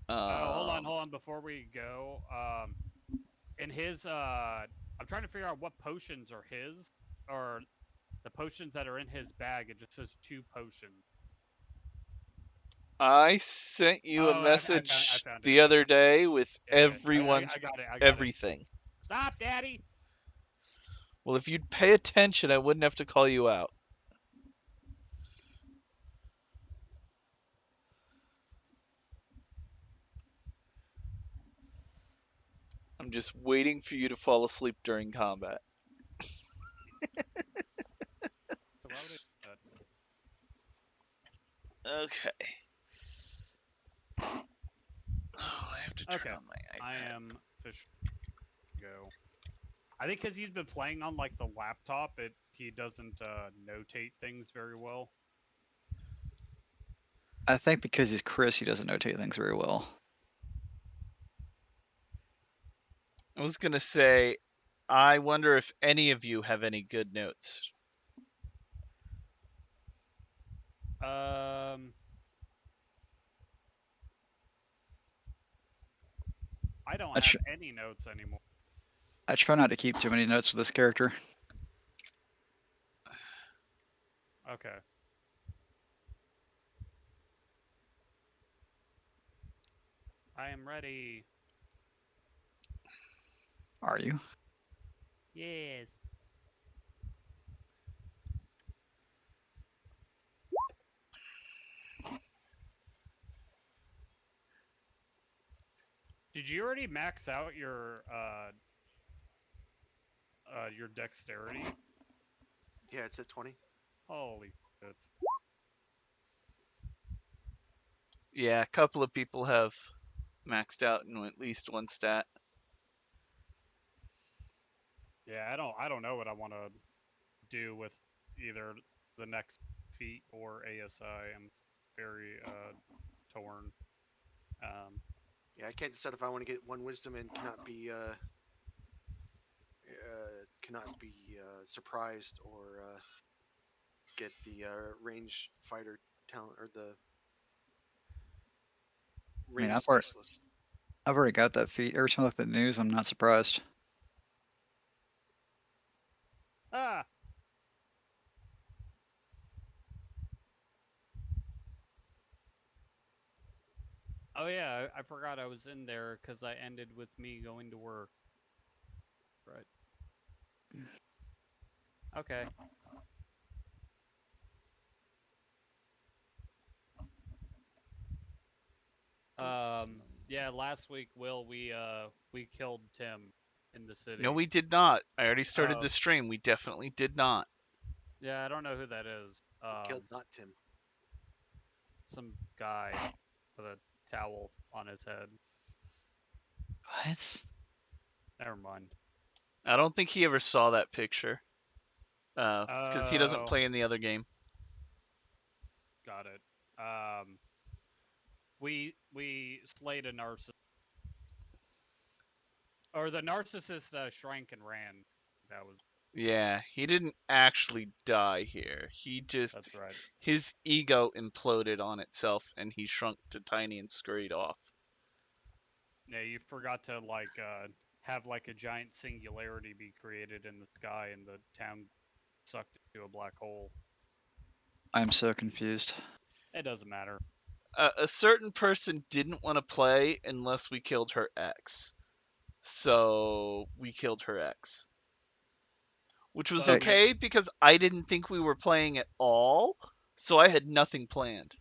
Hold on. Before we go, in his, I'm trying to figure out what potions are his, or the potions that are in his bag. It just says 2 potions. I sent you a Oh, I message found it. the other day with Yeah, yeah. everyone's I got it. I got it. everything. Stop, Daddy. Well, if you'd pay attention, I wouldn't have to call you out. I'm just waiting for you to fall asleep during combat. So why would I do that? Okay. Oh, I have to turn Okay, on my I iPad. am fish go. I think because he's been playing on like the laptop, he doesn't notate things very well. I think because he's Chris, he doesn't notate things very well. I was gonna say, I wonder if any of you have any good notes. Um, I don't I, have tr- any notes anymore. I try not to keep too many notes with this character. Okay. I am ready. Are you? Yes. Did you already max out your dexterity? Yeah, it's at 20. Holy shit. Yeah, a couple of people have maxed out in at least one stat. Yeah, I don't know what I want to do with either the next feat or ASI. I'm very torn. Um, Yeah, I can't decide if I want to get one wisdom and cannot be surprised, or get the range fighter talent, or the I mean, range specialist. I've already got that feat. Every time I look at the news, I'm not surprised. ah. Oh yeah, I forgot I was in there because I ended with me going to work. Right. Okay. Um. Yeah. Last week, Will, we killed Tim in the No, city. we did not. I already started Oh. the stream. We definitely did not. Yeah. I don't know who that is. We killed not Tim. Some guy with a towel on his head. What? Never mind. I don't think he ever saw that picture. Because he doesn't Oh. play in the other game. Got it. We slayed a narcissist, or the narcissist shrank and ran. That was Yeah, he didn't actually die here. He just, that's right. his ego imploded on itself and he shrunk to tiny and scurried off. Yeah, you forgot to have like a giant singularity be created in the sky, and the town sucked into a black hole. I'm so confused. It doesn't matter. A certain person didn't want to play unless we killed her ex. So we killed her ex. Which was Well, X. okay because I didn't think we were playing at all. So I had nothing planned.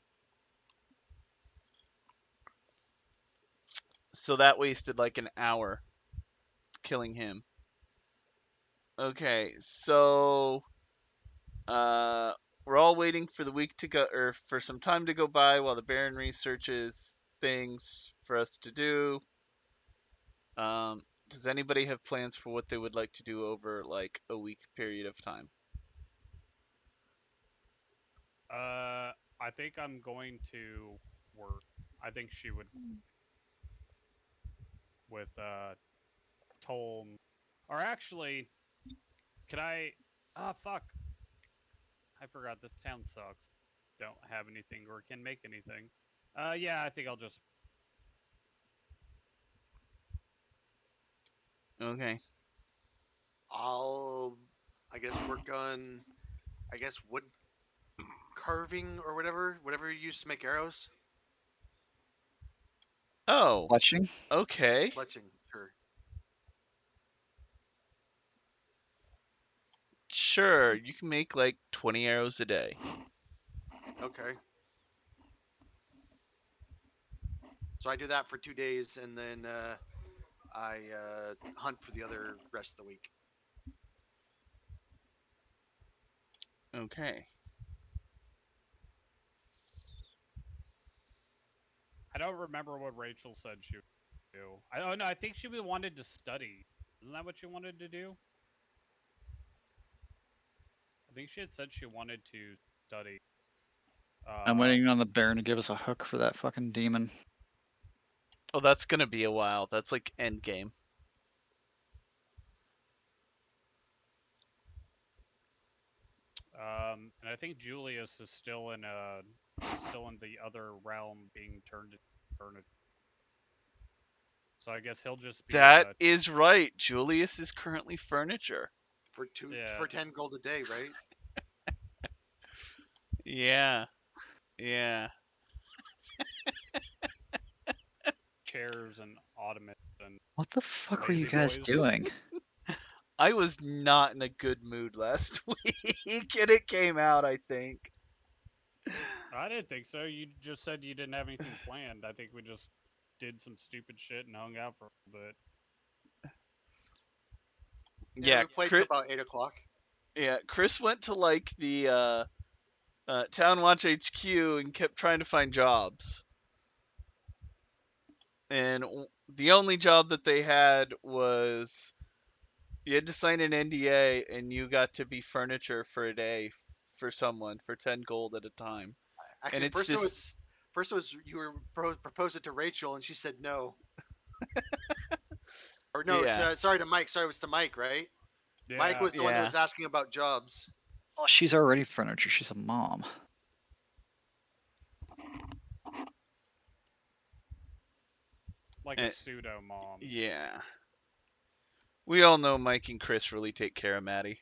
So that wasted like an hour killing him. Okay, so uh, we're all waiting for the week to go, or for some time to go by while the Baron researches things for us to do. Does anybody have plans for what they would like to do over like a week period of time? I think I'm going to work. I think she would with Tolm, or actually, could I? Ah, fuck! I forgot this town sucks. Don't have anything or can make anything. Yeah, I think I'll just Okay. I'll, I guess, work on, I guess, wood carving or whatever you use to make arrows. Oh, Watching. okay. Fletching, sure. Sure, you can make like 20 arrows a day. Okay. So I do that for 2 days, and then I hunt for the other rest of the week. Okay. I don't remember what Rachel said she would do. Oh no, I think she wanted to study. Isn't that what she wanted to do? I think she had said she wanted to study. I'm waiting on the Baron to give us a hook for that fucking demon. Oh, that's gonna be a while. That's like end game. And I think Julius is still in the other realm being turned into furniture. So I guess he'll just be That is right. Julius is currently furniture. yeah, For 10 gold a day, right? Yeah. Yeah. chairs and ottomans and What the fuck were you lazy guys boys. doing? I was not in a good mood last week, and it came out, I think. I didn't think so. You just said you didn't have anything planned. I think we just did some stupid shit and hung out for a little bit. Yeah, Yeah, we played till Chris, about 8 o'clock. yeah, Chris went to like the Town Watch HQ and kept trying to find jobs. And the only job that they had was you had to sign an NDA and you got to be furniture for a day for someone for 10 gold at a time. And Actually, it's this first it was you were proposed it to Rachel, and she said no. Or no, yeah, sorry to Mike. Sorry, it was to Mike, right? Mike Yeah, was the one that yeah. was asking about jobs. Well, she's already furniture. She's a mom. like a And, pseudo mom. yeah. We all know Mike and Chris really take care of Maddie.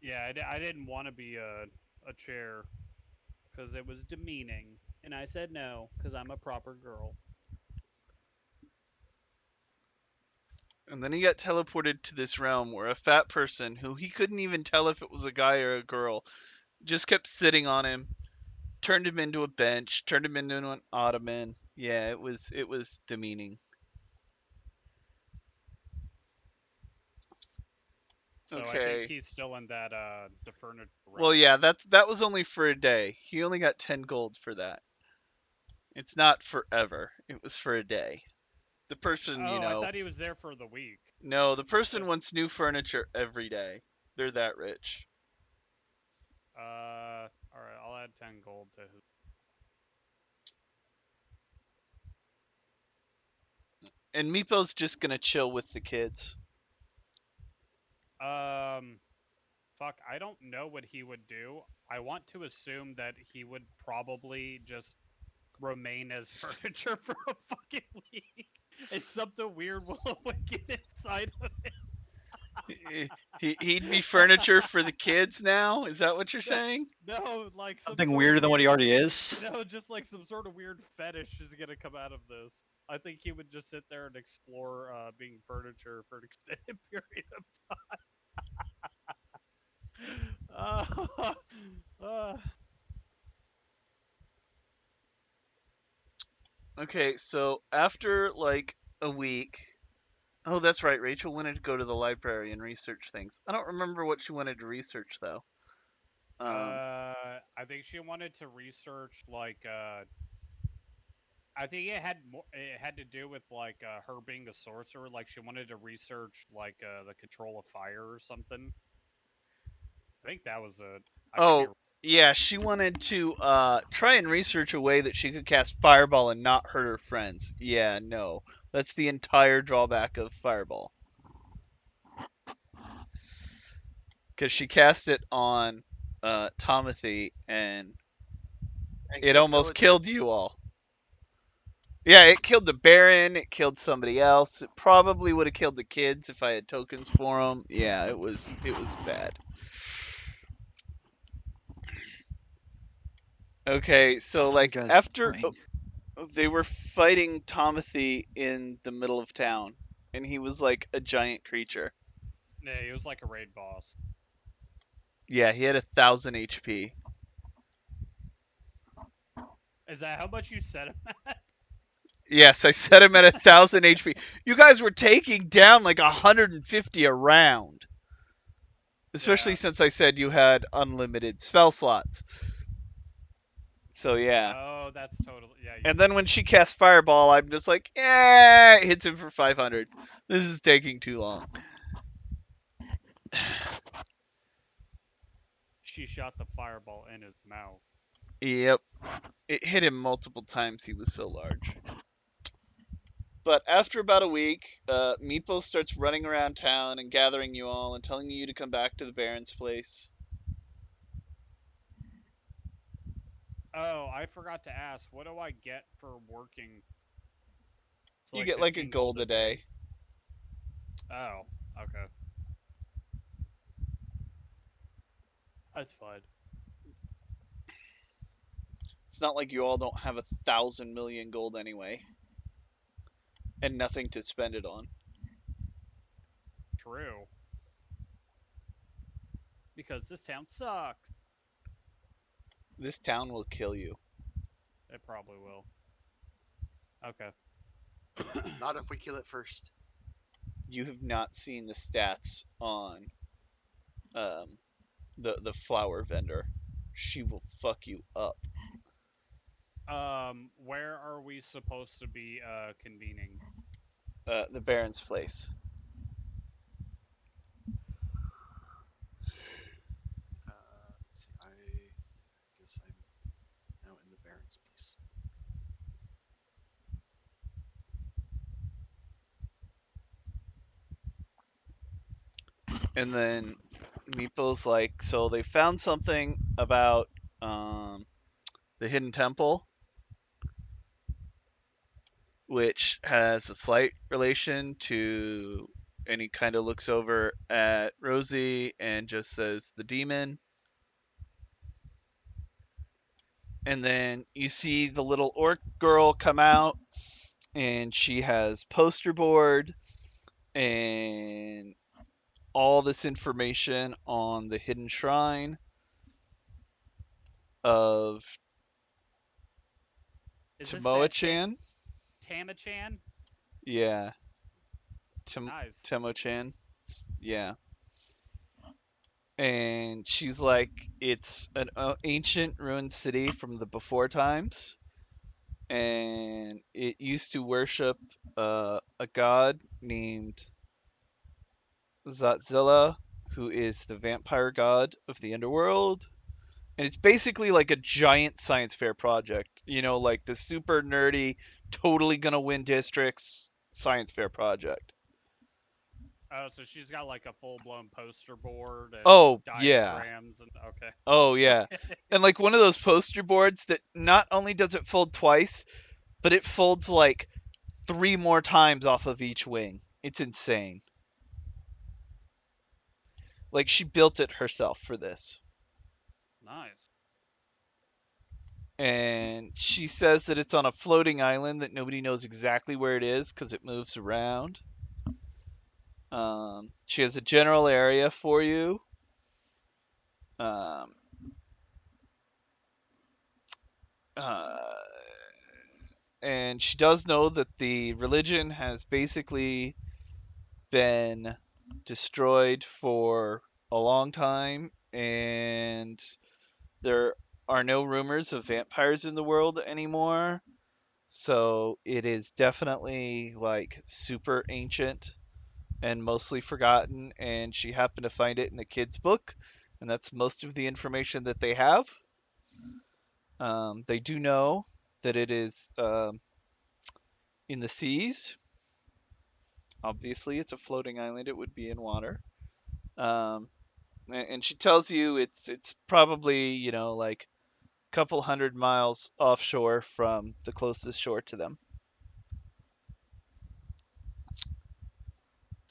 Yeah, I didn't want to be a chair because it was demeaning, and I said no because I'm a proper girl. And then he got teleported to this realm where a fat person who he couldn't even tell if it was a guy or a girl just kept sitting on him, turned him into a bench, turned him into an ottoman. Yeah, it was demeaning. So I think Okay. he's still in that the furniture Well, realm. yeah, that was only for a day. He only got 10 gold for that. It's not forever. It was for a day. The person, Oh, I thought he was there for the week. no, the person wants new furniture every day. They're that rich. All right, I'll add 10 gold to his. And Meepo's just gonna chill with the kids. Fuck, I don't know what he would do. I want to assume that he would probably just remain as furniture for a fucking week. And something weird will awaken inside of He'd be furniture for the kids now. Is that what you're saying? No, like Something sort weirder of than what he weird, already is. No, just like some sort of weird fetish is gonna come out of this. I think he would just sit there and explore being furniture for an extended period of time. Okay, so after like a week, oh, that's right. Rachel wanted to go to the library and research things. I don't remember what she wanted to research though. I think she wanted to research like I think it had to do with like her being a sorcerer. Like she wanted to research like the control of fire or something. I think that was it. I could be Oh, yeah, she wanted to try and research a way that she could cast Fireball and not hurt her friends. Yeah, no. That's the entire drawback of Fireball. Because she cast it on Tomothy and And it couldn't kill almost its. killed you all. Yeah, it killed the Baron. It killed somebody else. It probably would have killed the kids if I had tokens for them. Yeah, it was bad. Okay, so What are you like guys after doing? they were fighting Tomothy in the middle of town, and he was like a giant creature. Yeah, he was like a raid boss. Yeah, he had 1,000 HP. Is that how much you set him at? Yes, I set him at 1,000 HP. You guys were taking down like 150 a round. Especially Yeah. since I said you had unlimited spell slots. So yeah. Oh, that's totally yeah. And then when she casts Fireball, I'm just like, it hits him for 500. This is taking too long. She shot the fireball in his mouth. Yep. It hit him multiple times. He was so large. But after about a week, Meepo starts running around town and gathering you all and telling you to come back to the Baron's place. Oh, I forgot to ask. What do I get for working? It's You like get like a 15 gold a day. Oh, okay. That's fine. It's not like you all don't have 1,000 million gold anyway. And nothing to spend it on. True. Because this town sucks. This town will kill you. It probably will. Okay. Not if we kill it first. You have not seen the stats on the flower vendor. She will fuck you up. Where are we supposed to be convening? The Baron's place. Let's see. I guess I'm now in the Baron's place. And then Meeple's like, so they found something about the hidden temple, which has a slight relation to. And he kind of looks over at Rosie and just says, the demon. And then you see the little orc girl come out, and she has poster board and all this information on the hidden shrine of Is this that Tomoa-chan. Tamachan? Yeah, Nice. Tomo-chan. Yeah. And she's like, it's an ancient ruined city from the before times, and it used to worship a god named Zatzilla, who is the vampire god of the underworld. And it's basically like a giant science fair project. You know, like the super nerdy, totally gonna win districts science fair project. Oh, so she's got like a full-blown poster board and Oh, yeah. diagrams and okay. Oh, yeah. And like one of those poster boards that not only does it fold twice, but it folds like 3 more times off of each wing. It's insane. Like she built it herself for this. Nice. And she says that it's on a floating island that nobody knows exactly where it is because it moves around. She has a general area for you. Um, uh, and she does know that the religion has basically been destroyed for a long time, and there are no rumors of vampires in the world anymore. So it is definitely like super ancient and mostly forgotten, and she happened to find it in a kid's book, and that's most of the information that they have. They do know that it is in the seas. Obviously, it's a floating island; it would be in water. Um, and she tells you it's probably like a couple 100 miles offshore from the closest shore to them.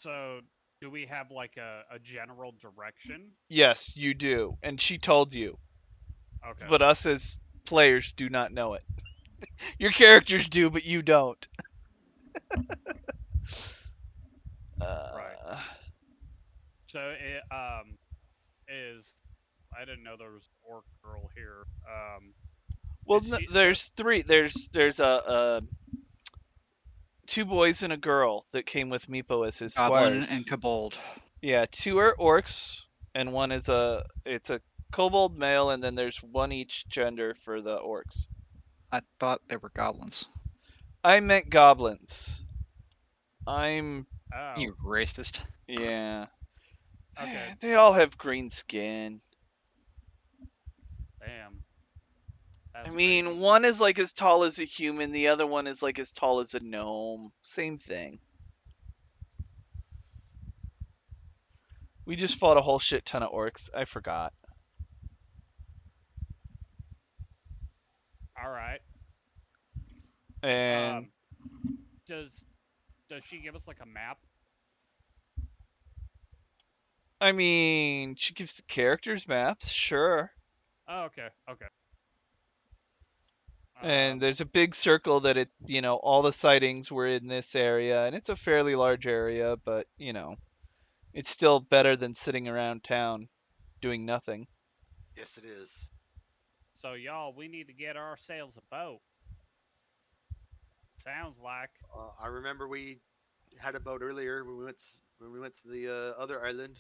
So, do we have like a general direction? Yes, you do, and she told you, Okay. but us as players do not know it. Your characters do, but you don't. Right. Uh, So it is I didn't know there was an orc girl here. well, Is she so? there's three. There's a two boys and a girl that came with Meepo as his Goblin squires. and Kobold. Yeah, two are orcs, and one is it's a kobold male, and then there's one each gender for the orcs. I thought they were goblins. I meant goblins. I'm Oh, You racist. yeah. okay. They all have green skin. Damn, I that's mean, crazy. one is like as tall as a human, the other one is like as tall as a gnome. Same thing. We just fought a whole shit ton of orcs. I forgot. All right. And Um, does does she give us like a map? I mean, she gives the characters maps, sure. Oh, okay, okay. And Um, there's a big circle that all the sightings were in this area, and it's a fairly large area, but, it's still better than sitting around town doing nothing. Yes, it is. so y'all, we need to get ourselves a boat. Sounds like. I remember we had a boat earlier when we went to the other island.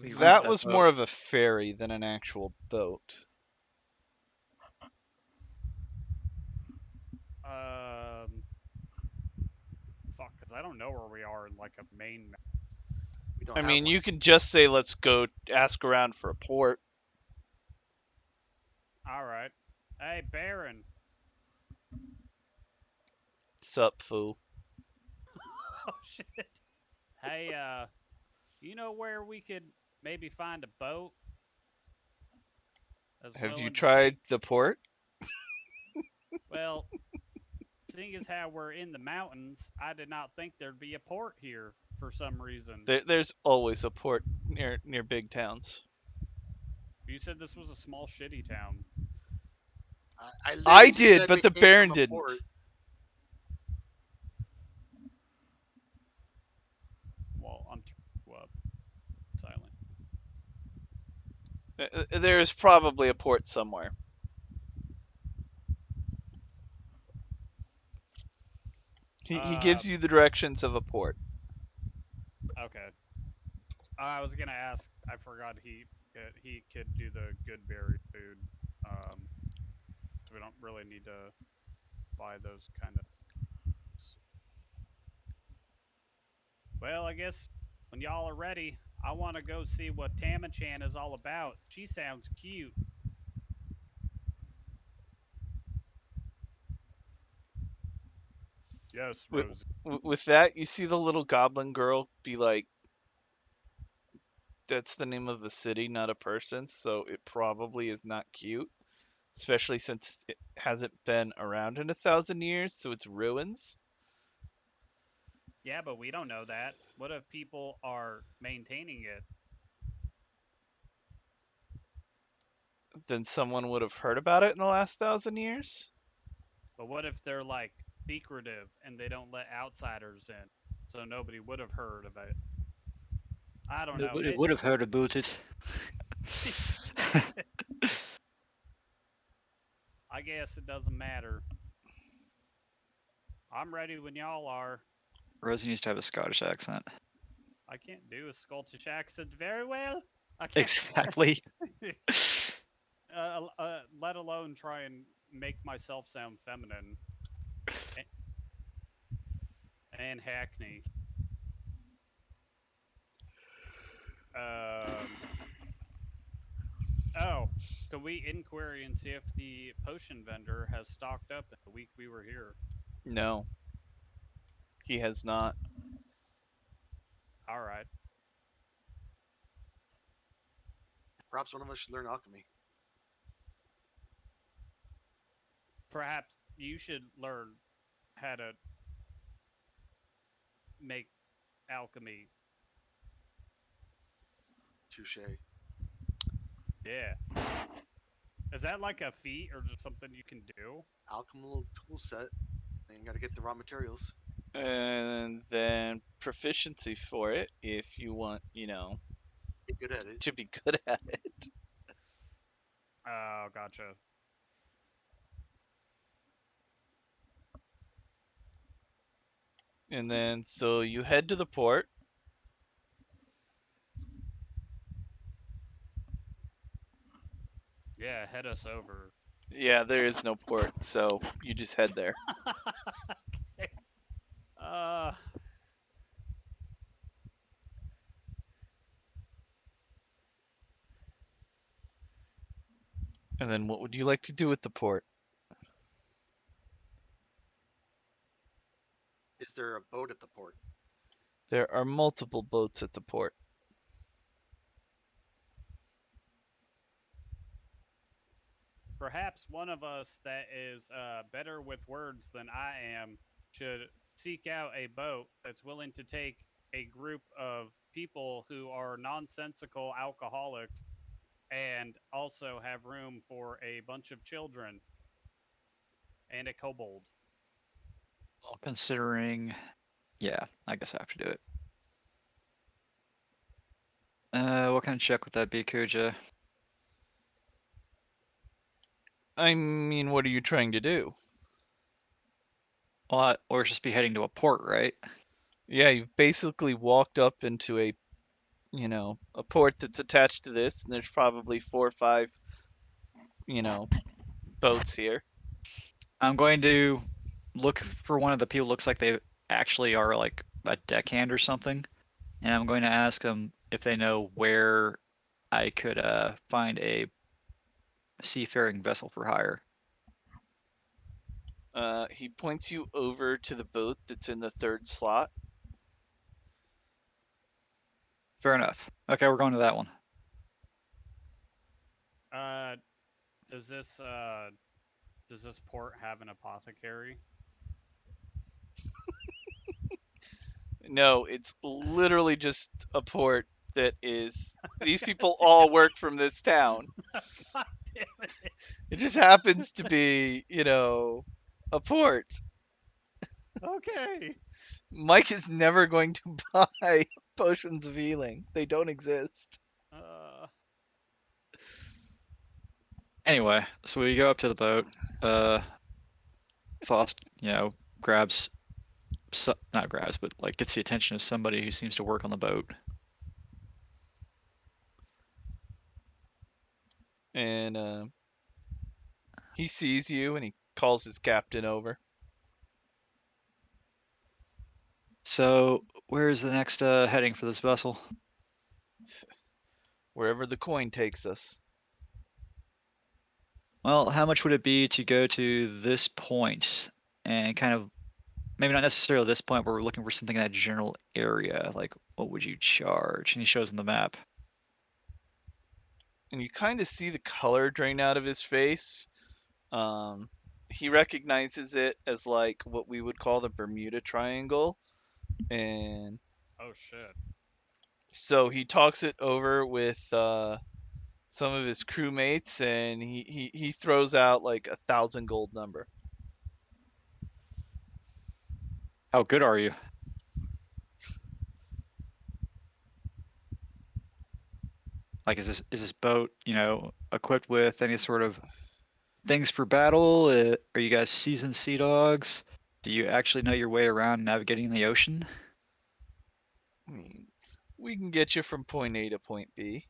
We rented That that was boat. more of a ferry than an actual boat. Um, fuck, cause I don't know where we are in like a main map. We don't I have mean, one. you can just say, let's go ask around for a port. All right. Hey, Baron. Sup, fool. Oh shit. Hey, you know where we could maybe find a boat that's Have you willing to take? tried the port? Well, seeing as how we're in the mountains, I did not think there'd be a port here for some reason. There's always a port near big towns. You said this was a small shitty town. I I literally just did, said but we the came Baron from a didn't. port. Well, I'm up. Silent. There is probably a port somewhere. He gives Um, you the directions of a port. okay. I was gonna ask. I forgot he could do the good berry food. So we don't really need to buy those kind of. Well, I guess when y'all are ready, I want to go see what Tamachan is all about. She sounds cute. Yes, With, Rosie. with that, you see the little goblin girl be like, that's the name of a city, not a person, so it probably is not cute. Especially since it hasn't been around in 1,000 years, so it's ruins. Yeah, but we don't know that. What if people are maintaining it? Then someone would have heard about it in the last 1,000 years. But what if they're like secretive and they don't let outsiders in, so nobody would have heard of it? I don't know. Nobody would have heard about it. I guess it doesn't matter. I'm ready when y'all are. Rosie needs to have a Scottish accent. I can't do a Scottish accent very well. I can't. Exactly. Let alone try and make myself sound feminine and hackney. Um. Oh, could we inquiry and see if the potion vendor has stocked up in the week we were here? No, he has not. All right. Perhaps one of us should learn alchemy. Perhaps you should learn how to make alchemy. Touche. Yeah. Is that like a feat or just something you can do? Alchemical tool set. Then you got to get the raw materials. And then proficiency for it if you want, Get good at it. to be good at it. Oh, gotcha. And then so you head to the port. Yeah, head us over. Yeah, there is no port, so you just head there. Okay. Uh, And then what would you like to do with the port? Is there a boat at the port? There are multiple boats at the port. perhaps one of us that is better with words than I am should seek out a boat that's willing to take a group of people who are nonsensical alcoholics and also have room for a bunch of children and a kobold. Well, considering, yeah, I guess I have to do it. What kind of check would that be, Kuja? I mean, what are you trying to do? Well, or just be heading to a port, right? Yeah, you've basically walked up into a port that's attached to this, and there's probably 4 or 5, boats here. I'm going to look for one of the people who looks like they actually are like a deckhand or something, and I'm going to ask them if they know where I could find a seafaring vessel for hire. He points you over to the boat that's in the 3rd slot. Fair enough. Okay, we're going to that one. Uh, does this port have an apothecary? No, it's literally just a port that is. These people all work from this town. God damn it! It just happens to be, a port. Okay. Mike is never going to buy potions of healing. They don't exist. Anyway, so we go up to the boat. Faust, grabs, not grabs, but like gets the attention of somebody who seems to work on the boat. And he sees you and he calls his captain over. So, where is the next heading for this vessel? Wherever the coin takes us. Well, how much would it be to go to this point and kind of, maybe not necessarily this point, but we're looking for something in that general area? Like, what would you charge? And he shows him the map. And you kind of see the color drain out of his face. He recognizes it as like what we would call the Bermuda Triangle. And Oh shit. so he talks it over with some of his crewmates, and he throws out like 1,000 gold number. How good are you? Like, is this boat, equipped with any sort of things for battle? Are you guys seasoned sea dogs? Do you actually know your way around navigating the ocean? I mean, we can get you from point A to point B.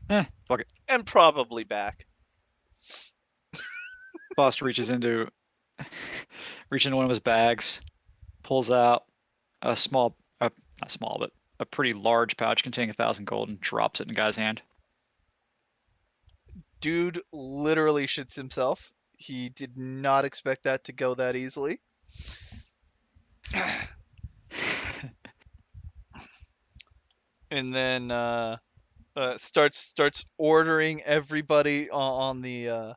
Fuck it. And probably back. Foster reaches into one of his bags, pulls out a small, not small, but a pretty large pouch containing 1,000 gold, and drops it in the guy's hand. Dude literally shits himself. He did not expect that to go that easily. And then starts ordering everybody on the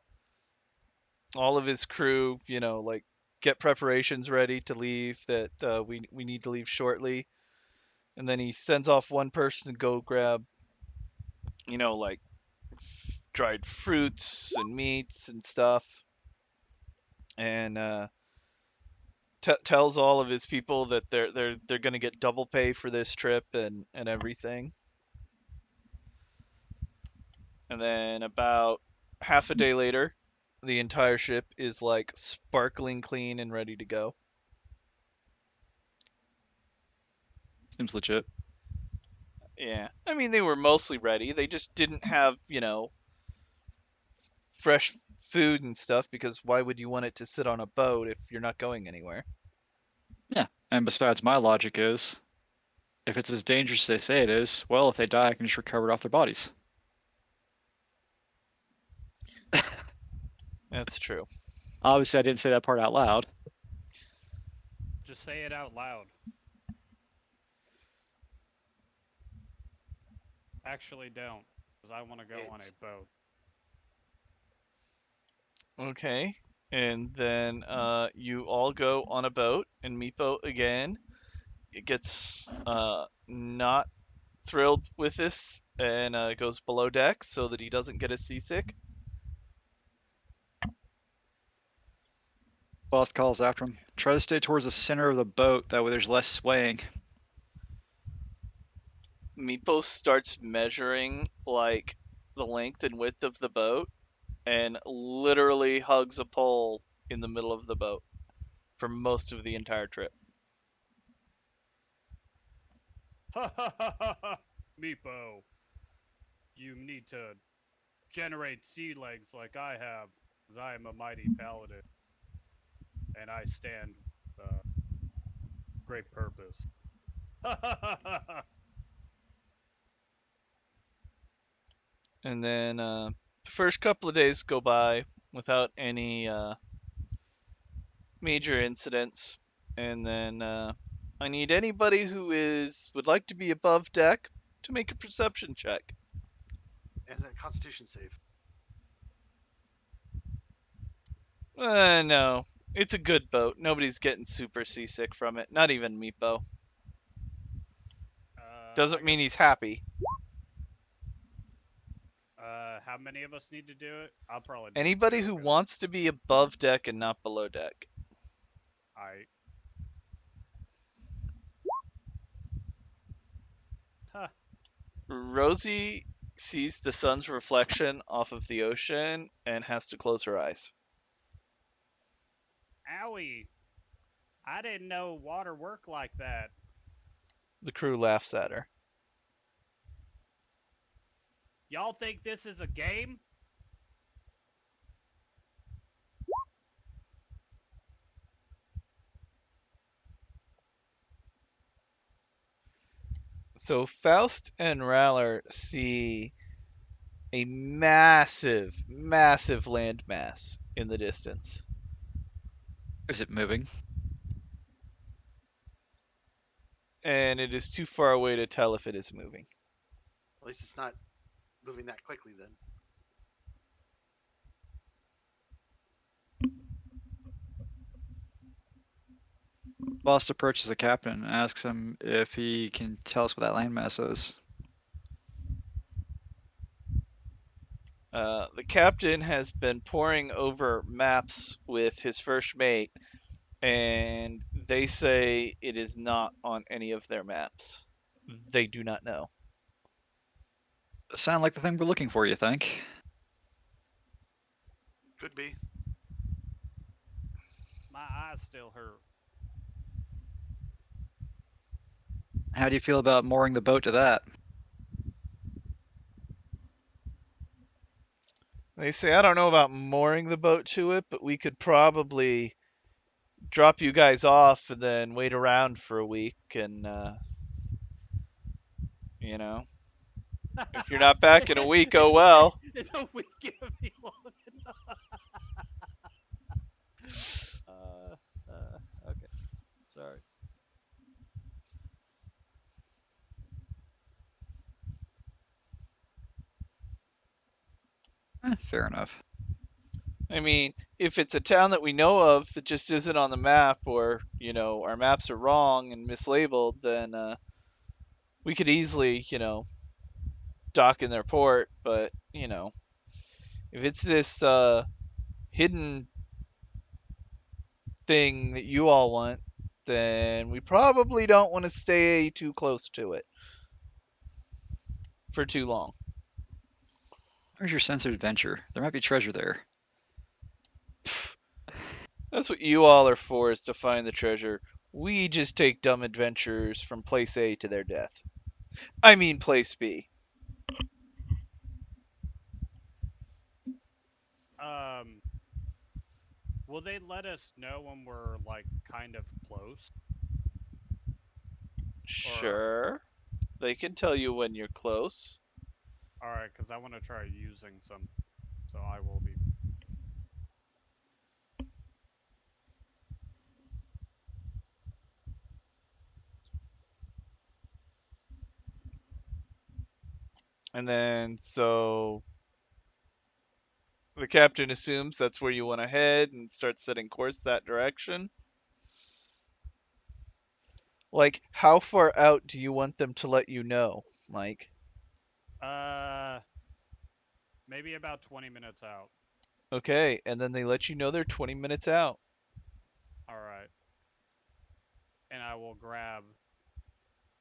all of his crew, like get preparations ready to leave. That we need to leave shortly, and then he sends off one person to go grab, like dried fruits and meats and stuff, and tells all of his people that they're gonna get double pay for this trip and everything. And then about half a day later, the entire ship is like sparkling clean and ready to go. Seems legit. Yeah. I mean, they were mostly ready. They just didn't have, fresh food and stuff because why would you want it to sit on a boat if you're not going anywhere? Yeah. And besides, my logic is, if it's as dangerous as they say it is, well, if they die, I can just recover it off their bodies. That's true. Obviously, I didn't say that part out loud. Just say it out loud. Actually, don't, because I want to go on a boat. Okay. And then you all go on a boat, and Meepo again it gets not thrilled with this and goes below deck so that he doesn't get a seasick. Boss calls after him. Try to stay towards the center of the boat, that way there's less swaying. Meepo starts measuring like the length and width of the boat and literally hugs a pole in the middle of the boat for most of the entire trip. Ha ha ha ha ha! Meepo, you need to generate sea legs like I have, because I am a mighty paladin, and I stand with great purpose. Ha ha ha ha ha! And then the first couple of days go by without any major incidents. And then I need anybody who would like to be above deck to make a perception check. As a Constitution save. No, it's a good boat. Nobody's getting super seasick from it. Not even Meepo. Doesn't mean he's happy. How many of us need to do it? I'll probably do Anybody two, who 'cause wants to be above deck and not below deck. I. Huh. Rosie sees the sun's reflection off of the ocean and has to close her eyes. Owie! I didn't know water worked like that. The crew laughs at her. Y'all think this is a game? So Faust and Raller see a massive, massive landmass in the distance. Is it moving? And it is too far away to tell if it is moving. At least it's not moving that quickly then. Boss approaches the captain and asks him if he can tell us what that landmass is. The captain has been poring over maps with his first mate, and they say it is not on any of their maps. They do not know. Sound like the thing we're looking for, you think? Could be. My eyes still hurt. How do you feel about mooring the boat to that? They say, I don't know about mooring the boat to it, but we could probably drop you guys off and then wait around for a week and, if you're not back in a week, oh well. It's a week of me long enough. Okay. Sorry. Fair enough. I mean, if it's a town that we know of that just isn't on the map, or our maps are wrong and mislabeled, then we could easily dock in their port. But if it's this hidden thing that you all want, then we probably don't want to stay too close to it for too long. Where's your sense of adventure? There might be treasure there. That's what you all are for, is to find the treasure. We just take dumb adventures from place A to their death. I mean place B. Um, will they let us know when we're like kind of close? Sure. They can tell you when you're close. All right, because I want to try using some, so I will be. And then, so the captain assumes that's where you want to head and start setting course that direction. Like, how far out do you want them to let you know? Like, Maybe about 20 minutes out. okay, and then they let you know they're 20 minutes out. All right. And I will grab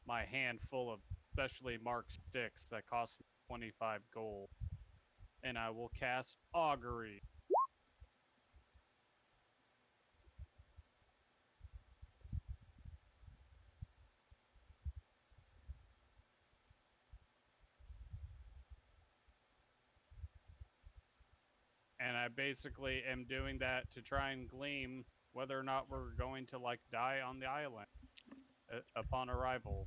my handful of specially marked sticks that cost 25 gold, and I will cast augury. And I basically am doing that to try and glean whether or not we're going to like die on the island upon arrival.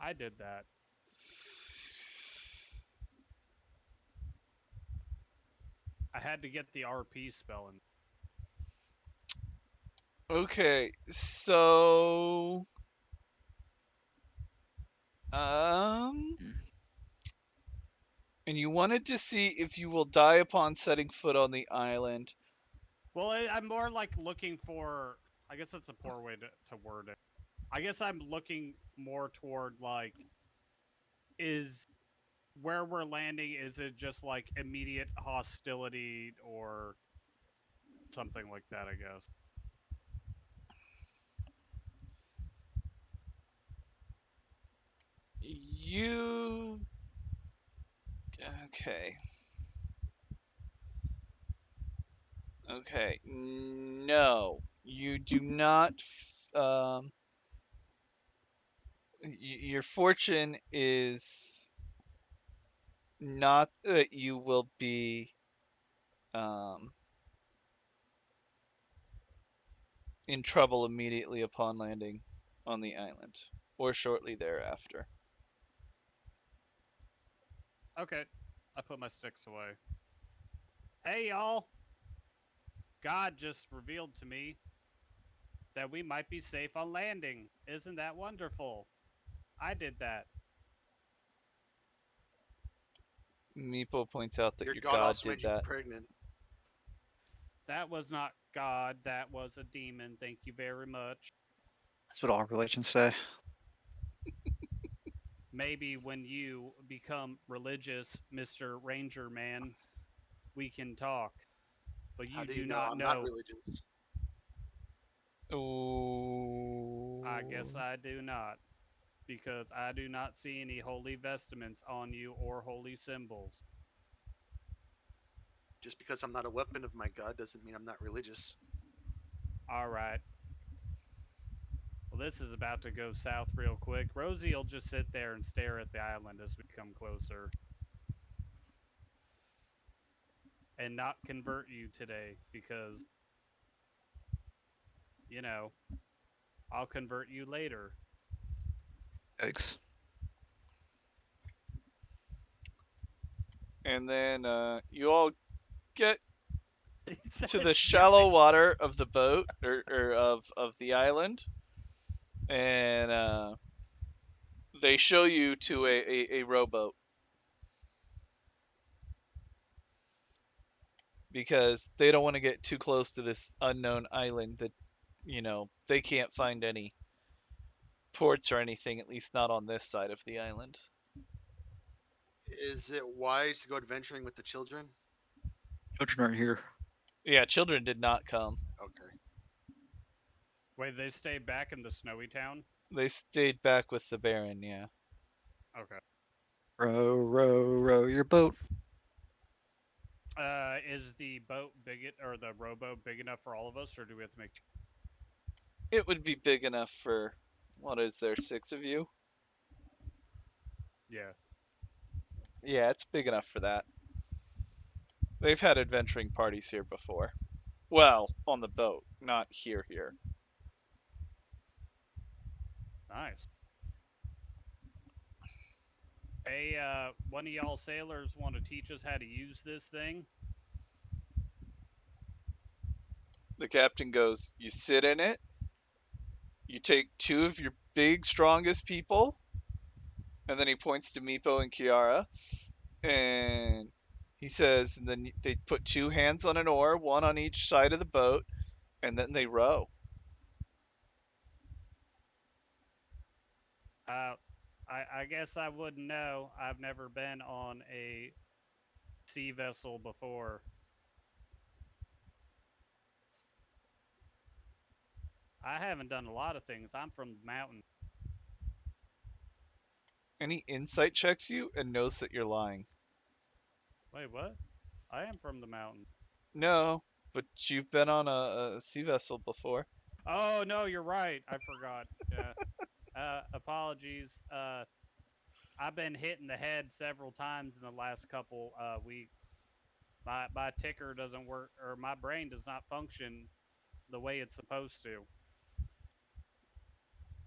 I did that. I had to get the RP spell in. Okay, so and you wanted to see if you will die upon setting foot on the island. Well, I'm more like looking for. I guess that's a poor way to word it. I guess I'm looking more toward like, is where we're landing, is it just like immediate hostility or something like that, I guess. You okay. Okay. No, you do not. Your fortune is not that you will be um, in trouble immediately upon landing on the island or shortly thereafter. Okay, I put my sticks away. Hey, y'all! God just revealed to me that we might be safe on landing. Isn't that wonderful? I did that. Meepo points out that Your your god god also did made you that. pregnant. That was not God, that was a demon. Thank you very much. That's what all religions say. Maybe when you become religious, Mr. Ranger Man, we can talk. But How you do do you know not I'm not know. religious? I guess Oh. I do not. Because I do not see any holy vestments on you or holy symbols. Just because I'm not a weapon of my god doesn't mean I'm not religious. Alright. Well, this is about to go south real quick. Rosie will just sit there and stare at the island as we come closer. And not convert you today because, you know, I'll convert you later. Yikes. and then you all get He said to the it's shallow water of the boat or of the island, and they show you to a rowboat because they don't want to get too close to this unknown island that they can't find any ports or anything, at least not on this side of the island. Is it wise to go adventuring with the children? Children aren't here. Yeah, children did not come. Okay. Wait, they stayed back in the snowy town? They stayed back with the Baron, yeah. Okay. Row, row, row your boat. Is the boat or the rowboat big enough for all of us, or do we have to make? It would be big enough for, what is there, 6 of you? Yeah. Yeah, it's big enough for that. They've had adventuring parties here before. Well, on the boat, not here. Nice. Hey, one of y'all sailors want to teach us how to use this thing? The captain goes, you sit in it, you take 2 of your big, strongest people, and then he points to Meepo and Kiara, and he says, and then they put 2 hands on an oar, one on each side of the boat, and then they row. I guess I wouldn't know. I've never been on a sea vessel before. I haven't done a lot of things. I'm from the mountain. And he insight checks you and knows that you're lying. Wait, what? I am from the mountain. No, but you've been on a sea vessel before. Oh no, you're right. I forgot. Yeah. Apologies. I've been hit in the head several times in the last couple weeks. My ticker doesn't work, or my brain does not function the way it's supposed to.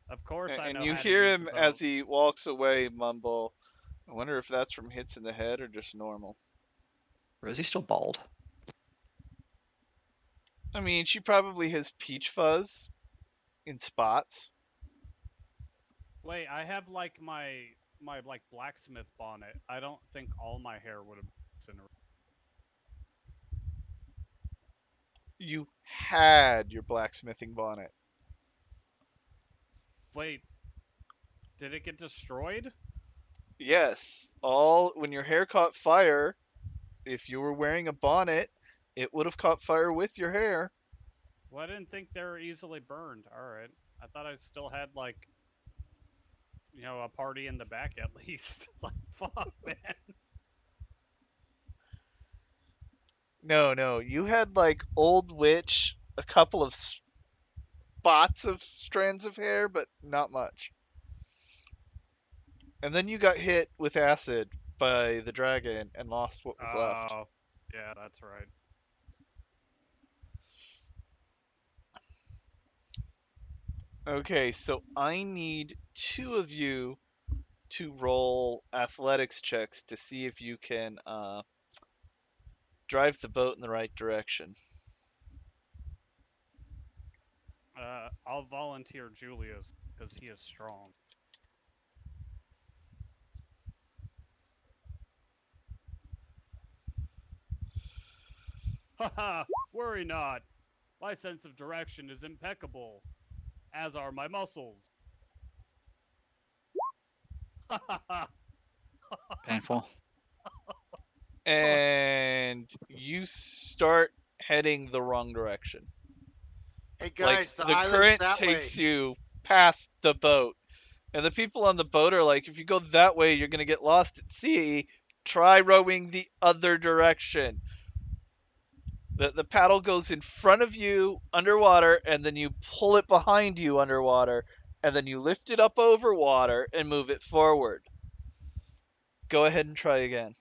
Of course, I And know you how to hear use him a as boat. he walks away mumble, I wonder if that's from hits in the head or just normal. Or is he still bald? I mean, she probably has peach fuzz in spots. Wait, I have like my like blacksmith bonnet. I don't think all my hair would have been. You had your blacksmithing bonnet. Wait, did it get destroyed? Yes, all when your hair caught fire, if you were wearing a bonnet, it would have caught fire with your hair. Well, I didn't think they were easily burned. All right, I thought I still had like a party in the back at least. Like fuck, man. No, you had like old witch, a couple of spots of strands of hair, but not much. And then you got hit with acid by the dragon and lost what was left. Oh, yeah, that's right. Okay, so I need 2 of you to roll athletics checks to see if you can drive the boat in the right direction. I'll volunteer Julius because he is strong. Haha, worry not. My sense of direction is impeccable, as are my muscles. Painful. And you start heading the wrong direction. Hey Like guys, the the island's current that takes way. you past the boat. And the people on the boat are like, if you go that way, you're going to get lost at sea. Try rowing the other direction. The paddle goes in front of you underwater, and then you pull it behind you underwater, and then you lift it up over water and move it forward. Go ahead and try again.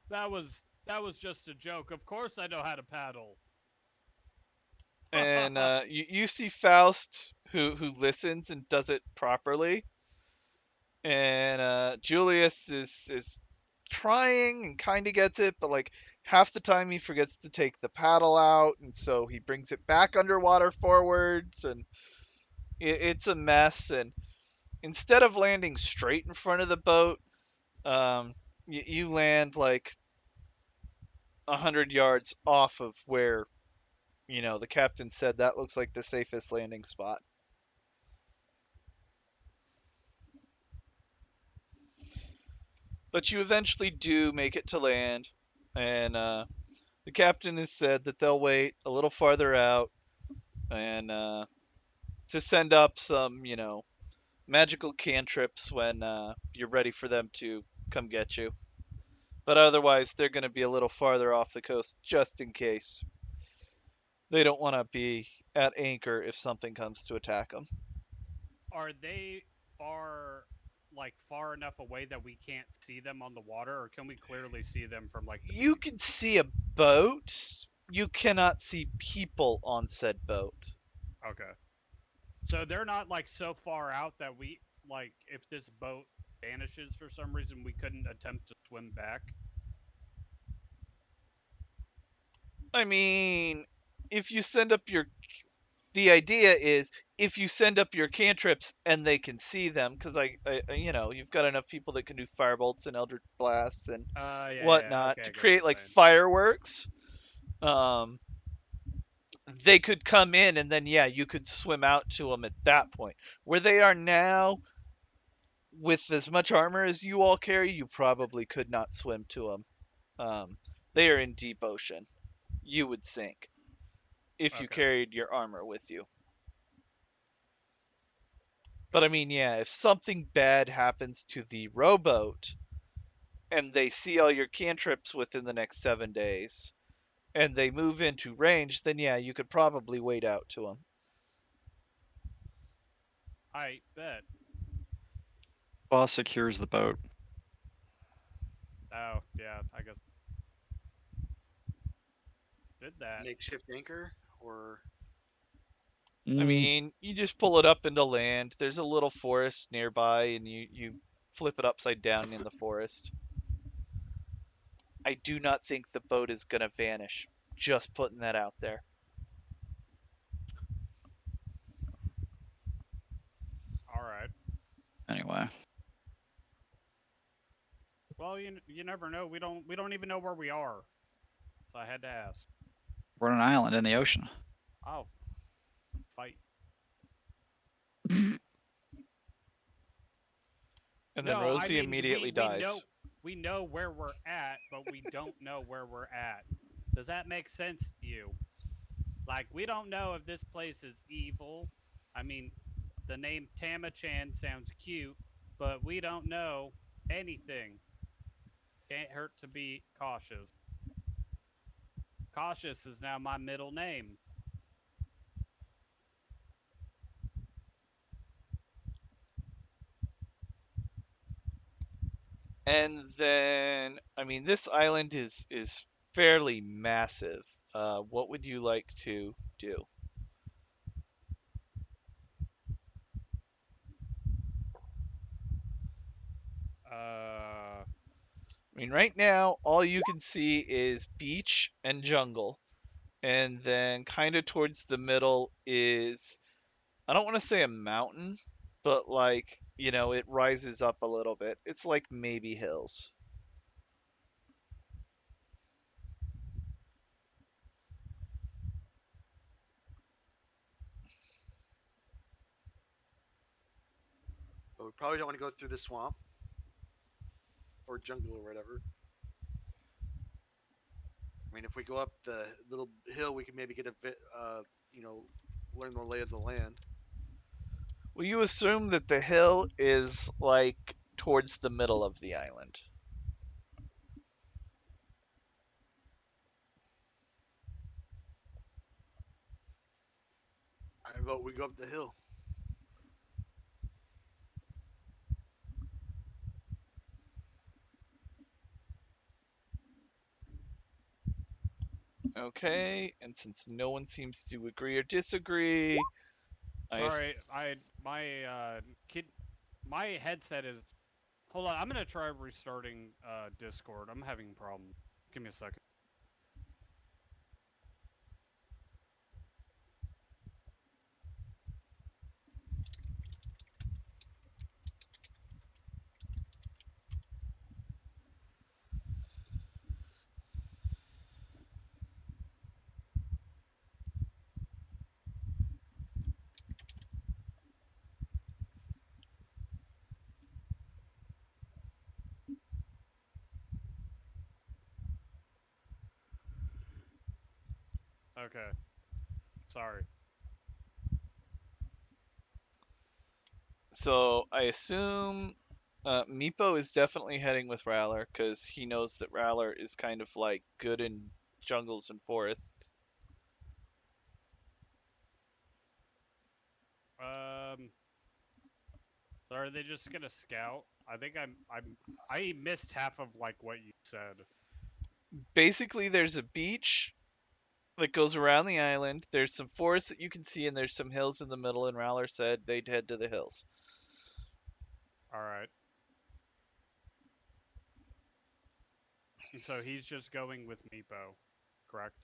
that was that was just a joke. Of course I know how to paddle. and you see Faust who listens and does it properly, and Julius is trying and kind of gets it, but like half the time he forgets to take the paddle out, and so he brings it back underwater forwards, and it's a mess. And instead of landing straight in front of the boat, you land like 100 yards off of where the captain said that looks like the safest landing spot. But you eventually do make it to land, and the captain has said that they'll wait a little farther out and to send up some, magical cantrips when you're ready for them to come get you. But otherwise, they're going to be a little farther off the coast just in case. They don't want to be at anchor if something comes to attack them. Are they far enough away that we can't see them on the water, or can we clearly see them from like the You beach? can see a boat. You cannot see people on said boat. Okay. So they're not like so far out that we like if this boat vanishes for some reason we couldn't attempt to swim back. I mean, if you send up your the idea is if you send up your cantrips and they can see them, because you've got enough people that can do firebolts and eldritch blasts and Yeah. whatnot Okay, to I get what create you're like saying. fireworks. They could come in and then you could swim out to them at that point. Where they are now, with as much armor as you all carry, you probably could not swim to them. They are in deep ocean. You would sink if you Okay. carried your armor with you. But I Gotcha. mean, if something bad happens to the rowboat and they see all your cantrips within the next 7 days and they move into range, then you could probably wait out to them. I bet. Boss secures the boat. Oh, yeah, I guess did that. Makeshift anchor, or I Mm, mean, you just pull it up into land. There's a little forest nearby, and you flip it upside down in the forest. I do not think the boat is going to vanish. Just putting that out there. All right. anyway, Well, you never know. We don't even know where we are. So I had to ask. we're on an island in the ocean. I'll fight. And then No, I Rosie mean immediately dies. we know where we're at, but we don't know where we're at. Does that make sense to you? Like we don't know if this place is evil. I mean, the name Tamachan sounds cute, but we don't know anything. Can't hurt to be cautious. Cautious is now my middle name. And then, I mean, this island is fairly massive. What would you like to do? Uh, I mean, right now, all you can see is beach and jungle. And then, kind of towards the middle, is I don't want to say a mountain, but like, it rises up a little bit. It's like maybe hills. but we probably don't want to go through the swamp or jungle or whatever. I mean, if we go up the little hill, we can maybe get a bit, learn the lay of the land. Well, you assume that the hill is like towards the middle of the island. I vote we go up the hill. Okay, and since no one seems to agree or disagree, Sorry, my headset is. Hold on, I'm gonna try restarting Discord. I'm having a problem. Give me a second. Okay, sorry. so I assume Meepo is definitely heading with Rowler because he knows that Rowler is kind of like good in jungles and forests. Um, so are they just gonna scout? I think I missed half of like what you said. Basically, there's a beach that goes around the island. There's some forests that you can see, and there's some hills in the middle. And Rowler said they'd head to the hills. All right. And so he's just going with Meepo, correct?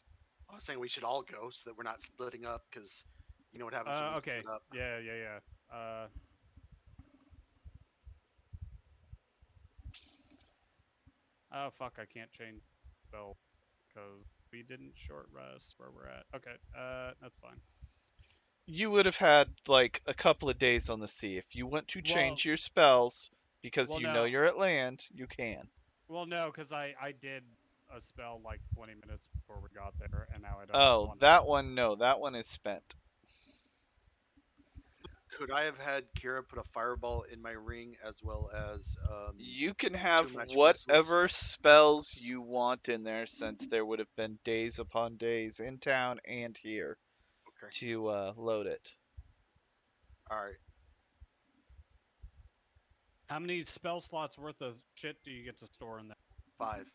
I was saying we should all go so that we're not splitting up because you know what happens when we Okay. split up. Yeah. Oh fuck, I can't change spell because we didn't short rest where we're at. Okay, that's fine. You would have had like a couple of days on the sea. If you want to change your spells because well, you know no. you're at land, you can. Well, no, because I did a spell like 20 minutes before we got there, and now I don't Oh, want. that one, no, that one is spent. Could I have had Kira put a fireball in my ring as well as You can 2 have magic missiles? whatever spells you want in there since there would have been days upon days in town and here Okay. to load it. All right. How many spell slots worth of shit do you get to store in there? 5.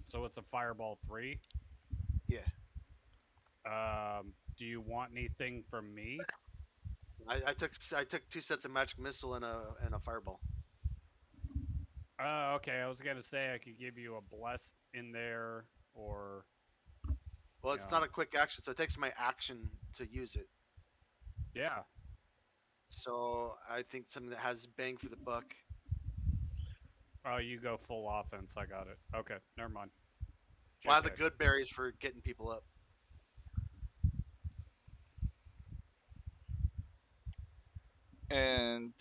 So it's a fireball 3. Yeah. Do you want anything from me? I took 2 sets of magic missile and a fireball. Okay. I was gonna say I could give you a bless in there, or Well, you it's know, not a quick action, so it takes my action to use it. yeah. So I think something that has bang for the buck. Oh, you go full offense. I got it. Okay, never mind. Well, I have the JK. good berries for getting people up. And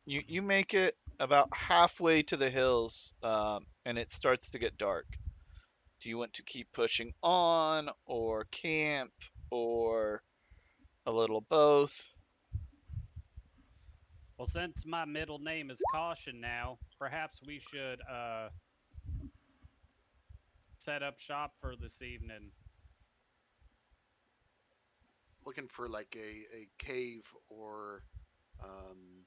you make it about halfway to the hills, and it starts to get dark. Do you want to keep pushing on, or camp, or a little both? Well, since my middle name is Caution now, perhaps we should set up shop for this evening. Looking for like a cave or um,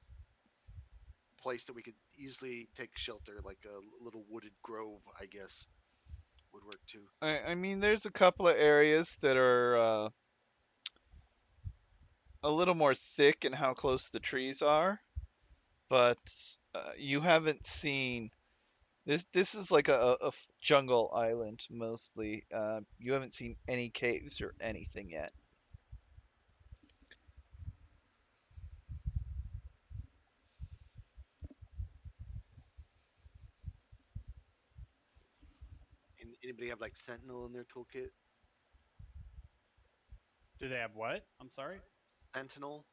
place that we could easily take shelter, like a little wooded grove, I guess, would work too. I mean, there's a couple of areas that are a little more thick in how close the trees are, but you haven't seen this. This is like a jungle island mostly. You haven't seen any caves or anything yet. And anybody have like Sentinel in their toolkit? Do they have what? I'm sorry. Sentinel.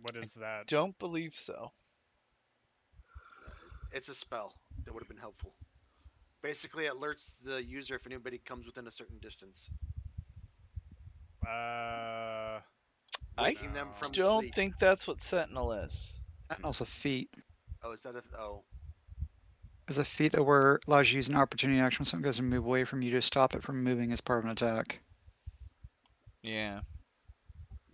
What is that? Don't believe so. It's a spell that would have been helpful. Basically, it alerts the user if anybody comes within a certain distance, Uh, I waking them from don't sleep. think that's what Sentinel is. Sentinel's a feat. Oh, is that a? Oh, It's a feat that allows you to use an opportunity action when something goes to move away from you to stop it from moving as part of an attack. Yeah.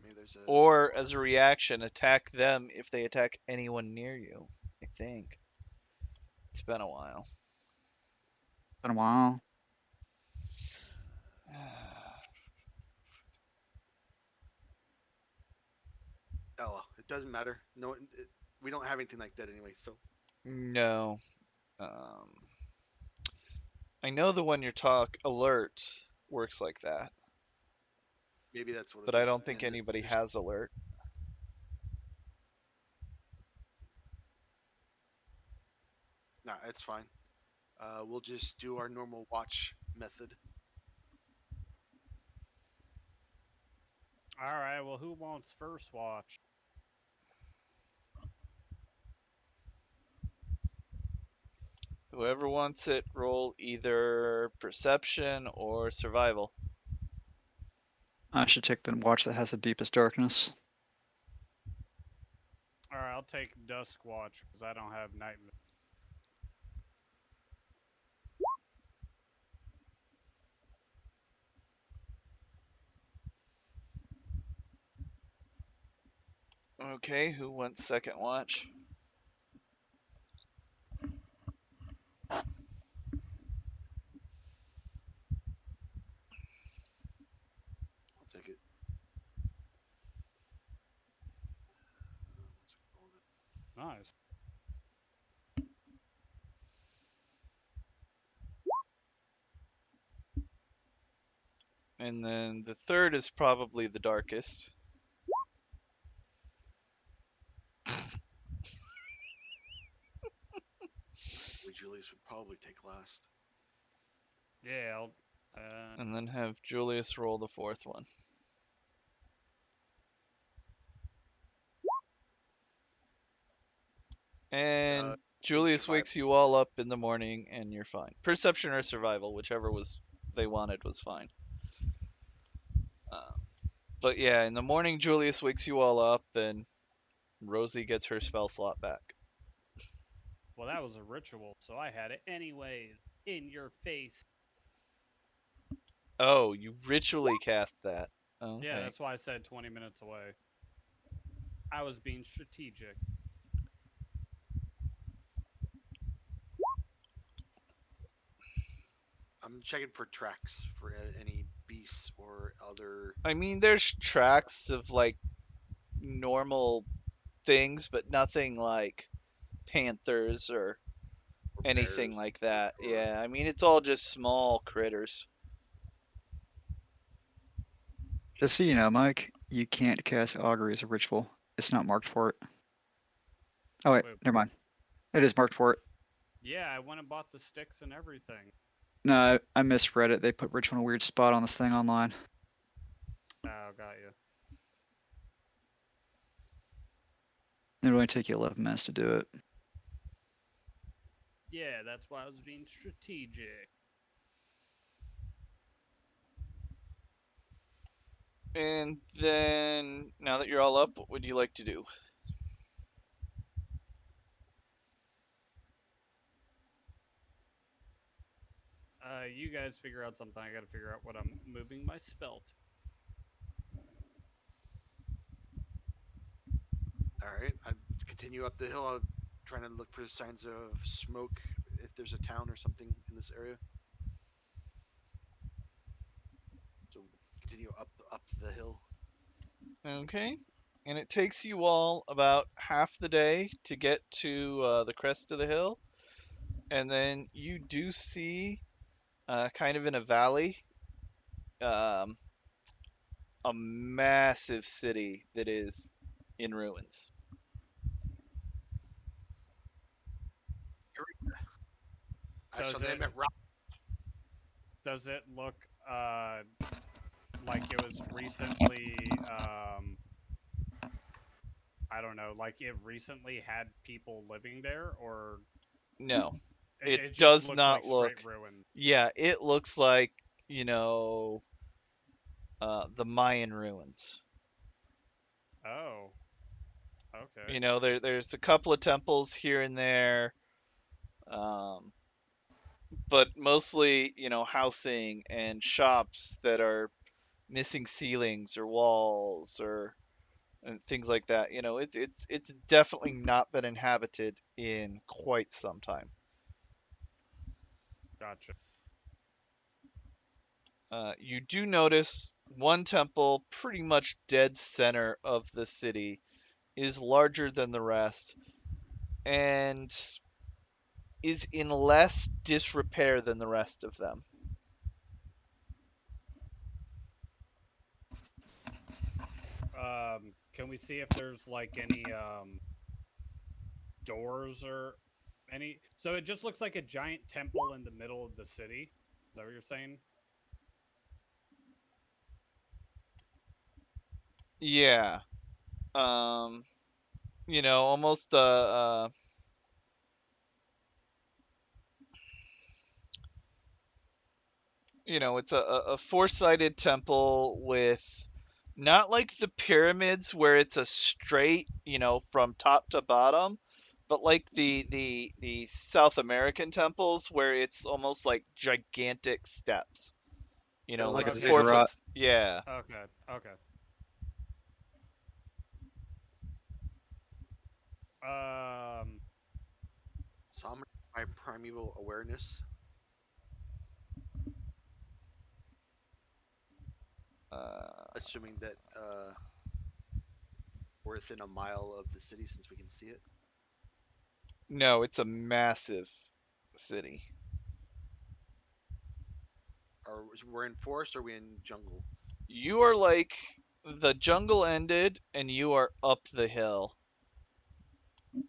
maybe there's a. Or as a reaction, attack them if they attack anyone near you. I think. It's been a while. Been a while. Oh, well, it doesn't matter. No, we don't have anything like that anyway. So No. Um, I know the one you're alert works like that, maybe that's what but it I is. don't think And anybody there's has alert. no, it's fine. We'll just do our normal watch method. All right. Well, who wants first watch? Whoever wants it, roll either perception or survival. I should take the watch that has the deepest darkness. All right. I'll take dusk watch because I don't have night. Okay, who wants second watch? I'll take it. What's it called? Nice. And then the third is probably the darkest. Julius would probably take last. Yeah. And then have Julius roll the fourth one. And Julius survival. wakes you all up in the morning and you're fine. Perception or survival, whichever they wanted was fine. But yeah, in the morning Julius wakes you all up and Rosie gets her spell slot back. Well, that was a ritual, so I had it anyways. In your face. Oh, you ritually cast that. Okay. Yeah, that's why I said 20 minutes away. I was being strategic. I'm checking for tracks for any beasts or other. I mean, there's tracks of like normal things, but nothing like panthers or anything bears like that. or- Yeah, I mean, it's all just small critters. Just so you know, Mike, you can't cast augury as a ritual. It's not marked for it. Oh wait, Wait. never mind. It is marked for it. Yeah, I went and bought the sticks and everything. No, I misread it. They put ritual in a weird spot on this thing online. Oh, got you. It'll only take you 11 minutes to do it. Yeah, that's why I was being strategic. And then, now that you're all up, what would you like to do? You guys figure out something. I gotta figure out what I'm moving my spell to. All right, I continue up the hill. I'm trying to look for signs of smoke if there's a town or something in this area. So continue up the hill. Okay. And it takes you all about half the day to get to the crest of the hill. And then you do see, kind of in a valley, um, a massive city that is in ruins. I shall Does name it it Rock. does it look like it was recently I don't know, like it recently had people living there, or No, it it just does looks not like look. straight ruin? Yeah, it looks like, you know, the Mayan ruins. Oh, okay. You know, there's a couple of temples here and there, um, but mostly, you know, housing and shops that are missing ceilings or walls or and things like that. You know, it's definitely not been inhabited in quite some time. Gotcha. You do notice one temple, pretty much dead center of the city, is larger than the rest and is in less disrepair than the rest of them. Can we see if there's like any doors or any? So it just looks like a giant temple in the middle of the city. Is that what you're saying? Yeah. Almost it's a four-sided temple with not like the pyramids where it's a straight, from top to bottom, but like the South American temples where it's almost like gigantic steps. Kinda like Like a Okay. 4 foot. ziggurat. Yeah. Okay. Okay. Um. So I'm my primeval awareness. Assuming that we're within a mile of the city since we can see it. No, it's a massive city. Are we're in forest or are we in jungle? You are like the jungle ended and you are up the hill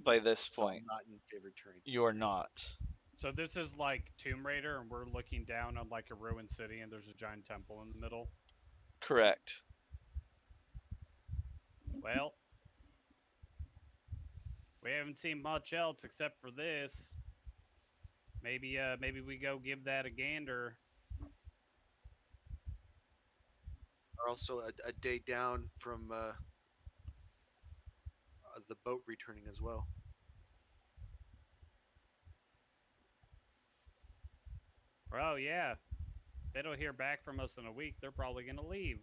by this So point. I'm not in favored terrain. You are not. So this is like Tomb Raider, and we're looking down on like a ruined city, and there's a giant temple in the middle. Correct. Well, we haven't seen much else except for this. Maybe we go give that a gander. Are also a day down from the boat returning as well. Oh yeah, they don't hear back from us in a week. They're probably gonna leave.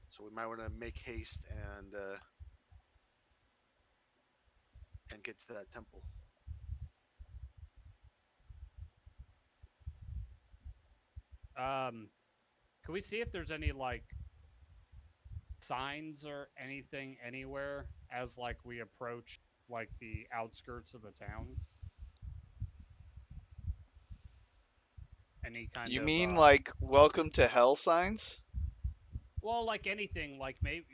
So we might want to make haste and get to that temple. Um, can we see if there's any like signs or anything anywhere as like we approach like the outskirts of the town? Any kind You of mean like welcome to hell signs? well, like anything, like maybe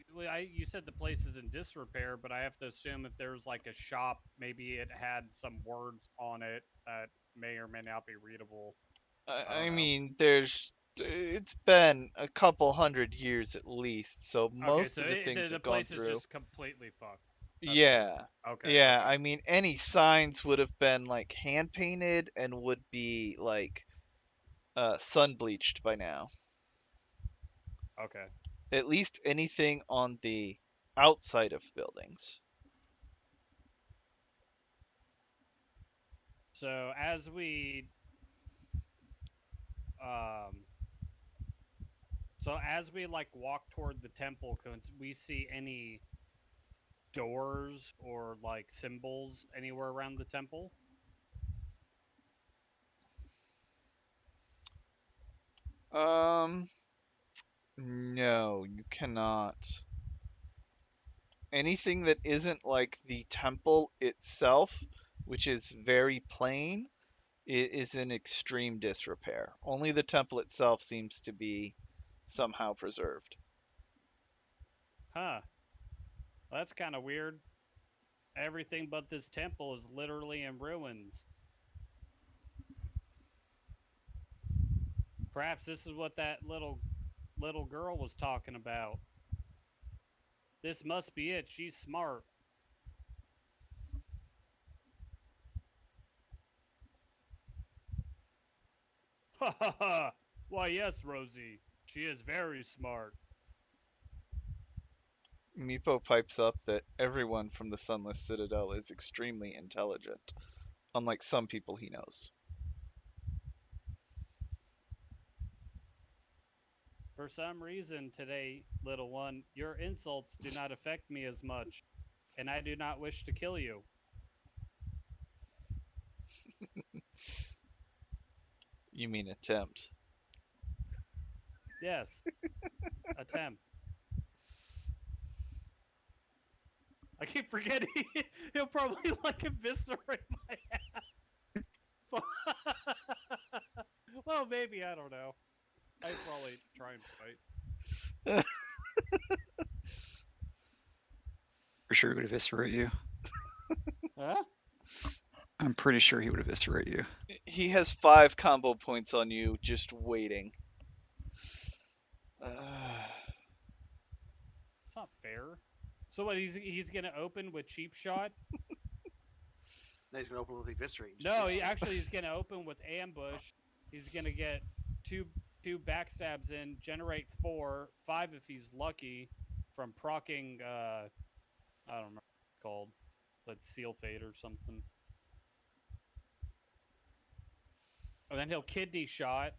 you said the place is in disrepair, but I have to assume if there's like a shop, maybe it had some words on it that may or may not be readable. I don't I know. mean, it's been a couple hundred years at least, so Okay, most so of the things the have gone place is through. just completely fucked. That's fine. Yeah. Okay, Yeah, okay, I mean, any signs would have been like hand painted and would be like sun bleached by now. okay. At least anything on the outside of buildings. So um as we like walk toward the temple, can we see any doors or like symbols anywhere around the temple? Um, no, you cannot. Anything that isn't like the temple itself, which is very plain, is in extreme disrepair. Only the temple itself seems to be somehow preserved. Huh. Well, that's kind of weird. Everything but this temple is literally in ruins. Perhaps this is what that little girl was talking about. This must be it. She's smart. Ha ha ha! Why, yes, Rosie. She is very smart. Meepo pipes up that everyone from the Sunless Citadel is extremely intelligent, unlike some people he knows. For some reason today, little one, your insults do not affect me as much, and I do not wish to kill you. You mean attempt. Yes. Attempt. I keep forgetting. He'll probably like eviscerate my ass. Well, maybe, I don't know. I'd probably try and fight. For sure he would eviscerate you. Huh? I'm pretty sure he would eviscerate you. He has 5 combo points on you, just waiting. It's not fair. So what? He's gonna open with cheap shot? Now he's gonna open with eviscerate. and just No, hit you. he's gonna open with ambush. He's gonna get two backstabs in, generate 4, 5 if he's lucky, from proccing. I don't remember what it's called, like seal fate or something. And then he'll kidney shot,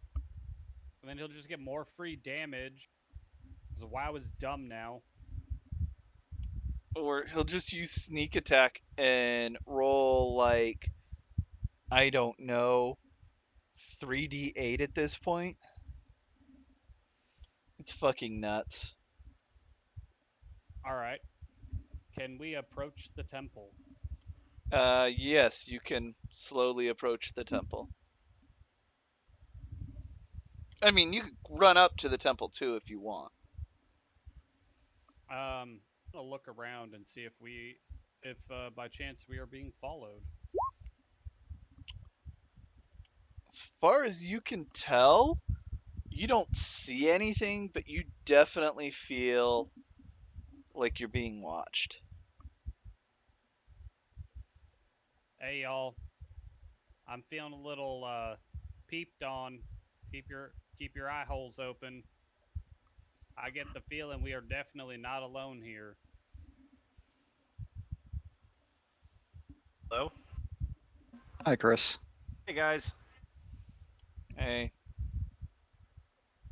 and then he'll just get more free damage. Because WoW is dumb now. Or he'll just use sneak attack and roll like, I don't know, 3d8 at this point. It's fucking nuts. All right. Can we approach the temple? Yes, you can slowly approach the temple. I mean, you can run up to the temple too if you want. I'm gonna look around and see if by chance we are being followed. As far as you can tell, you don't see anything, but you definitely feel like you're being watched. Hey y'all, I'm feeling a little peeped on. Keep your eye holes open. I get the feeling we are definitely not alone here. Hello? Hi, Chris. Hey, guys. Hey,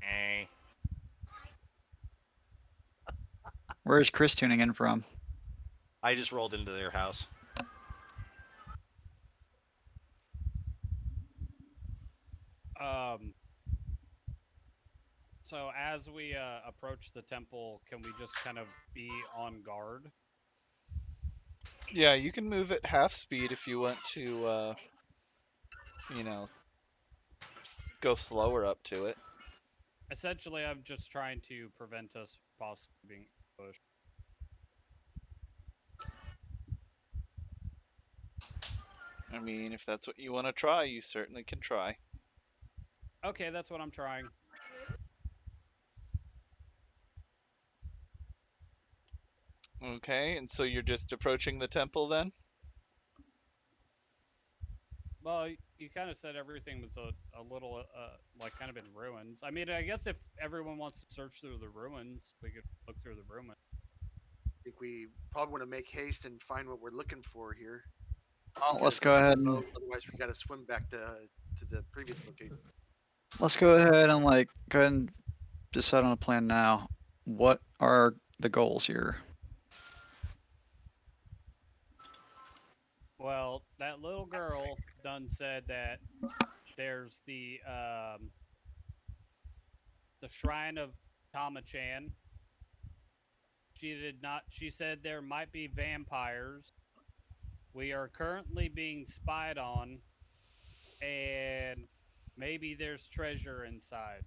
Hey. Where is Chris tuning in from? I just rolled into their house. Um. So as we approach the temple, can we just kind of be on guard? yeah, you can move at half speed if you want to, you know, go slower up to it. Essentially, I'm just trying to prevent us possibly being pushed. I mean, if that's what you want to try, you certainly can try. Okay, that's what I'm trying. Okay, and so you're just approaching the temple then? Well, you kind of said everything was a little like kind of in ruins. I mean, I guess if everyone wants to search through the ruins, we could look through the ruins. I think we probably want to make haste and find what we're looking for here. Well, let's because go of ahead the and boat, otherwise, we got to swim back to the previous location. go ahead and decide on a plan now. What are the goals here? Well, that little girl done said that there's the shrine of Tama-chan. She did not. She said there might be vampires. We are currently being spied on, and maybe there's treasure inside.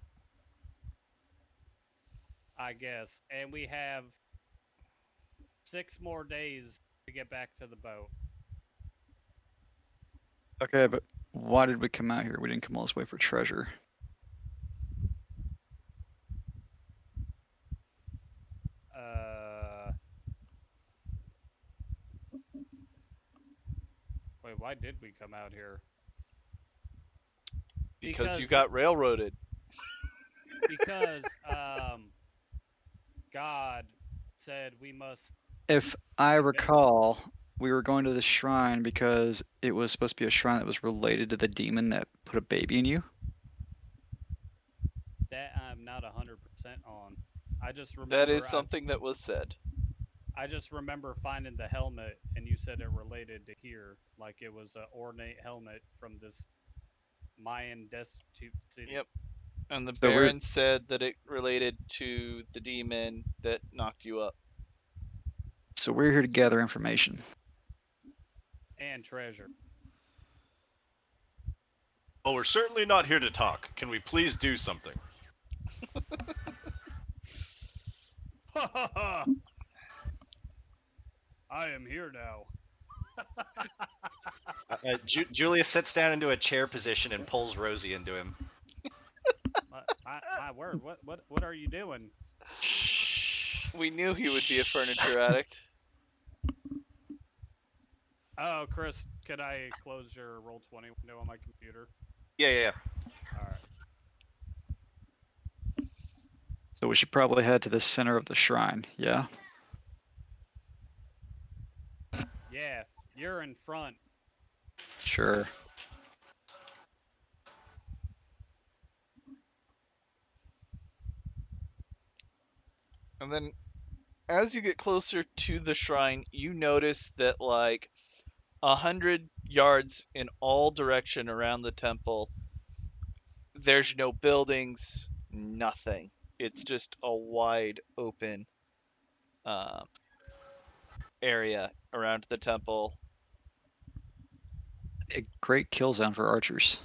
I guess, and we have 6 more days to get back to the boat. Okay, but why did we come out here? We didn't come all this way for treasure. Wait, why did we come out here? Because you Because got railroaded. because God said we must. If I recall, we were going to the shrine because it was supposed to be a shrine that was related to the demon that put a baby in you. That I'm not 100% on. I just remember That is something that was said. I just remember finding the helmet, and you said it related to here, like it was an ornate helmet from this Mayan destitute city. Yep. And the So we're- Baron said that it related to the demon that knocked you up. So we're here to gather information. And treasure. Well, we're certainly not here to talk. Can we please do something? Ha ha ha! I am here now. Julius sits down into a chair position and pulls Rosie into him. My word, what are you doing? Shh. We knew he would be a furniture addict. Oh, Chris, could I close your Roll20 window on my computer? Yeah. All right. So we should probably head to the center of the shrine. Yeah. Yeah, you're in front. Sure. And then as you get closer to the shrine, you notice that like 100 yards in all direction around the temple, there's no buildings, nothing. It's just a wide open area around the temple. A great kill zone for archers.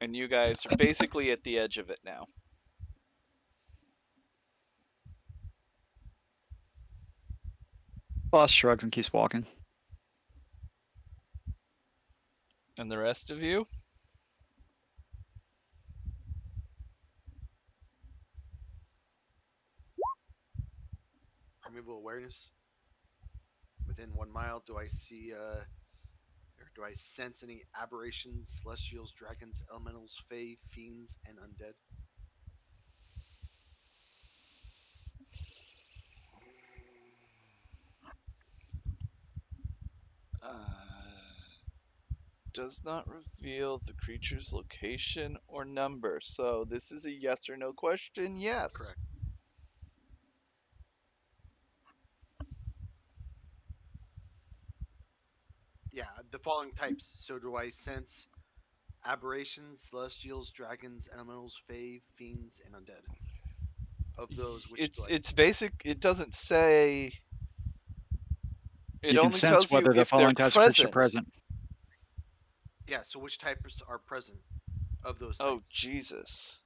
And you guys are basically at the edge of it now. Boss shrugs and keeps walking. And the rest of you? Primeval awareness. Within 1 mile, do I see or do I sense any aberrations, celestials, dragons, elementals, fae, fiends, and undead? Does not reveal the creature's location or number. So this is a yes or no question. Yes. Correct. Yeah, the following types. So do I sense aberrations, celestials, dragons, elementals, fae, fiends, and undead? Of those, which do I? It's basic. It doesn't say. It You can only sense tells you whether the if they're following types of creatures are present. present. Yeah, so which types are present of those Oh types? Jesus.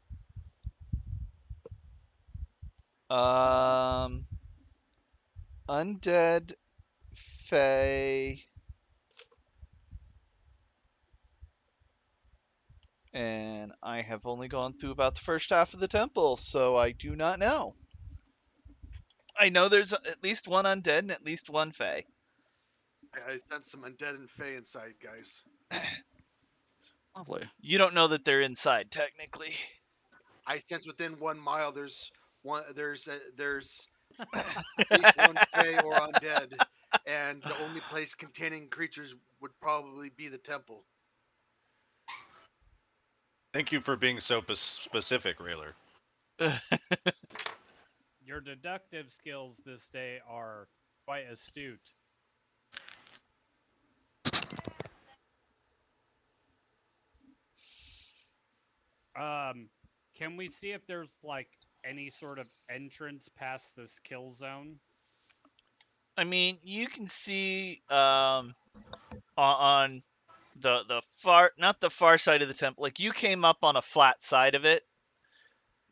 Undead, fae, and I have only gone through about the first half of the temple, so I do not know. I know there's at least one undead and at least one fae. I sense some undead and fae inside, guys. Lovely. You don't know that they're inside technically. I sense within 1 mile there's at least one fae or undead, and the only place containing creatures would probably be the temple. Thank you for being so specific, Railer. Your deductive skills this day are quite astute. Can we see if there's like any sort of entrance past this kill zone? I mean, you can see on the far, not the far side of the temple. Like you came up on a flat side of it,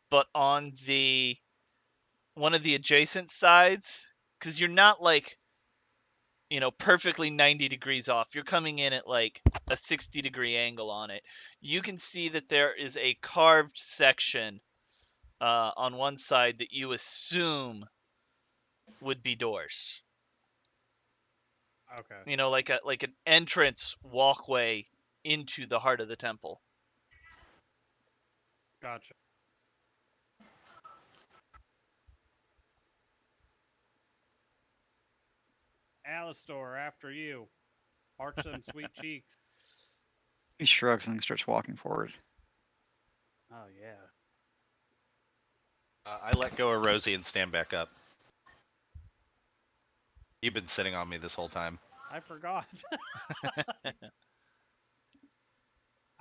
but on the one of the adjacent sides, because you're not like perfectly 90 degrees off. You're coming in at like a 60-degree angle on it. You can see that there is a carved section on one side that you assume would be doors. Okay, Like an entrance walkway into the heart of the temple. gotcha. Alistor, after you. Arch them sweet cheeks. He shrugs and starts walking forward. Oh yeah. I let go of Rosie and stand back up. You've been sitting on me this whole time. I forgot.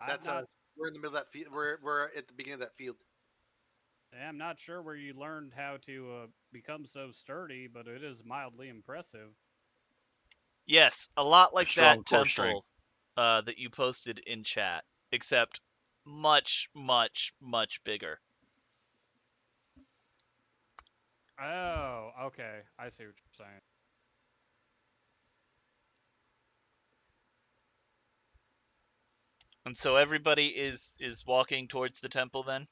That's we're in the middle of that field. We're at the beginning of that field. I'm not sure where you learned how to become so sturdy, but it is mildly impressive. Yes, a lot like Strong that core strength. temple that you posted in chat, except much, much, much bigger. Oh, okay. I see what you're saying. And so everybody is walking towards the temple then?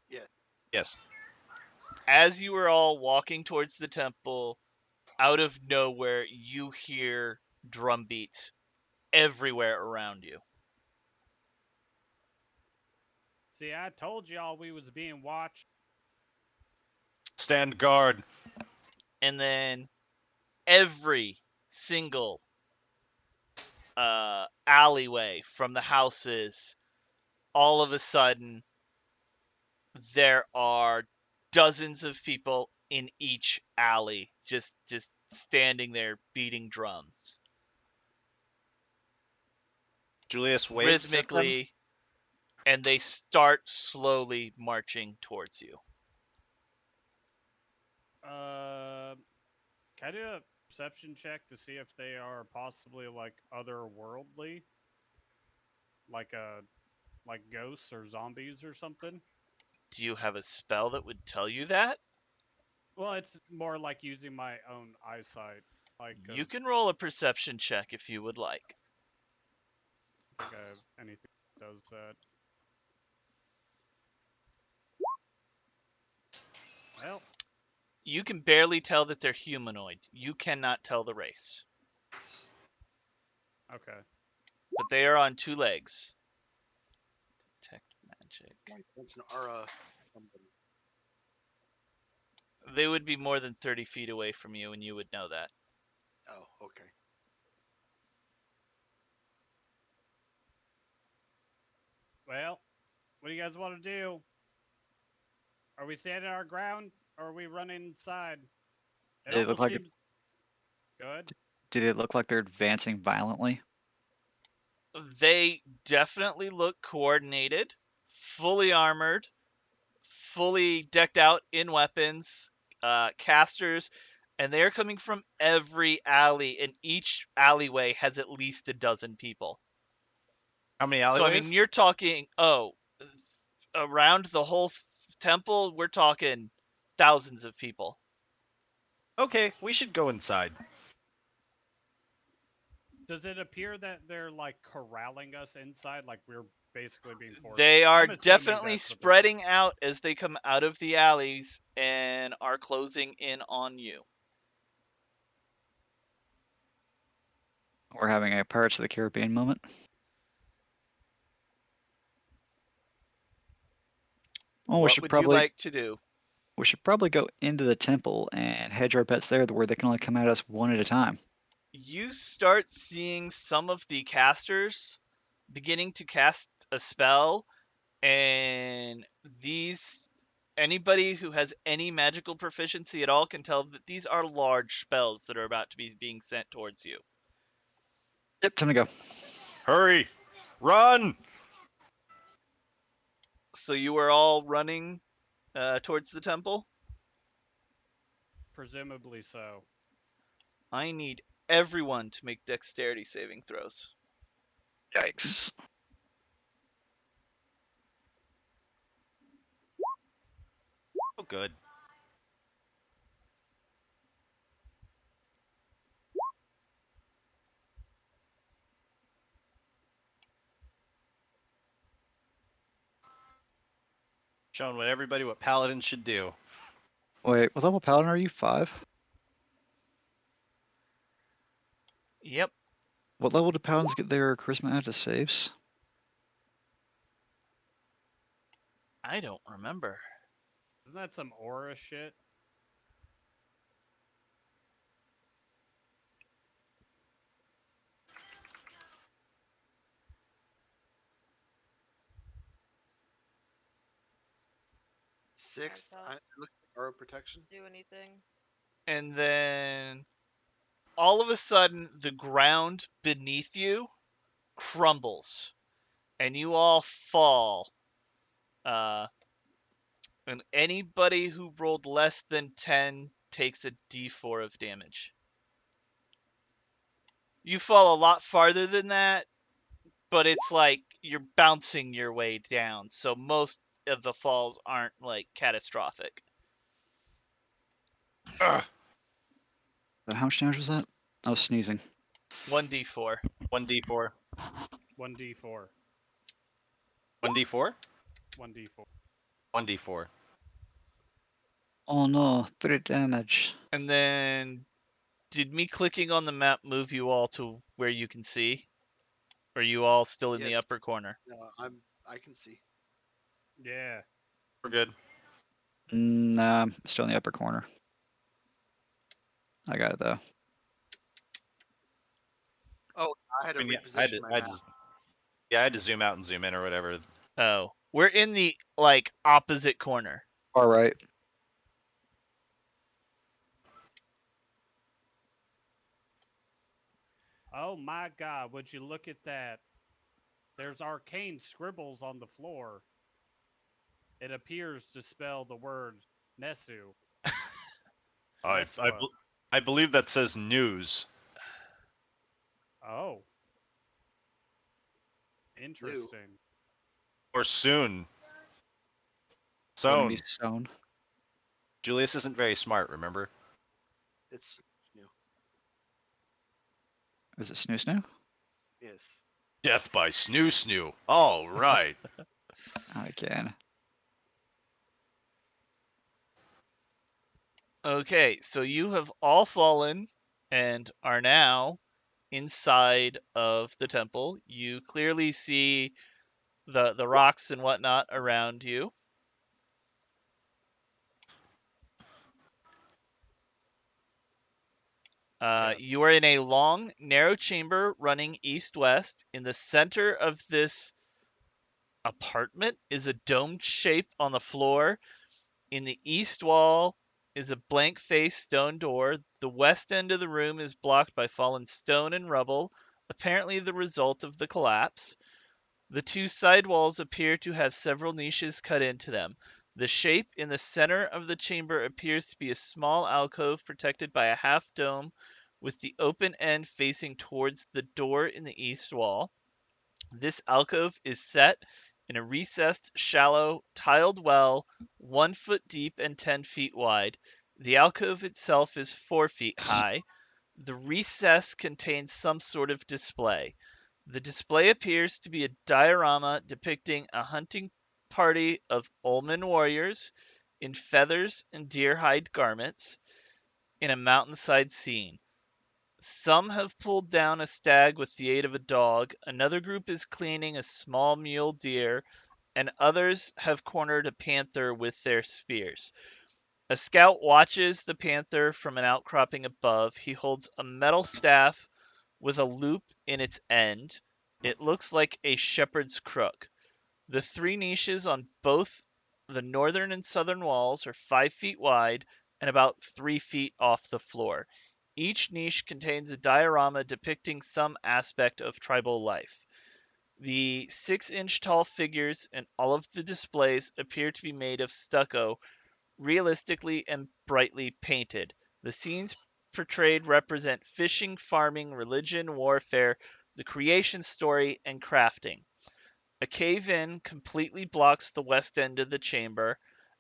Yeah. Yes. As you are all walking towards the temple, out of nowhere you hear drum beats everywhere around you. See, I told y'all we was being watched. Stand guard. And then every single alleyway from the houses, all of a sudden there are dozens of people in each alley just standing there beating drums Julius waves at them. rhythmically, and they start slowly marching towards you. Can I do a perception check to see if they are possibly like otherworldly, like like ghosts or zombies or something? Do you have a spell that would tell you that? Well, it's more like using my own eyesight. Like, You 'cause can roll a perception check if you would like. I think I have anything that does that. Well, You can barely tell that they're humanoid. You cannot tell the race. okay. But they are on two legs. Detect magic. That's an aura. Somebody. They would be more than 30 feet away from you, and you would know that. Oh, okay. Well, what do you guys want to do? Are we standing our ground, or are we running inside? It They look almost like seems good. do they look like they're advancing violently? They definitely look coordinated, fully armored, fully decked out in weapons, casters, and they're coming from every alley, and each alleyway has at least a dozen people. How many So, I alleyways? mean, you're talking, around the whole temple, we're talking thousands of people. Okay, we should go inside. Does it appear that they're like corralling us inside, like we're basically being forced? They are I'm assuming definitely that's what spreading out as they come out of the alleys and are closing in on you. We're having a Pirates of the Caribbean moment. Well, What would you like to do? we should probably go into the temple and hedge our bets there, where they can only come at us one at a time. You start seeing some of the casters beginning to cast a spell, and anybody who has any magical proficiency at all can tell that these are large spells that are about to be being sent towards you. Yep, time to go. Hurry! Run! So you are all running towards the temple. presumably so. I need everyone to make dexterity saving throws. Yikes. Oh, good. Showing everybody what paladins should do. Wait, what level paladin are you? 5? Yep. What level do paladins get their charisma added to saves? I don't remember. Isn't that some aura shit? Sixth. thought- I look at aura protection. Do anything. and then all of a sudden the ground beneath you crumbles, and you all fall. And anybody who rolled less than 10 takes a d4 of damage. You fall a lot farther than that, but it's like you're bouncing your way down, so most of the falls aren't like catastrophic. Ugh. How much damage was that? I was sneezing. 1d4. 1d4. 1d4. 1d4. 1d4. 1d4. Oh no, 3 damage. And then, did me clicking on the map move you all to where you can see? Or are you all still in the Yes. upper corner? I can see. Yeah. We're good. Nah, I'm still in the upper corner. I got it though. Oh, I had to I mean, reposition my map. I had to zoom out and zoom in or whatever. Oh, we're in the like opposite corner. All right. Oh my god, would you look at that? There's arcane scribbles on the floor. It appears to spell the word Nesu. Neswa. I believe that says news. Oh. Interesting. Or soon. Gonna be Sown. sown. Julius isn't very smart, remember? It's new. Is it snoo snoo? Yes. Death by snoo snoo. All right. Again. Okay, so you have all fallen and are now inside of the temple. You clearly see the rocks and whatnot around you. Yes. You are in a long, narrow chamber running east-west. In the center of this apartment is a domed shape on the floor. In the east wall is a blank-faced stone door. The west end of the room is blocked by fallen stone and rubble, apparently the result of the collapse. The two side walls appear to have several niches cut into them. The shape in the center of the chamber appears to be a small alcove protected by a half dome, with the open end facing towards the door in the east wall. This alcove is set in a recessed, shallow, tiled well, 1 foot deep and 10 feet wide. The alcove itself is 4 feet high. The recess contains some sort of display. The display appears to be a diorama depicting a hunting party of Ulman warriors in feathers and deer hide garments in a mountainside scene. Some have pulled down a stag with the aid of a dog, another group is cleaning a small mule deer, and others have cornered a panther with their spears. A scout watches the panther from an outcropping above. He holds a metal staff with a loop in its end. It looks like a shepherd's crook. The three niches on both the northern and southern walls are 5 feet wide and about 3 feet off the floor. Each niche contains a diorama depicting some aspect of tribal life. The 6-inch tall figures in all of the displays appear to be made of stucco, realistically and brightly painted. The scenes portrayed represent fishing, farming, religion, warfare, the creation story, and crafting. A cave-in completely blocks the west end of the chamber.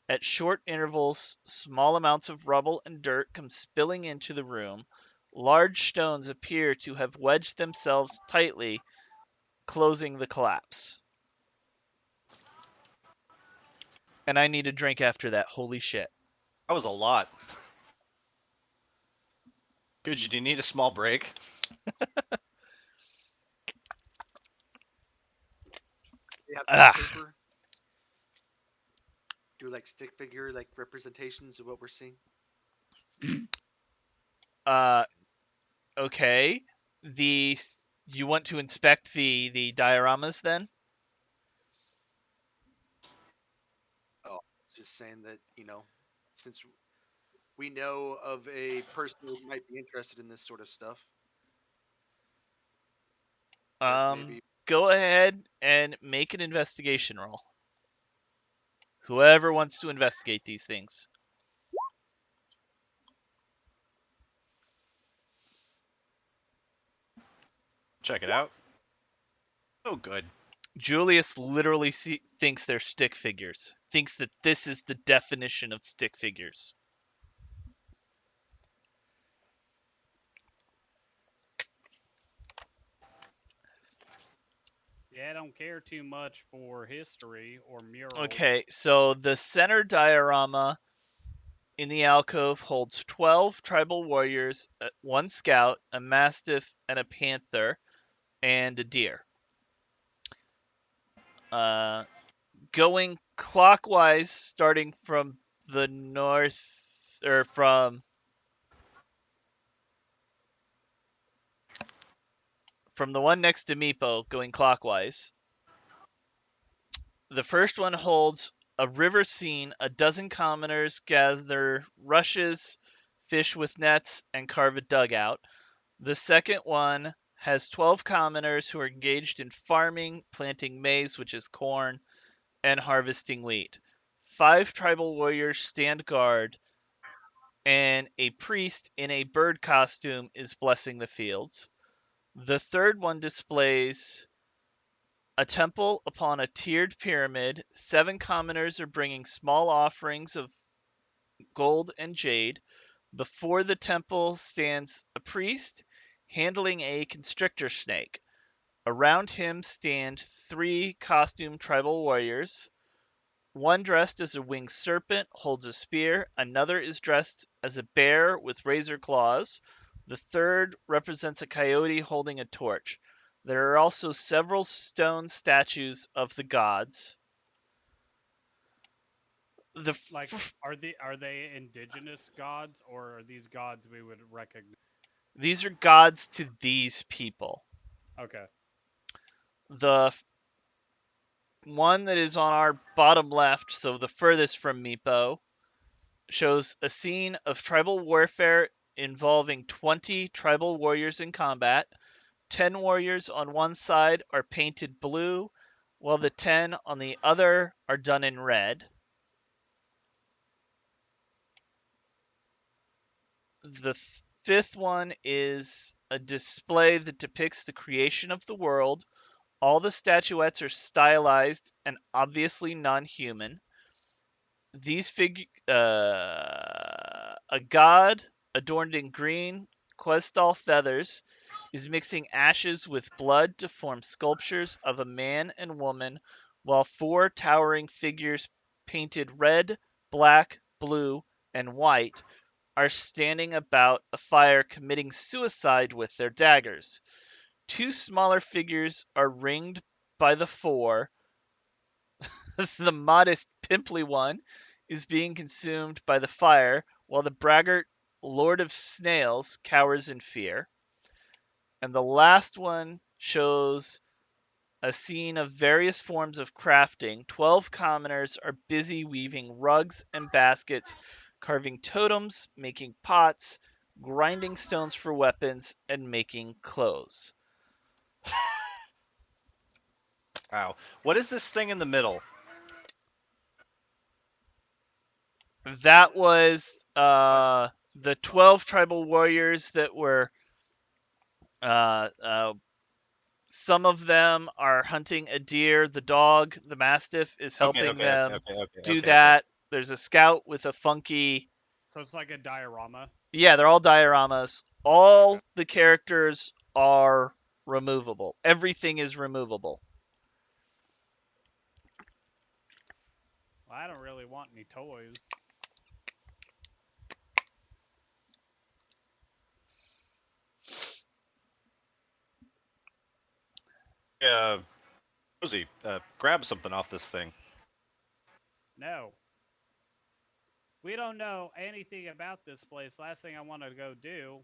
At short intervals, small amounts of rubble and dirt come spilling into the room. Large stones appear to have wedged themselves tightly, closing the collapse. And I need a drink after that. Holy shit. That was a lot. Good, do you need a small break? They have Ah. paper. Do like stick figure like representations of what we're seeing. Okay. You want to inspect the dioramas then? Oh, just saying that since we know of a person who might be interested in this sort of stuff. That maybe Go ahead and make an investigation roll. Whoever wants to investigate these things. Check it out. Oh, good. Julius literally thinks they're stick figures. Thinks that this is the definition of stick figures. Yeah, I don't care too much for history or murals. Okay, so the center diorama in the alcove holds 12 tribal warriors, 1 scout, a mastiff, and a panther, and a deer. Going clockwise, starting from the north, or from the one next to Meepo, going clockwise. The first one holds a river scene. A dozen commoners gather rushes, fish with nets, and carve a dugout. The second one has 12 commoners who are engaged in farming, planting maize, which is corn, and harvesting wheat. 5 tribal warriors stand guard, and a priest in a bird costume is blessing the fields. The third one displays a temple upon a tiered pyramid. 7 commoners are bringing small offerings of gold and jade. Before the temple stands a priest handling a constrictor snake. Around him stand 3 costumed tribal warriors. One dressed as a winged serpent holds a spear. Another is dressed as a bear with razor claws. The third represents a coyote holding a torch. There are also several stone statues of the gods. Are they indigenous gods, or are these gods we would recognize? These are gods to these people. Okay. The one that is on our bottom left, so the furthest from Meepo, shows a scene of tribal warfare involving 20 tribal warriors in combat. 10 warriors on one side are painted blue, while the 10 on the other are done in red. The fifth one is a display that depicts the creation of the world. All the statuettes are stylized and obviously non-human. A god adorned in green questal feathers is mixing ashes with blood to form sculptures of a man and woman, while 4 towering figures painted red, black, blue, and white are standing about a fire committing suicide with their daggers. 2 smaller figures are ringed by the 4. The modest, pimply one is being consumed by the fire, while the braggart Lord of Snails cowers in fear. And the last one shows a scene of various forms of crafting. 12 commoners are busy weaving rugs and baskets, carving totems, making pots, grinding stones for weapons, and making clothes. Wow. What is this thing in the middle? That was the 12 tribal warriors that were some of them are hunting a deer. The dog, the mastiff, is helping them do that. There's a scout with a funky. So it's like a diorama. Yeah, they're all dioramas. All the characters are removable. Everything is removable. Well, I don't really want any toys. Rosie, grab something off this thing. No. We don't know anything about this place. Last thing I want to go do,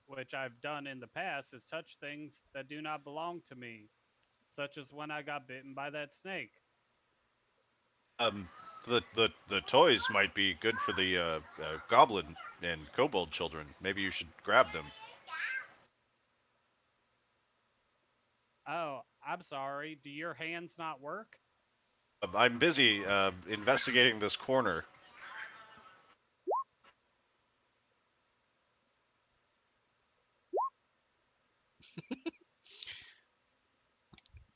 which I've done in the past, is touch things that do not belong to me, such as when I got bitten by that snake. The toys might be good for the goblin and kobold children. Maybe you should grab them. Oh, I'm sorry. Do your hands not work? I'm busy investigating this corner.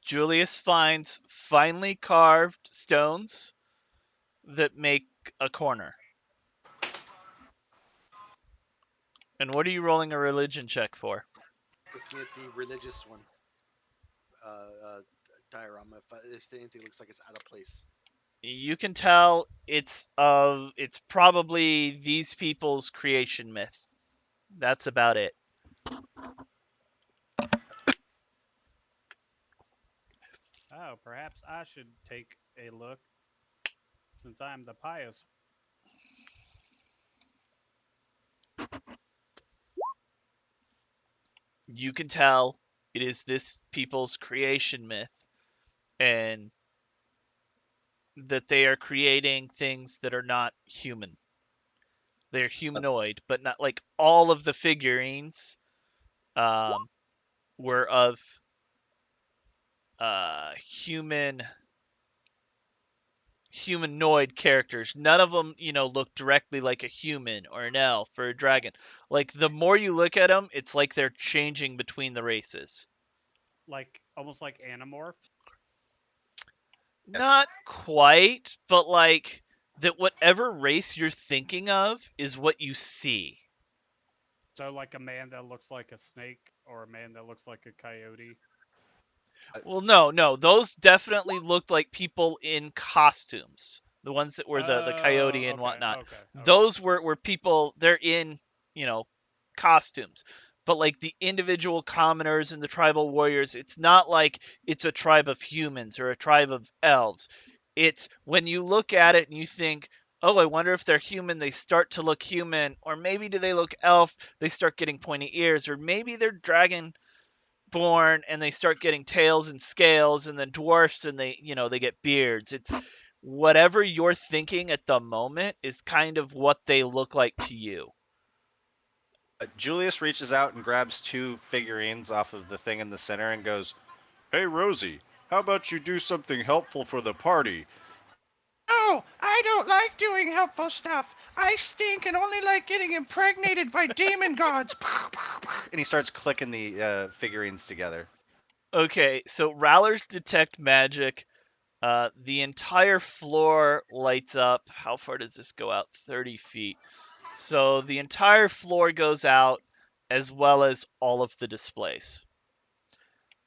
Julius finds finely carved stones that make a corner. And what are you rolling a religion check for? Looking at the religious one diorama, if anything looks like it's out of place. You can tell it's probably these people's creation myth. That's about it. Oh, perhaps I should take a look since I'm the pious. You can tell it is this people's creation myth, and that they are creating things that are not human. They're humanoid, but not like all of the figurines were of humanoid characters. None of them, look directly like a human or an elf or a dragon. Like the more you look at them, it's like they're changing between the races. Like almost like Animorph. Yes. Not quite, but like that whatever race you're thinking of is what you see. So like a man that looks like a snake or a man that looks like a coyote. Well, no, those definitely looked like people in costumes. The ones that were the coyote and whatnot. Okay. Those were people. They're in costumes. But like the individual commoners and the tribal warriors, it's not like it's a tribe of humans or a tribe of elves. It's when you look at it and you think, oh, I wonder if they're human, they start to look human, or maybe do they look elf, they start getting pointy ears, or maybe they're dragon born and they start getting tails and scales, and then dwarfs and they get beards. It's whatever you're thinking at the moment is kind of what they look like to you. Julius reaches out and grabs 2 figurines off of the thing in the center and goes, "Hey Rosie, how about you do something helpful for the party?" No, I don't like doing helpful stuff. I stink and only like getting impregnated by demon gods. And he starts clicking the figurines together. Okay, so Rowlers detect magic. The entire floor lights up. How far does this go out? 30 feet. So the entire floor goes out, as well as all of the displays.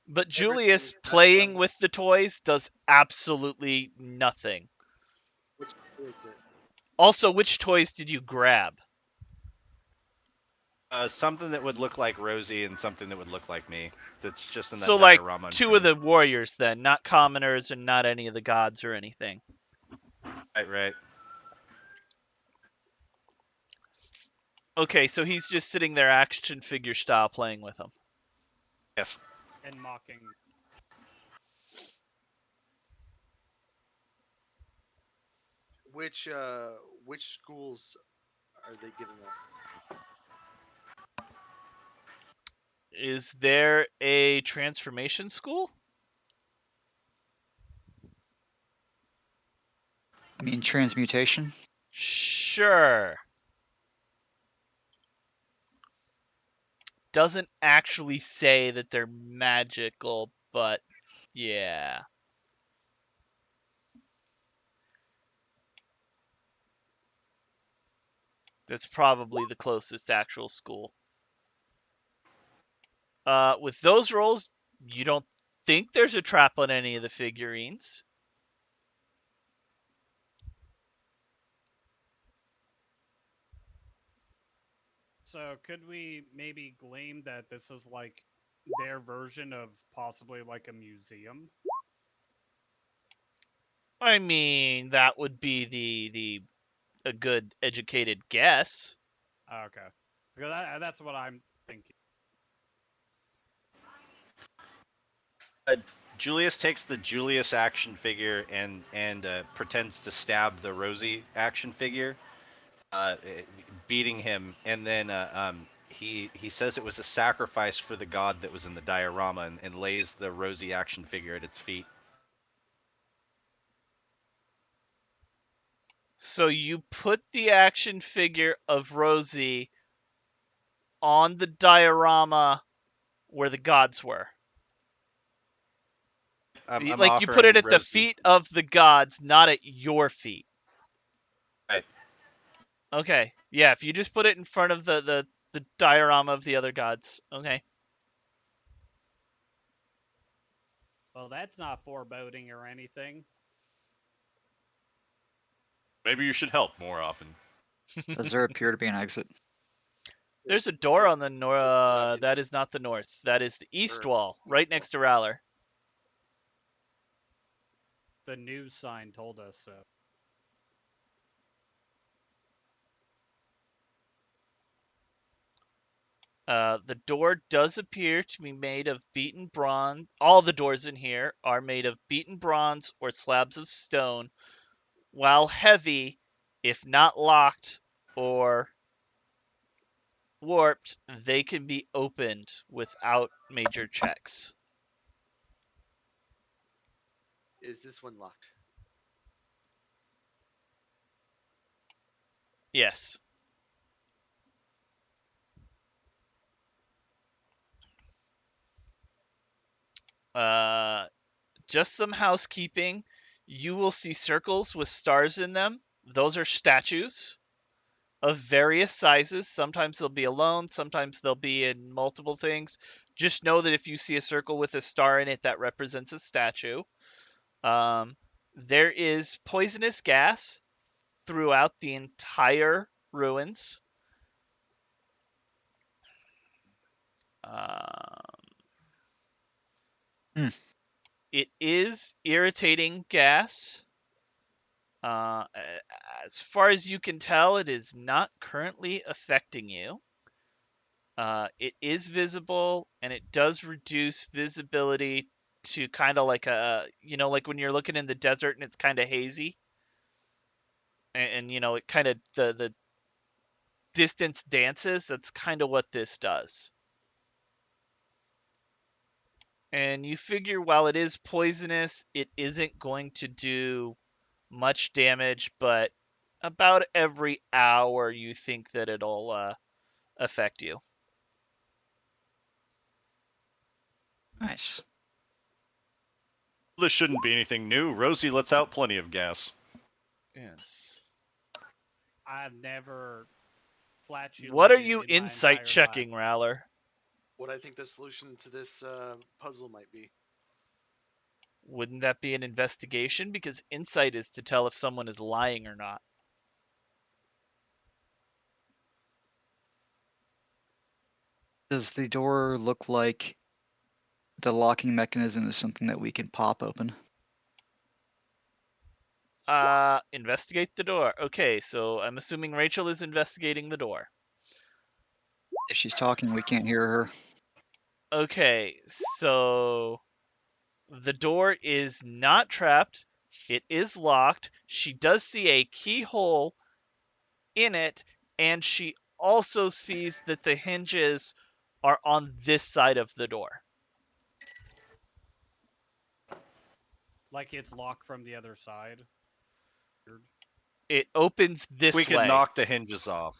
But Julius playing with the toys does absolutely nothing. Which is it? Also, which toys did you grab? Something that would look like Rosie and something that would look like me. That's just in that So like diorama. 2 of the warriors then, not commoners and not any of the gods or anything. Right. Okay, so he's just sitting there action figure style playing with them. Yes. And mocking. Which schools are they giving up? Is there a transformation school? I mean, transmutation. Sure. Doesn't actually say that they're magical, but yeah. That's probably the closest actual school. With those rolls, you don't think there's a trap on any of the figurines. So could we maybe glean that this is like their version of possibly like a museum? I mean, that would be a good educated guess. Okay. Because that's what I'm thinking. Julius takes the Julius action figure and pretends to stab the Rosie action figure, beating him, and then he says it was a sacrifice for the god that was in the diorama, and lays the Rosie action figure at its feet. So you put the action figure of Rosie on the diorama where the gods were. I'm Like you put it offering at the Rosie. feet of the gods, not at your feet. Right. Okay. Yeah, if you just put it in front of the diorama of the other gods. Okay. Well, that's not foreboding or anything. Maybe you should help more often. Does there appear to be an exit? There's a door on the north. That is not the north. That is the east wall, right next to Rowler. The news sign told us so. The door does appear to be made of beaten bronze. All the doors in here are made of beaten bronze or slabs of stone. While heavy, if not locked or warped, they can be opened without major checks. Is this one locked? Yes. Just some housekeeping. You will see circles with stars in them. Those are statues of various sizes. Sometimes they'll be alone, sometimes they'll be in multiple things. Just know that if you see a circle with a star in it, that represents a statue. There is poisonous gas throughout the entire ruins. Hmm. It is irritating gas. As far as you can tell, it is not currently affecting you. It is visible, and it does reduce visibility to kind of like like when you're looking in the desert and it's kind of hazy, and it kind of the distance dances. That's kind of what this does. And you figure while it is poisonous, it isn't going to do much damage, but about every hour you think that it'll affect you. Nice. This shouldn't be anything new. Rosie lets out plenty of gas. Yes. I've never flatulated What are you in my insight entire checking, life. Rowler? What I think the solution to this puzzle might be. Wouldn't that be an investigation? Because insight is to tell if someone is lying or not. Does the door look like the locking mechanism is something that we can pop open? Investigate the door. Okay, so I'm assuming Rachel is investigating the door. If she's talking, we can't hear her. Okay, so the door is not trapped. It is locked. She does see a keyhole in it, and she also sees that the hinges are on this side of the door. Like it's locked from the other side. Weird. It opens this We way. can knock the hinges off.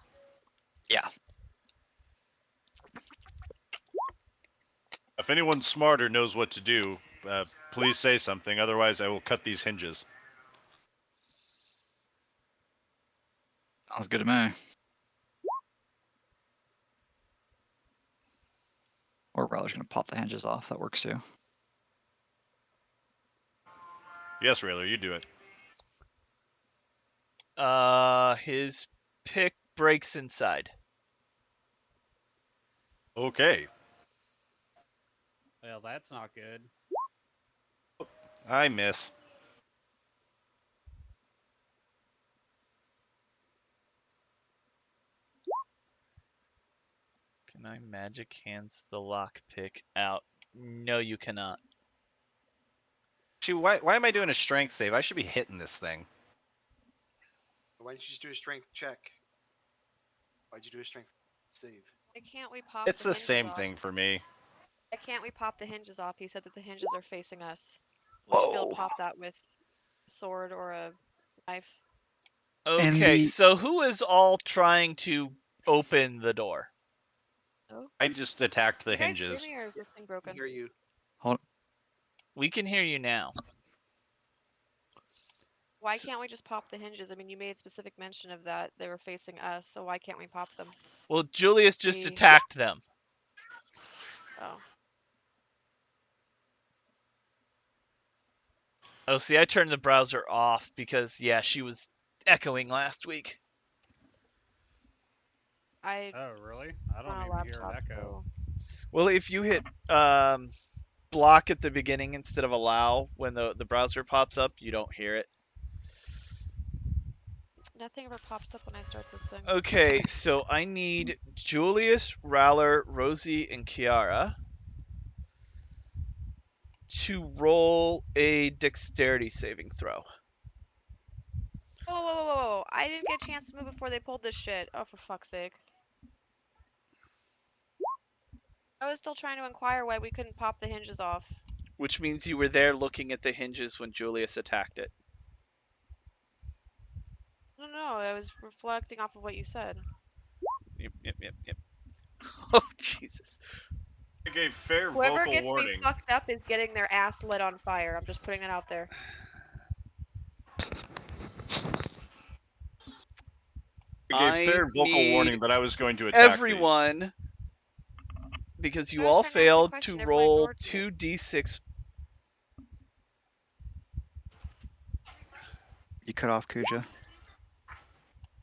Yeah. If anyone smarter knows what to do, please say something. Otherwise, I will cut these hinges. Sounds good to me. Or Rowler's gonna pop the hinges off. That works too. Yes, Rayler, you do it. His pick breaks inside. Okay. Well, that's not good. I miss. Can I magic hands the lockpick out? No, you cannot. Actually, why am I doing a strength save? I should be hitting this thing. Why don't you just do a strength check? Why'd you do a strength save? Why can't we pop It's the the hinges same off? thing for me. Why can't we pop the hinges off? He said that the hinges are facing us. We should be able to Whoa. pop that with a sword or a knife. And Okay, the- so who is all trying to open the door? Oh, I just attacked the you guys hear hinges. me or is this thing I broken? hear you. We can hear you now. Why can't we just pop the hinges? I mean, you made specific mention of that. They were facing us, so why can't we pop them? Well, Julius just We- attacked them. Oh. Oh, see, I turned the browser off because, yeah, she was echoing last week. I Oh, really? I don't on a even hear an laptop, echo. Well, if you hit block at the beginning instead of allow when the browser pops up, you don't hear it. nothing ever pops up when I start this thing. Okay, so I need Julius, Raller, Rosie, and Kiara to roll a dexterity saving throw. Whoa, whoa, whoa, whoa, whoa! I didn't get a chance to move before they pulled this shit. Oh, for fuck's sake! I was still trying to inquire why we couldn't pop the hinges off. Which means you were there looking at the hinges when Julius attacked it. No, no, I was reflecting off of what you said. Yep. Oh, Jesus. I gave fair Whoever vocal gets warning. me fucked up is getting their ass lit on fire. I'm just putting that out there. I gave fair vocal need warning that I was going to attack Everyone, because I you was all trying to ask a failed question, to everyone roll ignored me. 2d6. You cut off Kuja.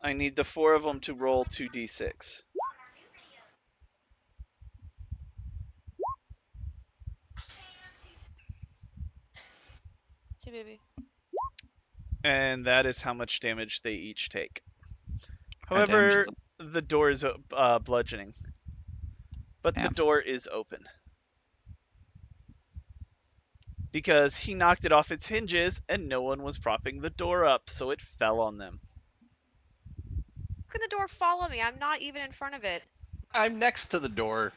I need the four of them to roll 2d6. See, baby. And that is how much damage they each take. What kind of damage However, is it? the door is bludgeoning. But the Damn. door is open. Because he knocked it off its hinges and no one was propping the door up, so it fell on them. How can the door follow me? I'm not even in front of it. I'm next to the door.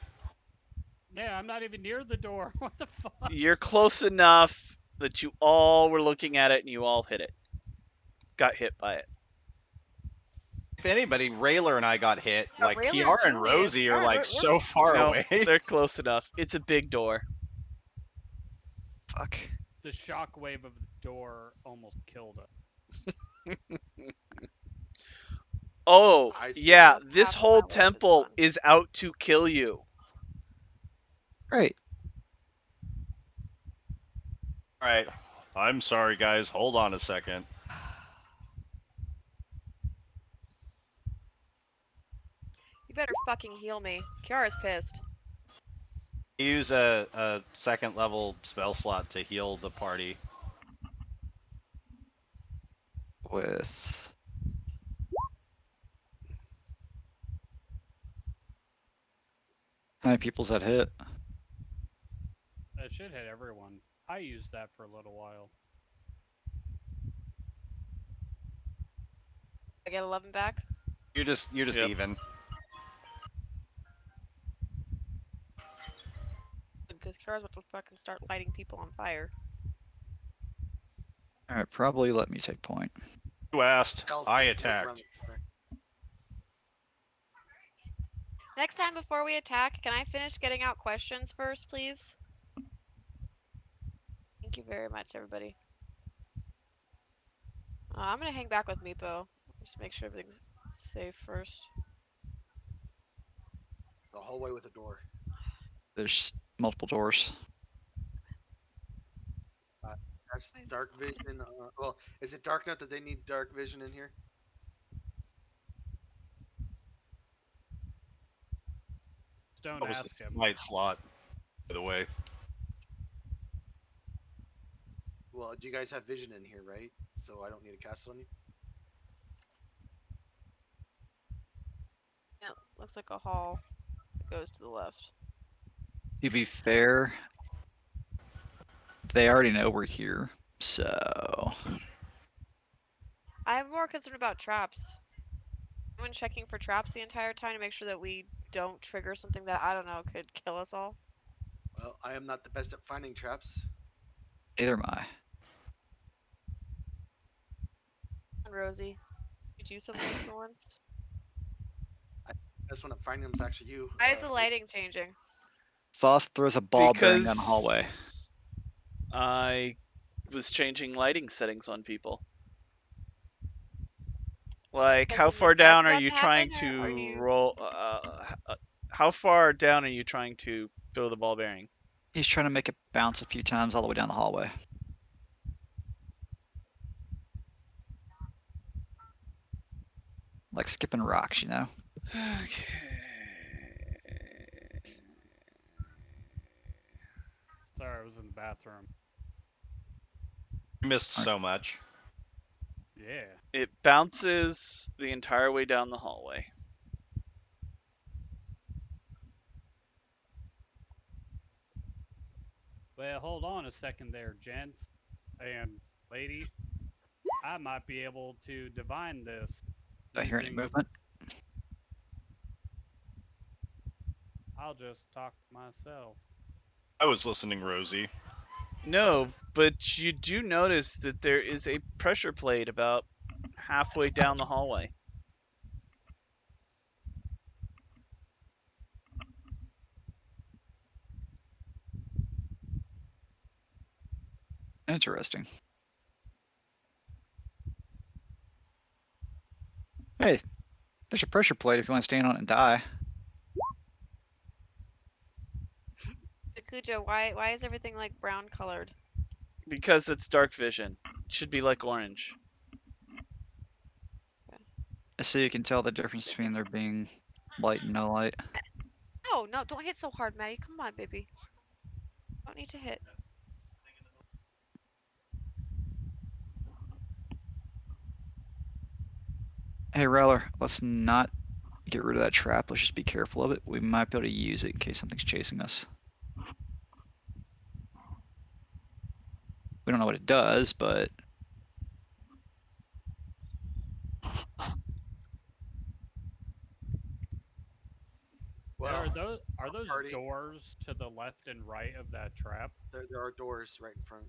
Yeah, I'm not even near the door. What the fuck? You're close enough that you all were looking at it and you all hit it. Got hit by it. If anybody, Rayler and I got hit. Yeah, Like Rayler and Kiara and Julius. Rosie are Yeah, like we're- so far No, away. they're close enough. It's a big door. Fuck. The shockwave of the door almost killed us. Oh, I see. yeah, About this half a whole mile away, which is temple fun. is out to kill you. Great. All right. I'm sorry, guys. Hold on a second. You better fucking heal me. Kiara's pissed. Use a second level spell slot to heal the party. With how many people's that hit? That should hit everyone. I used that for a little while. I get 11 back. You're just Yep. even. Because Kiara's about to fucking start lighting people on fire. All right, probably let me take point. You asked. Stealth I is right around attacked. the corner. Next time before we attack, can I finish getting out questions first, please? Thank you very much, everybody. I'm gonna hang back with Meepo. Just make sure everything's safe first. The hallway with a door. There's multiple doors. That's dark vision. Well, is it dark enough that they need dark vision in here? Just don't That was ask a him. light slot, by the way. Well, do you guys have vision in here, right? So I don't need to cast it on you. Yeah, looks like a hall that goes to the left. To be fair, they already know we're here, so I'm more concerned about traps. I've been checking for traps the entire time to make sure that we don't trigger something that, I don't know, could kill us all. Well, I am not the best at finding traps. neither am I. And Rosie, you do something for once? That's when I'm finding them is actually you. Why is the lighting changing? Voss throws a ball bearing Because down the hallway. I was changing lighting settings on people. Like, Because how something far bad's down are about you to trying happen, or are to you... roll? How far down are you trying to throw the ball bearing? He's trying to make it bounce a few times all the way down the hallway. Like skipping rocks, you know? Okay. Sorry, I was in the bathroom. You missed so much. Yeah. It bounces the entire way down the hallway. Well, hold on a second there, gents and lady. I might be able to divine this. Do I hear any using- movement? I'll just talk to myself. I was listening, Rosie. No, but you do notice that there is a pressure plate about halfway down the hallway. Interesting. Hey, there's a pressure plate if you want to stand on it and die. Sakuja, why is everything like brown colored? Because it's dark vision. It should be like orange. So you can tell the difference between there being light and no light. No, don't hit so hard, Maddie. Come on, baby. Don't need to hit. Hey, Reller, let's not get rid of that trap. Let's just be careful of it. We might be able to use it in case something's chasing us. We don't know what it does, but Well, Are those party. doors to the left and right of that trap? There are doors right in front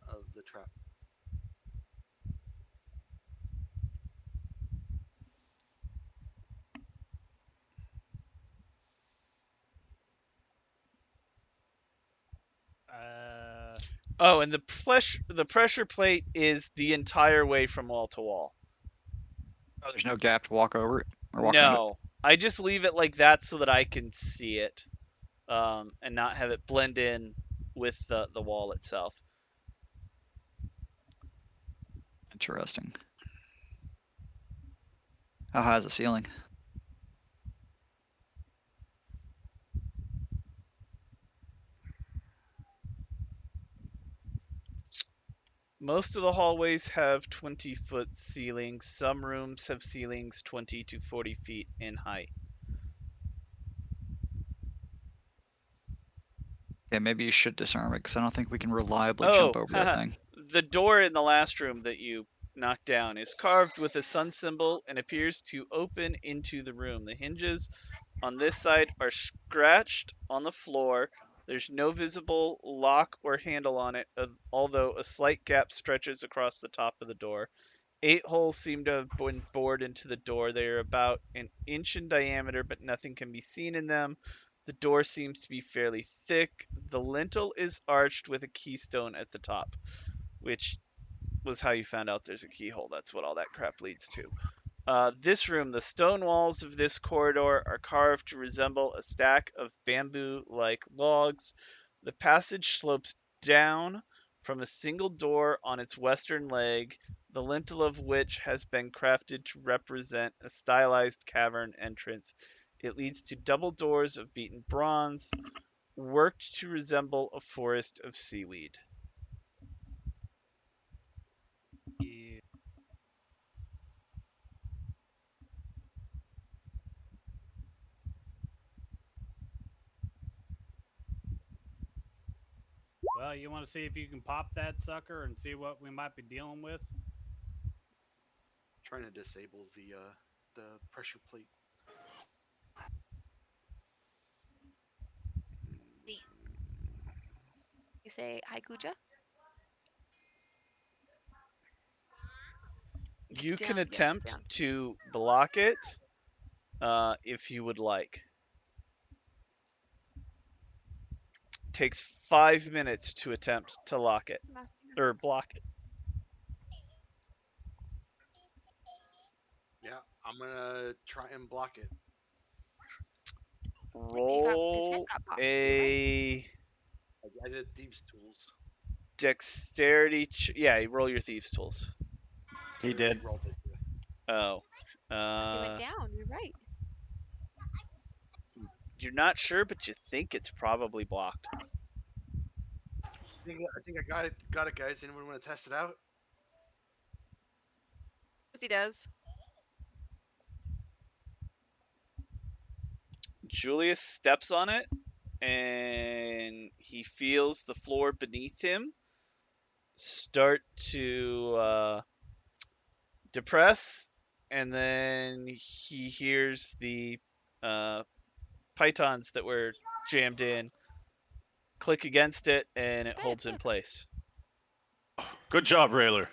of the trap. Oh, and the pressure plate is the entire way from wall to wall. oh, there's no gap to walk over it or walk into it. No, I just leave it like that so that I can see it, and not have it blend in with the wall itself. Interesting. How high is the ceiling? Most of the hallways have 20-foot ceilings. Some rooms have ceilings 20 to 40 feet in height. Okay, maybe you should disarm it because I don't think we can reliably Oh, jump over that thing. the door in the last room that you knocked down is carved with a sun symbol and appears to open into the room. The hinges on this side are scratched on the floor. There's no visible lock or handle on it, although a slight gap stretches across the top of the door. 8 holes seem to have been bored into the door. They are about an inch in diameter, but nothing can be seen in them. The door seems to be fairly thick. The lintel is arched with a keystone at the top, which was how you found out there's a keyhole. That's what all that crap leads to. This room, the stone walls of this corridor are carved to resemble a stack of bamboo-like logs. The passage slopes down from a single door on its western leg, the lintel of which has been crafted to represent a stylized cavern entrance. It leads to double doors of beaten bronze, worked to resemble a forest of seaweed. Yeah. Well, you want to see if you can pop that sucker and see what we might be dealing with? Trying to disable the pressure plate. Please. You say hi, Kuja? You can Down, yes, attempt down. to block it if you would like. Takes 5 minutes to attempt to lock it or block it. Yeah, I'm gonna try and block it. His head Roll got popped. You're right. a I did thieves' tools. dexterity. Yeah, roll your thieves' tools. He I already did. rolled it. Oh, He went down. You're right. you're not sure, but you think it's probably blocked. I think I got it. Got it, guys. Anyone want to test it out? Yes, he does. Julius steps on it, and he feels the floor beneath him start to depress, and then he hears the pythons that were jammed in click against it, and it holds in place. Good job, Railer.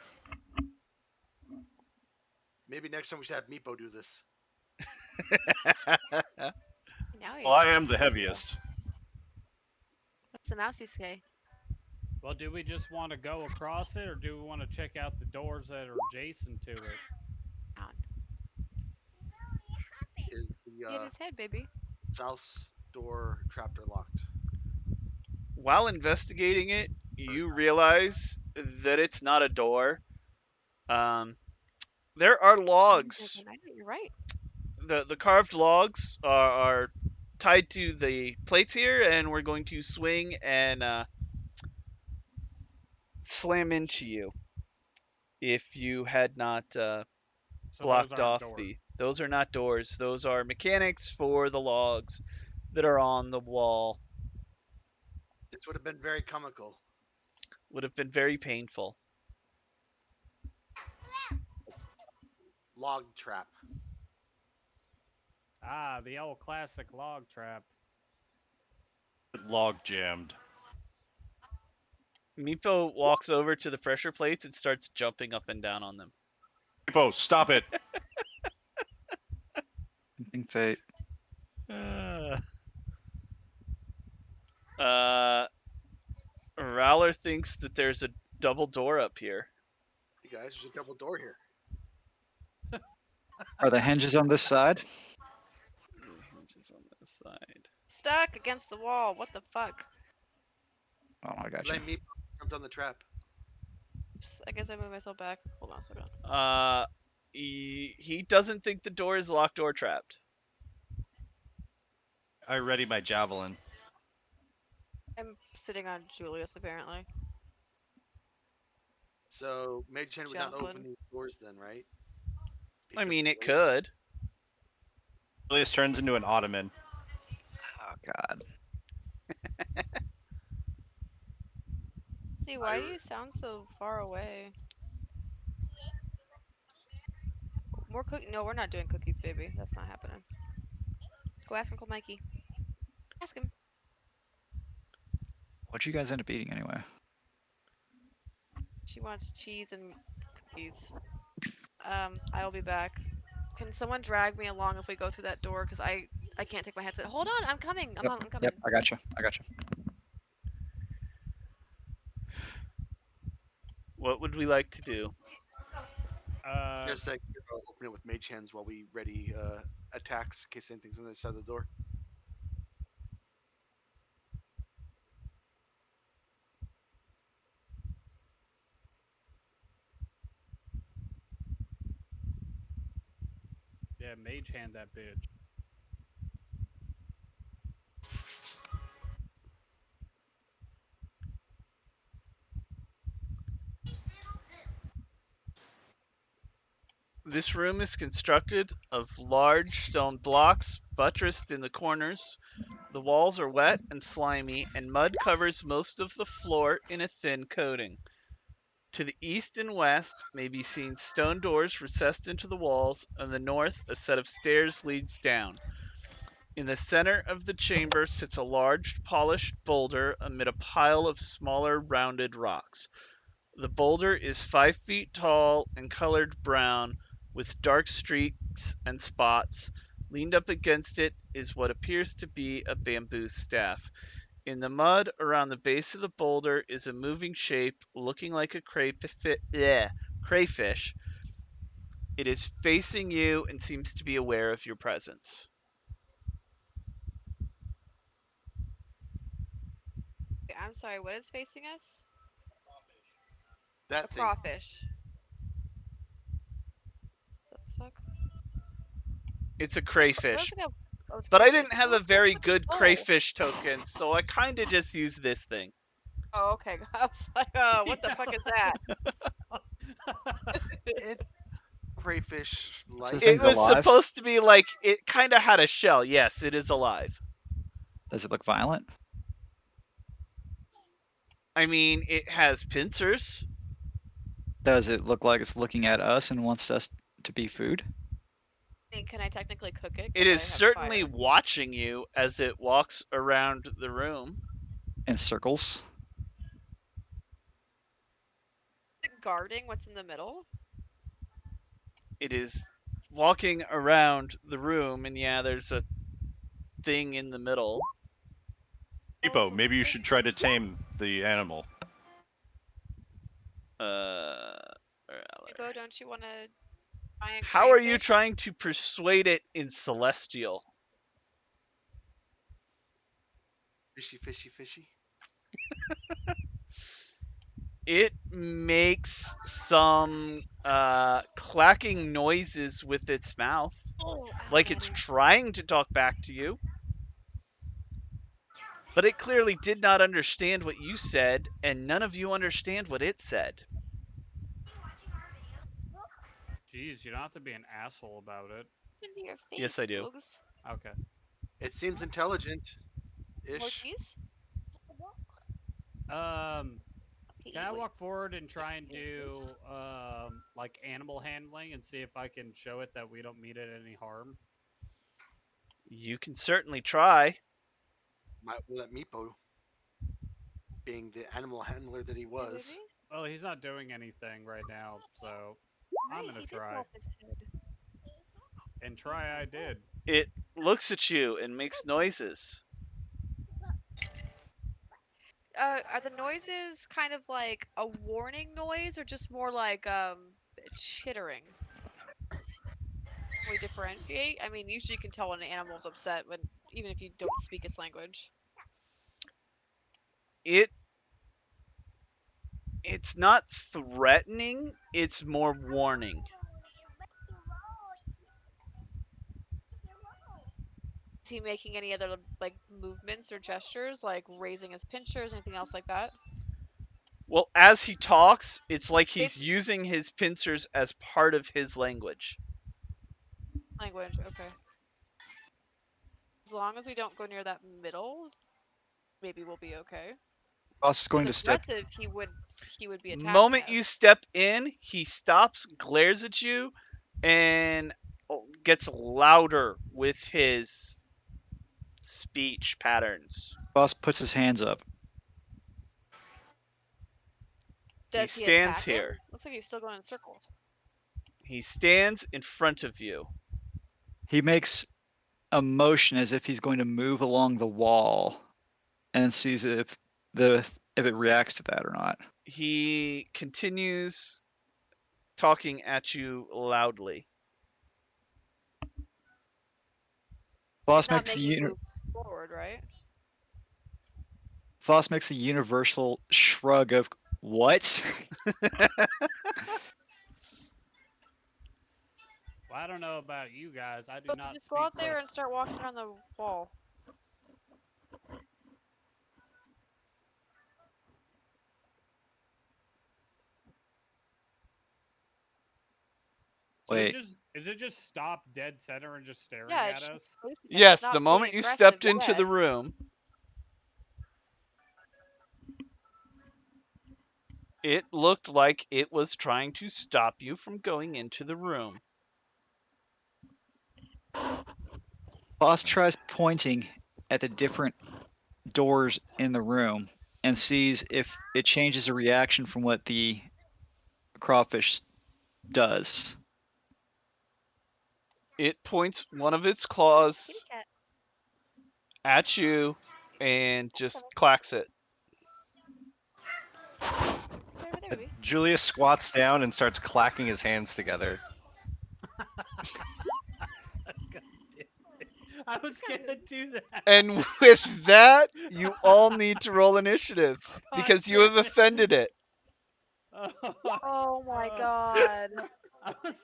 Maybe next time we should have Meepo do this. Now he Well, I am exists. the heaviest. What's the mousey say? Well, do we just want to go across it, or do we want to check out the doors that are adjacent to it? Down. Is He hit the his head, baby. south door trapped or locked? While investigating it, you realize that it's not a door. There are logs. You're right. The carved logs are tied to the plates here, and we're going to swing and slam into you if you had not So blocked those aren't off doors. the. Those are not doors. Those are mechanics for the logs that are on the wall. This would have been very comical. Would have been very painful. Log trap. Ah, the old classic log trap. Log jammed. Meepo walks over to the pressure plates and starts jumping up and down on them. Meepo, stop it. Tempting fate. Rowler thinks that there's a double door up here. Hey guys, there's a double door here. Are the hinges on this side? Hinges on this side. Stuck against the wall. What the fuck? Oh, I got you. Blame me. Jumped on the trap. Oops, I guess I moved myself back. Hold on a second. He doesn't think the door is locked or trapped. I ready my javelin. I'm sitting on Julius, apparently. So Mage Hand would not Javelin. open these doors then, right? I mean, it Because could. Julius turns into an ottoman. Oh God. See, why do you sound so far away? More cookie? No, we're not doing cookies, baby. That's not happening. Go ask Uncle Mikey. Ask him. What'd you guys end up eating anyway? She wants cheese and cookies. I'll be back. Can someone drag me along if we go through that door? Because I can't take my headset. Hold on, I'm coming. I'm coming. Yep, I got you. I got you. What would we like to do? just like open it with Mage Hands while we ready attacks in case anything's on the other side of the door. Yeah, mage hand that bitch. This room is constructed of large stone blocks buttressed in the corners. The walls are wet and slimy, and mud covers most of the floor in a thin coating. To the east and west may be seen stone doors recessed into the walls, and the north a set of stairs leads down. In the center of the chamber sits a large polished boulder amid a pile of smaller rounded rocks. The boulder is 5 feet tall and colored brown with dark streaks and spots. Leaned up against it is what appears to be a bamboo staff. In the mud around the base of the boulder is a moving shape looking like a crayfish. It is facing you and seems to be aware of your presence. Wait, I'm sorry, what is facing us? That A thing. crawfish. What the fuck? It's a What crayfish. looks like a, oh, it's But I crayfish. didn't It have a looks like very fucking good bull. crayfish token, so I kind of just used this thing. Oh, okay. I was like, what the fuck is that? It crayfish So like. this thing's It was alive? supposed to be like, it kind of had a shell. Yes, it is alive. Does it look violent? I mean, it has pincers. Does it look like it's looking at us and wants us to be food? I mean, can I technically cook it? It 'Cause I is have certainly fire. watching you as it walks around the room. In circles? Is it guarding what's in the middle? It is walking around the room, and yeah, there's a thing in the middle. Hippo, maybe you should try to tame the animal. Bo, don't you want to giant How are you crayfish? trying to persuade it in Celestial? Fishy, fishy, fishy. It makes some clacking noises with its mouth, Oh, like it's trying to talk back to you. But it clearly did not understand what you said, and none of you understand what it said. Jeez, you don't have to be an asshole about it. into your face, Yes, I do. Boogs. Okay. It seems intelligent. More Ish. cheese? Can I walk forward and try and do like animal handling and see if I can show it that we don't mean it any harm? You can certainly try. Might let Meepo, being the animal handler that he was. Maybe? Well, he's not doing anything right now, so I'm Wait, gonna he did try. pop his head. And try I did. It looks at you and makes noises. Are the noises kind of like a warning noise or just more like chittering? Can we differentiate? I mean, usually you can tell when an animal's upset when even if you don't speak its language. It's not threatening, it's more warning. Is he making any other like movements or gestures, like raising his pinchers, anything else like that? Well, as he talks, it's like he's It's using his pincers as part of his language. language, okay. As long as we don't go near that middle, maybe we'll be okay. Boss is going If to step. aggressive, he would be attacking Moment us. you step in, he stops, glares at you, and gets louder with his speech patterns. Boss puts his hands up. Does he he stands attack here. him? Looks like he's still going in circles. He stands in front of you. He makes a motion as if he's going to move along the wall, and sees if it reacts to that or not. He continues talking at you loudly. Boss He's not makes a making moves forward, right? Boss makes a universal shrug of what? Well, I don't know about you guys. I do Let's not just go speak out there this. and start walking around the wall. So Wait. is it just stop dead center and just staring Yeah, at it's us? just facing us. It's Yes, not the being moment you aggressive stepped into yet. the room, it looked like it was trying to stop you from going into the room. Boss tries pointing at the different doors in the room and sees if it changes a reaction from what the crawfish does. It points one of its Kitty claws cat. at you and That's just fine. clacks it. It's right over there, baby. Julius squats down and starts clacking his hands together. I was gonna do that. And with that, you all need to roll initiative because you damn have it. offended it. Oh my Uh, god. I was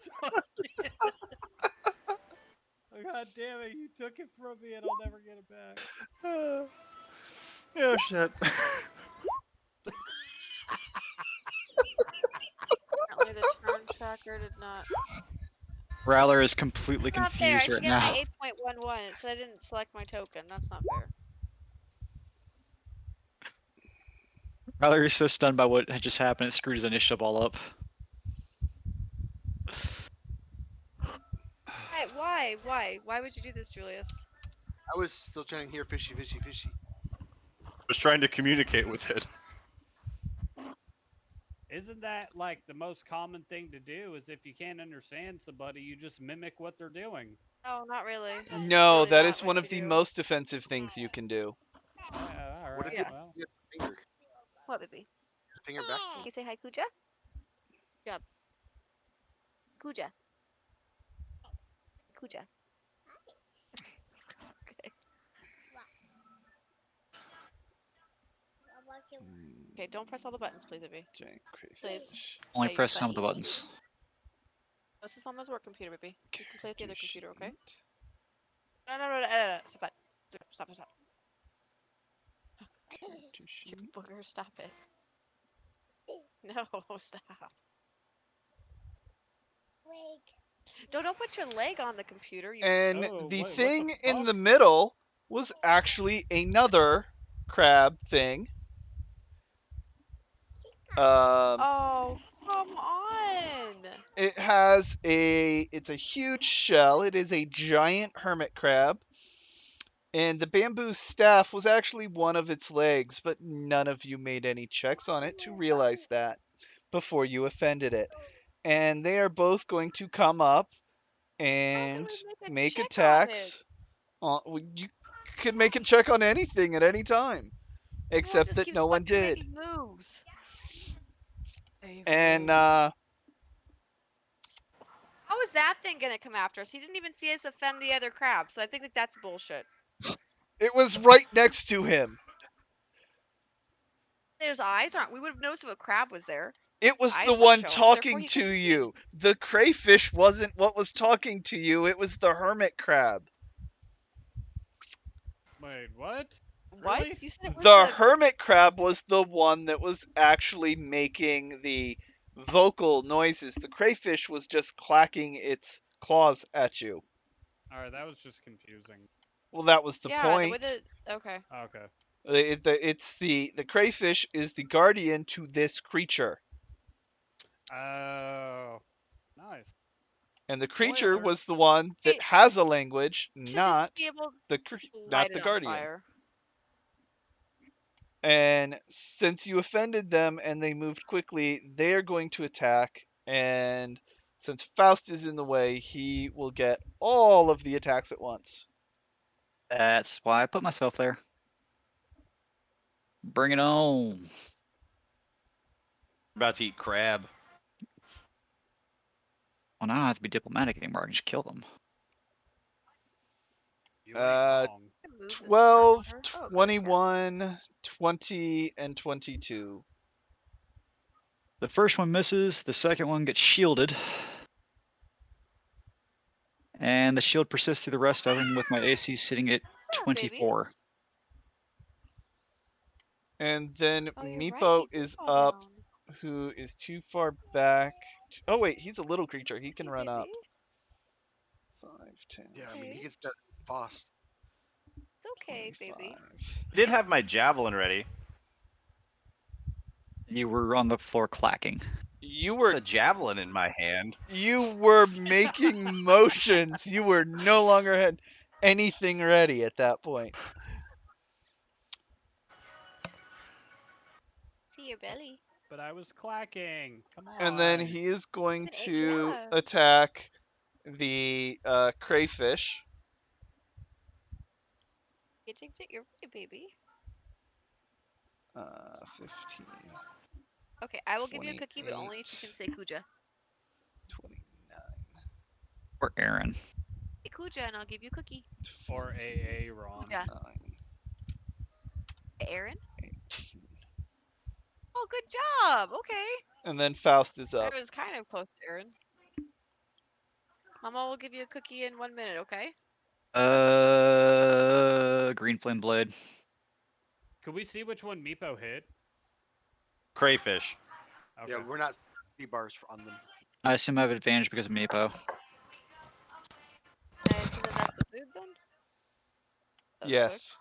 oh, God damn it! You took it from me, and I'll never get it back. Oh shit. Apparently the turn tracker did not. Rattler is completely It's not fair. I confused should right get now. my 8.11. It said I didn't select my token. That's not fair. Rattler is so stunned by what had just happened, it screwed his initiative all up. Why would you do this, Julius? I was still trying to hear fishy, fishy, fishy. Was trying to communicate with it. Isn't that like the most common thing to do? Is if you can't understand somebody, you just mimic what they're doing. No, not really. That's No, really that not is what one you of the do. most offensive things you can do. All What right. if Yeah. Well, you have a finger? What, baby? Finger back. Can you say hi, Kuja? Good job. Kuja. Kuja. Okay. Okay, don't press all the buttons, please, Ivy. Giant Please. crayfish. Only Yeah, you press some bunny. of the buttons. This is Mama's work computer, baby. You can play with the other computer, okay? Shoot. No. Stop that. Stop. To You shoot. booger, stop it. No, stop. Don't put your leg on the computer. You. And oh, the what thing the in fuck? the middle was actually another crab thing. Oh, come on. It's a huge shell. It is a giant hermit crab. And the bamboo staff was actually one of its legs, but none of you made any checks on it to realize that before you offended it. And they are both going to come up and make check on it? attacks. You could make a check on anything at any time, Well, it except just that keeps no one fucking did. making moves. And How is that thing gonna come after us? He didn't even see us offend the other crab, so I think that's bullshit. it was right next to him. There's eyes, aren't we? Would have noticed if a crab was there. It was Eyes the weren't one showing, therefore talking he to couldn't see you. The crayfish wasn't what was talking to you. It was the hermit crab. Wait, what? What? Really? You said it was The hermit crab was the one that was actually making the vocal noises. The crayfish was just clacking its claws at you. All right, that was just confusing. Well, that was the yeah, the way point. that. Okay. Okay. It's the crayfish is the guardian to this creature, Oh, nice. and the creature Spoiler. was the one that Hey, has a language, Should not be able the to not light the it on guardian. fire. And since you offended them and they moved quickly, they are going to attack. And since Faust is in the way, he will get all of the attacks at once. That's why I put myself there. Bring it on. About to eat crab. Well, now I don't have to be diplomatic anymore. I can just kill them. You ain't Uh, wrong. Move this 12, cursor. Oh, good, yeah. 21, 20, and 22. The first one misses. The second one gets shielded. And the shield persists through the rest of them with my AC sitting at Come on, baby. 24. And then Oh, you're Meepo right. is Fall up down. who is too far back. Oh wait, he's a little creature. He can Hey, run up. baby. 5, 10, Yeah, I mean Okay. he gets that fast. It's okay, 25. baby. I did have my javelin ready. You were on the floor clacking. You The were javelin in my hand. making motions. You were no longer had anything ready at that point. See your belly. But I was clacking. Come on. And then he is going But to yeah. attack the crayfish. You're right, baby. 15, Okay, I will give you a cookie, but only if you can 28, say Kuja. 29, Or Aaron. Say Kuja, and I'll give you a cookie. Or AA Ron. Kuja. 29, Aaron? 18. Oh, good job. Okay. And then Faust is up. I was kind of close, Aaron. Mama will give you a cookie in 1 minute, okay? Green flame blade. Could we see which one Meepo hit? Crayfish. Okay. Yeah, we're not bars on them. I assume I have advantage because of Meepo. I assume that that's the food then? That was quick. Yes.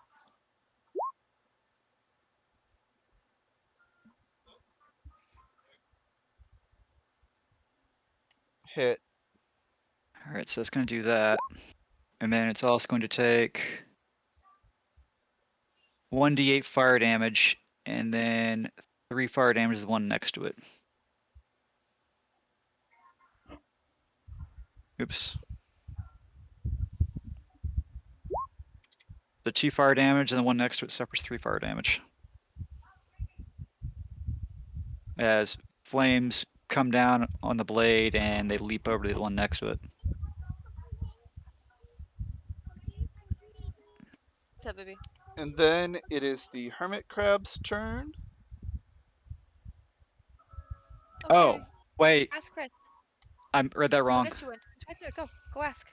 Hit. Alright, so it's going to do that. And then it's also going to take 1d8 fire damage, and then 3 fire damage is the one next to it. Oops. The 2 fire damage, and the one next to it suffers 3 fire damage. As flames come down on the blade, and they leap over to the one next to it. What's up, baby? And then it is the hermit crab's turn. Okay. Oh, wait. Ask Chris. I read that Go wrong. get you one. It's right there. Go. Go ask.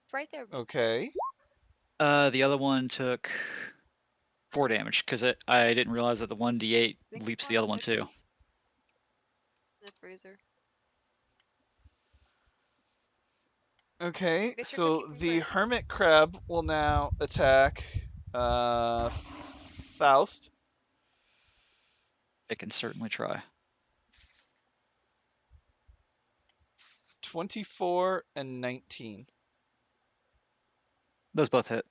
It's right there. Okay. The other one took 4 damage, because I didn't realize that the 1d8 Think leaps the wants other one too. cookie in the freezer. Okay, Get your so cookie from the Chris. hermit crab will now attack Faust. It can certainly try. 24 and 19. Those both hit.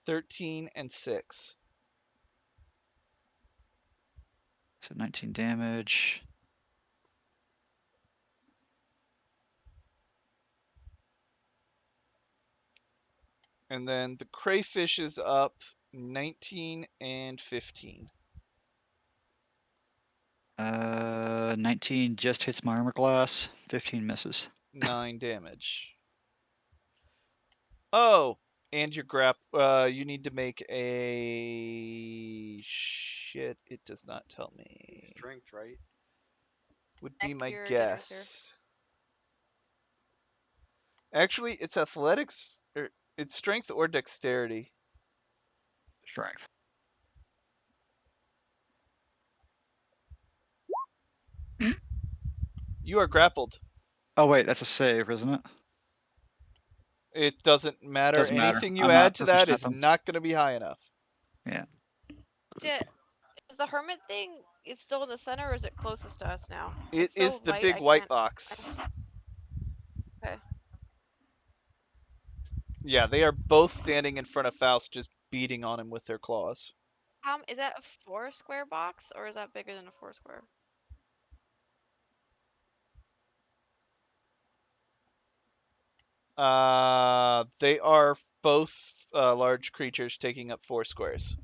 13 and 6. So 19 damage. And then the crayfish is up 19 and 15. 19 just hits my armor class. 15 misses. 9 damage. Oh, and your you need to make a shit, it does not tell me. Strength, right? Would be Heck, my you're generous here. guess. Actually, it's athletics or it's strength or dexterity. Strength. You are grappled. Oh wait, that's a save, isn't it? It doesn't matter. Doesn't matter. Anything you I'm add not to that proficient at is them. not going to be high enough. Yeah. Is the hermit thing is still in the center, or is it closest to us now? It It's so is the light, big I white can't. box. Okay. Yeah, they are both standing in front of Faust, just beating on him with their claws. Is that a 4 square box, or is that bigger than a 4 square? They are both large creatures taking up 4 squares.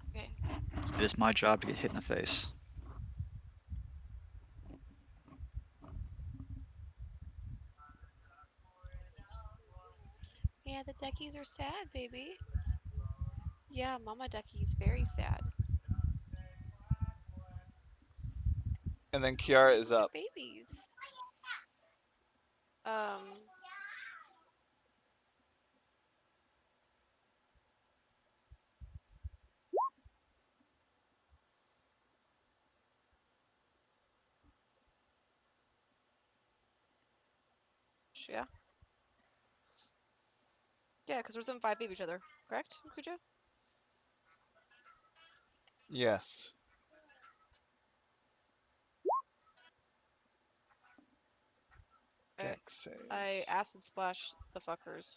Okay. It is my job to get hit in the face. Yeah, the duckies are sad, baby. Yeah, Mama Ducky's very sad. And then She Kiara is misses her up. babies. Yeah. Yeah, because we're within 5 feet of each other. Correct, Kujo? Yes. Okay. Dex I saves. acid splash the fuckers.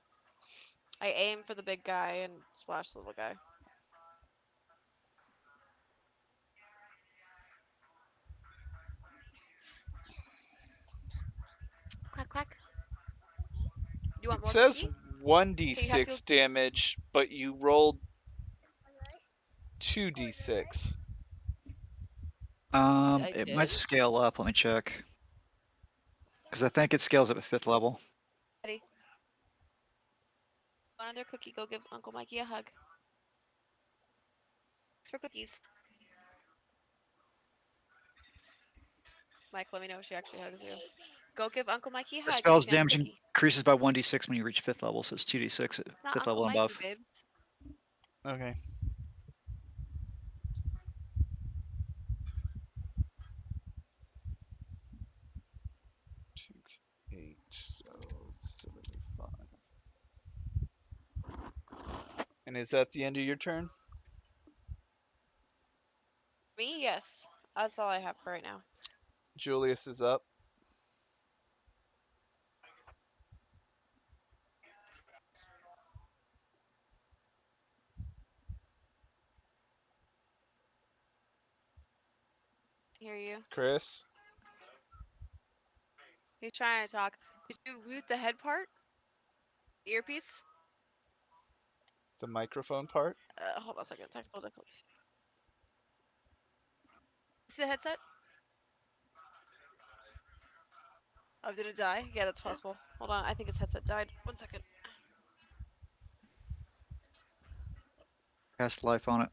I aim for the big guy and splash the little guy. Quack quack. You want It more says cookie? 1d6 damage, but you rolled 2d6. I It did. might scale up. Let me check. Because I think it scales up at 5th level. Ready? Want another cookie? Go give Uncle Mikey a hug. Thanks for cookies. Mike, let me know if she actually hugs you. Go give Uncle Mikey a The hug. spell's Give him a damage cookie. increases by 1d6 when you reach 5th level, so it's 2d6 at Not 5th Uncle level and Mikey, above. babes. Okay. Takes 8, so 75. And is that the end of your turn? Me? Yes. That's all I have for right now. Julius is up. Hear you. Chris. He's trying to talk. Did you mute the head part? The earpiece? The microphone part. Hold on a second. Technical difficulties. See the headset? Oh, did it die? Yeah, that's possible. Hold on. I think his headset died. 1 second. Cast life on it.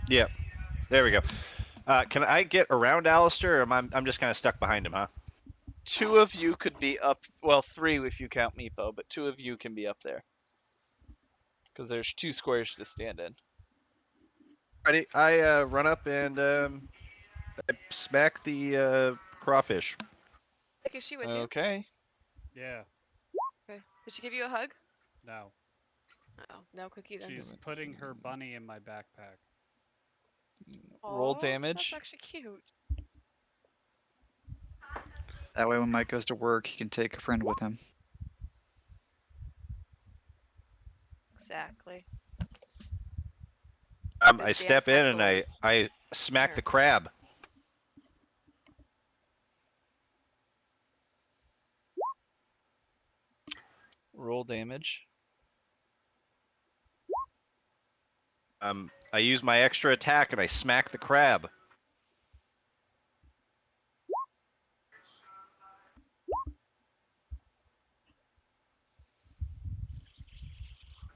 Yep. There we go. Can I get around Alistair, or I'm just kind of stuck behind him, huh? 2 of you could be up. Well, 3 if you count Meepo, but 2 of you can be up there. Because there's 2 squares to stand in. Ready? I run up and I smack the crawfish. Like, is she with you? Okay. Yeah. Okay. Did she give you a hug? No. Oh, no cookie then. She's putting her bunny in my backpack. Roll Aw, damage. That's actually cute. That way when Mike goes to work, he can take a friend with him. Exactly. I This damn step in and pretzel. I smack Here. the crab. Roll damage. I use my extra attack and I smack the crab.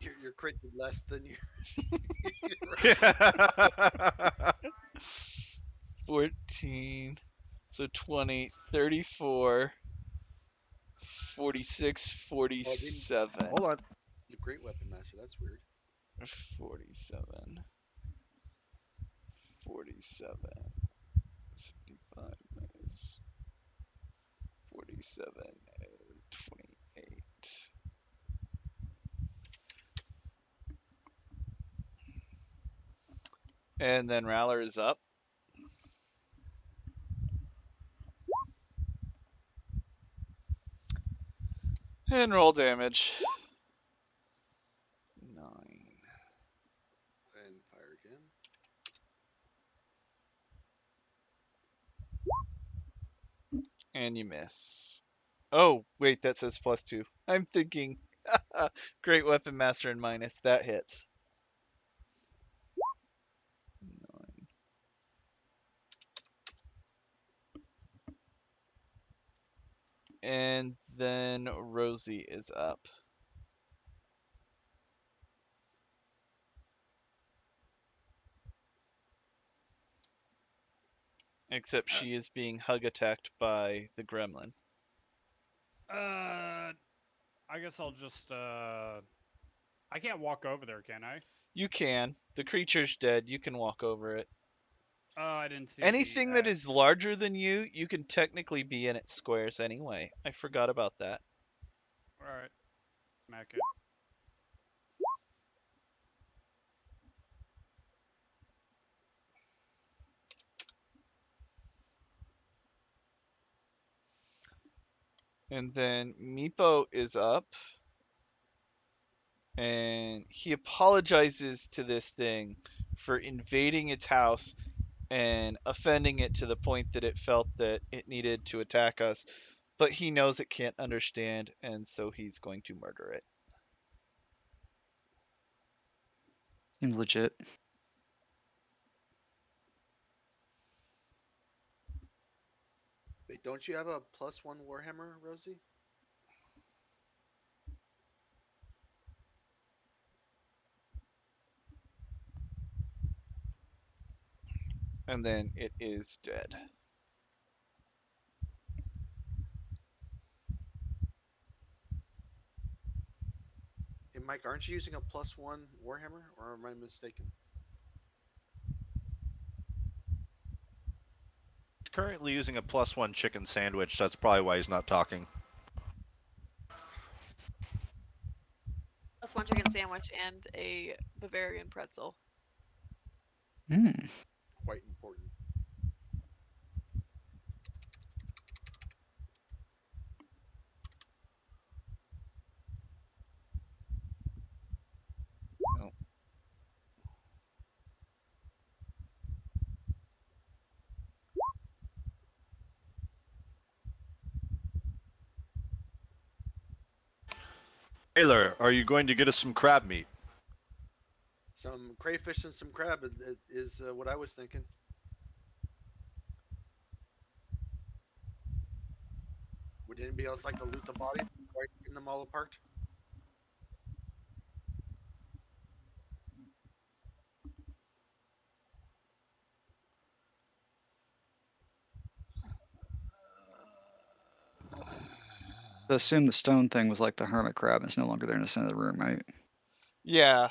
You're critting less than you. 14. So 20, 34, 46, 47. Hold on. You're a great weapon master. That's weird. 47. 47. 75 minus 47. 28. And then Rowler is up. And roll damage. 9. And fire again. And you miss. Oh, wait, that says +2. I'm thinking great weapon master and minus. That hits. 9. And then Rosie is up. Except she is being hug attacked by the gremlin. I I guess I'll just I can't walk over there, can I? You can. The creature's dead. You can walk over it. Oh, I didn't see Anything the that is larger than you can technically be in its squares anyway. I forgot about that. Alright. Smack it. And then Meepo is up. And he apologizes to this thing for invading its house and offending it to the point that it felt that it needed to attack us. But he knows it can't understand, and so he's going to murder it. Seems legit. Wait, don't you have a +1 Warhammer, Rosie? And then it is dead. Hey, Mike, aren't you using a +1 Warhammer, or am I mistaken? He's currently using a +1 chicken sandwich. That's probably why he's not talking. +1 chicken sandwich and a Bavarian pretzel. Hmm. Quite important. Oh. Taylor, are you going to get us some crab meat? Some crayfish and some crab is what I was thinking. Would anybody else like to loot the body before I get them all apart? I assume the stone thing was like the hermit crab and it's no longer there in the center of the room, right? Yeah,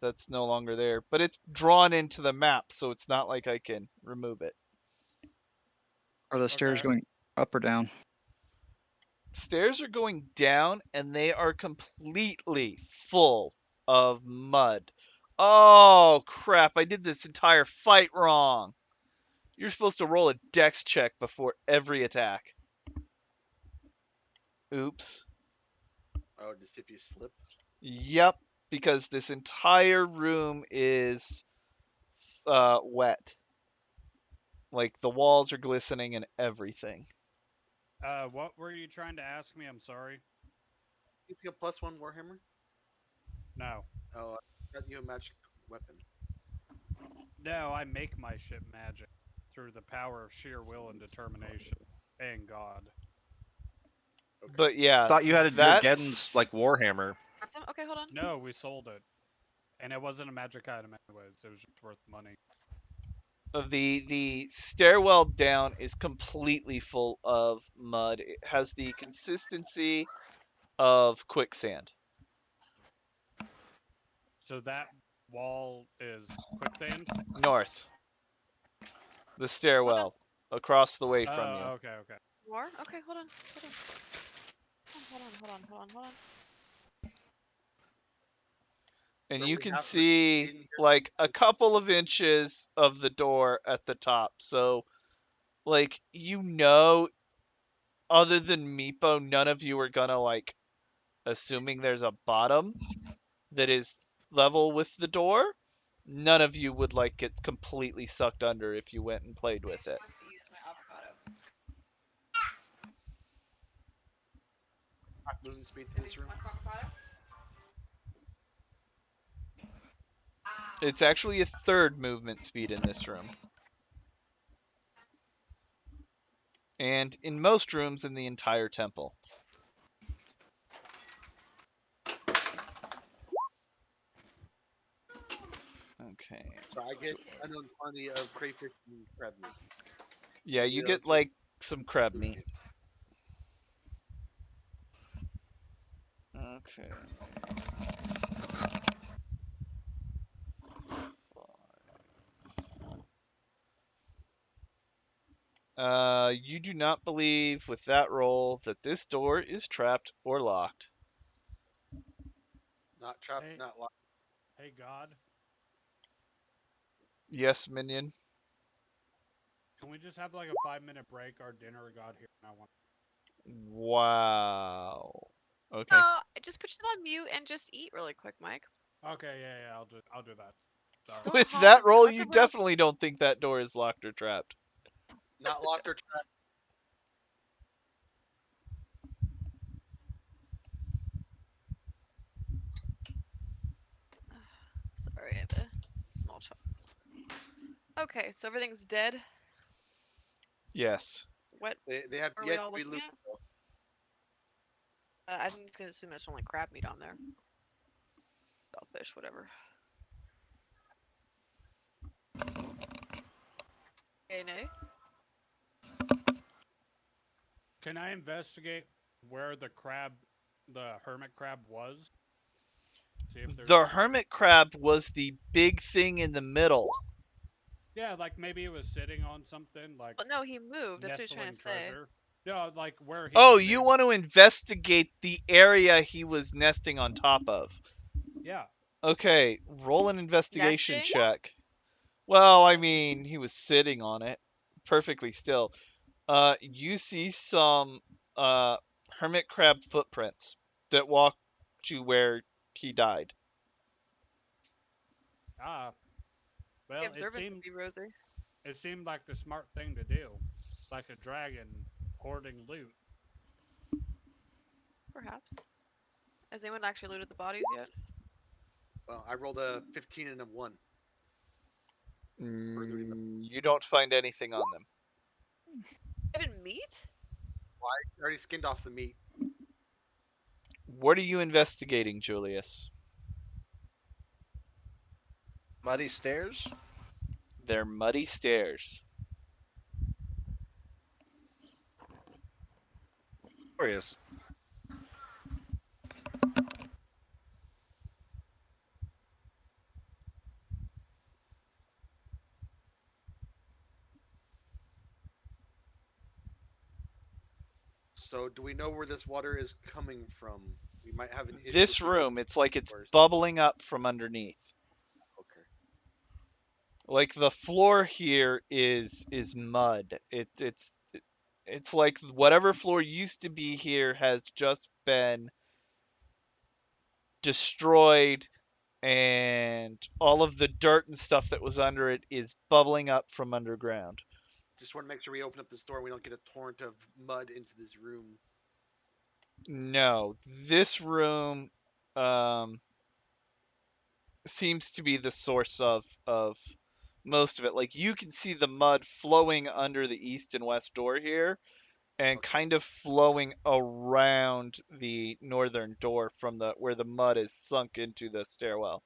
that's no longer there. But it's drawn into the map, so it's not like I can remove it. Are the stairs Okay. going up or down? Stairs are going down, and they are completely full of mud. Oh, crap. I did this entire fight wrong. You're supposed to roll a dex check before every attack. Oops. Oh, just if you slip. Yep, because this entire room is wet. Like, the walls are glistening and everything. What were you trying to ask me? I'm sorry. Using a +1 Warhammer? No. Oh, I got you a magic weapon. No, I make my shit magic through the power of sheer will and determination. And God. Okay. But yeah, Thought you had your that's Geddon's like Warhammer. Okay, hold on. No, we sold it. And it wasn't a magic item anyways. It was just worth money. the stairwell down is completely full of mud. It has the consistency of quicksand. So that wall is quicksand? North. The stairwell across the way from you. Oh, okay, okay. More? Okay, hold on. Hold on. And So you we can have to see in here- like a couple of inches of the door at the top. So like other than Meepo, none of you are gonna like assuming there's a bottom that is level with the door. None of you would like get completely sucked under if you went and played with it. movement speed to this room. It's actually a third movement speed in this room. And in most rooms in the entire temple. Okay. So I get unknown quantity of crayfish and crab meat. Yeah, you Yeah, get that's what- like some crab meat. Okay. You do not believe with that roll that this door is trapped or locked. Not trapped, Hey. not locked. Hey, God, Yes, minion. can we just have like a 5-minute break? Our dinner got here, and I want. Wow. Okay. No, just put yourself on mute and just eat really quick, Mike. Okay, yeah, I'll do that. Sorry. Don't With hog that the roll, rest you of we're okay. definitely don't think that door is locked or trapped. Not locked or trapped. Sorry, I have a small child. Okay, so everything's dead. Yes. What They have are we yet all to be looking looted. at? Though. I'm just gonna assume there's only crab meat on there. Shellfish, whatever. Okay, nay. Can I investigate where the hermit crab was? See if there's The like, hermit crab was the big thing in the middle. yeah, like maybe it was sitting on something, like Well, no, he moved. That's what he's trying nestling to say. treasure. Yeah, like where he. Oh, maybe, you want to investigate the area he was nesting on top of. Yeah. Okay, roll an investigation Nesting? check. Well, I mean, he was sitting on it, perfectly still. You see some hermit crab footprints that walk to where he died. Ah. Be Well, observant to be Rosie. it seemed like the smart thing to do, like a dragon hoarding loot. Perhaps. Has anyone actually looted the bodies yet? Well, I rolled a 15 and a 1. You don't find anything on them. Even meat? Well, I already skinned off the meat. What are you investigating, Julius? Muddy stairs? They're muddy stairs. Glorious. So, do we know where this water is coming from? We might have an issue. This if we don't room, it's like it's first. bubbling up from underneath. Okay. Like the floor here is mud. It's like whatever floor used to be here has just been destroyed, and all of the dirt and stuff that was under it is bubbling up from underground. Just want to make sure we open up this door and we don't get a torrent of mud into this room. No, this room seems to be the source of most of it. Like you can see the mud flowing under the east and west door here, and Okay. kind of flowing around the northern door from the where the mud is sunk into the stairwell.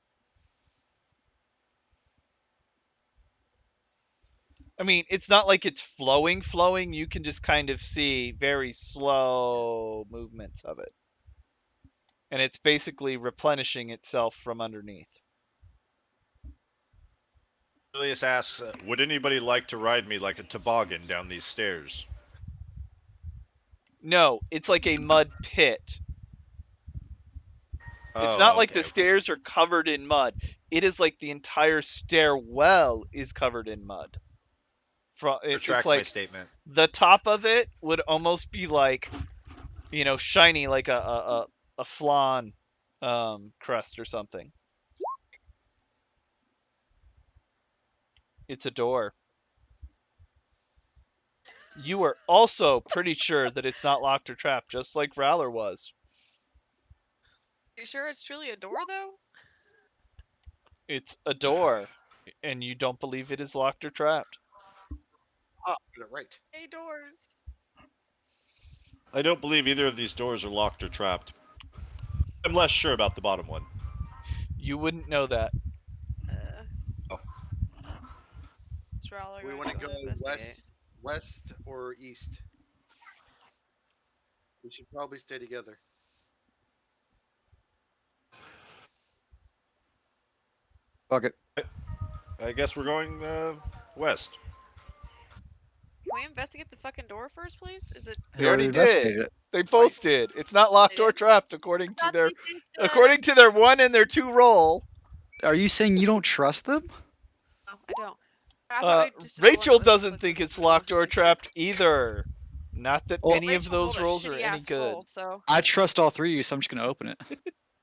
I mean, it's not like it's flowing. You can just kind of see very slow movements of it. And it's basically replenishing itself from underneath. Julius asks, would anybody like to ride me like a toboggan down these stairs? No, it's like a mud pit. It's Oh, not like okay, the stairs are covered in mud. It is like the entire stairwell is covered in mud. It's Retract my like statement. the top of it would almost be like, shiny like a flan crust or something. It's a door. You are also pretty sure that it's not locked or trapped, just like Rowler was. You sure it's truly a door, though? It's a door, and you don't believe it is locked or trapped. Ah, got it right. Hey, doors. I don't believe either of these doors are locked or trapped. I'm less sure about the bottom one. You wouldn't know that. Oh. It's Rowler We going want to to go investigate. west or east. We should probably stay together. Fuck it. I guess we're going west. Can we investigate the fucking door first, please? Is it? We They already investigated did. it. They both Twice. did. It's not locked They or did? trapped according to Thought their they did. 1 and their 2 roll. Are you saying you don't trust them? No, I don't. I thought we'd just roll Rachel into the doesn't like, think it's the more locked or shit. trapped either. Not that Well, any of Rachel rolled those a rolls are shitty any ass good. roll, so. I trust all three of you, so I'm just gonna open it.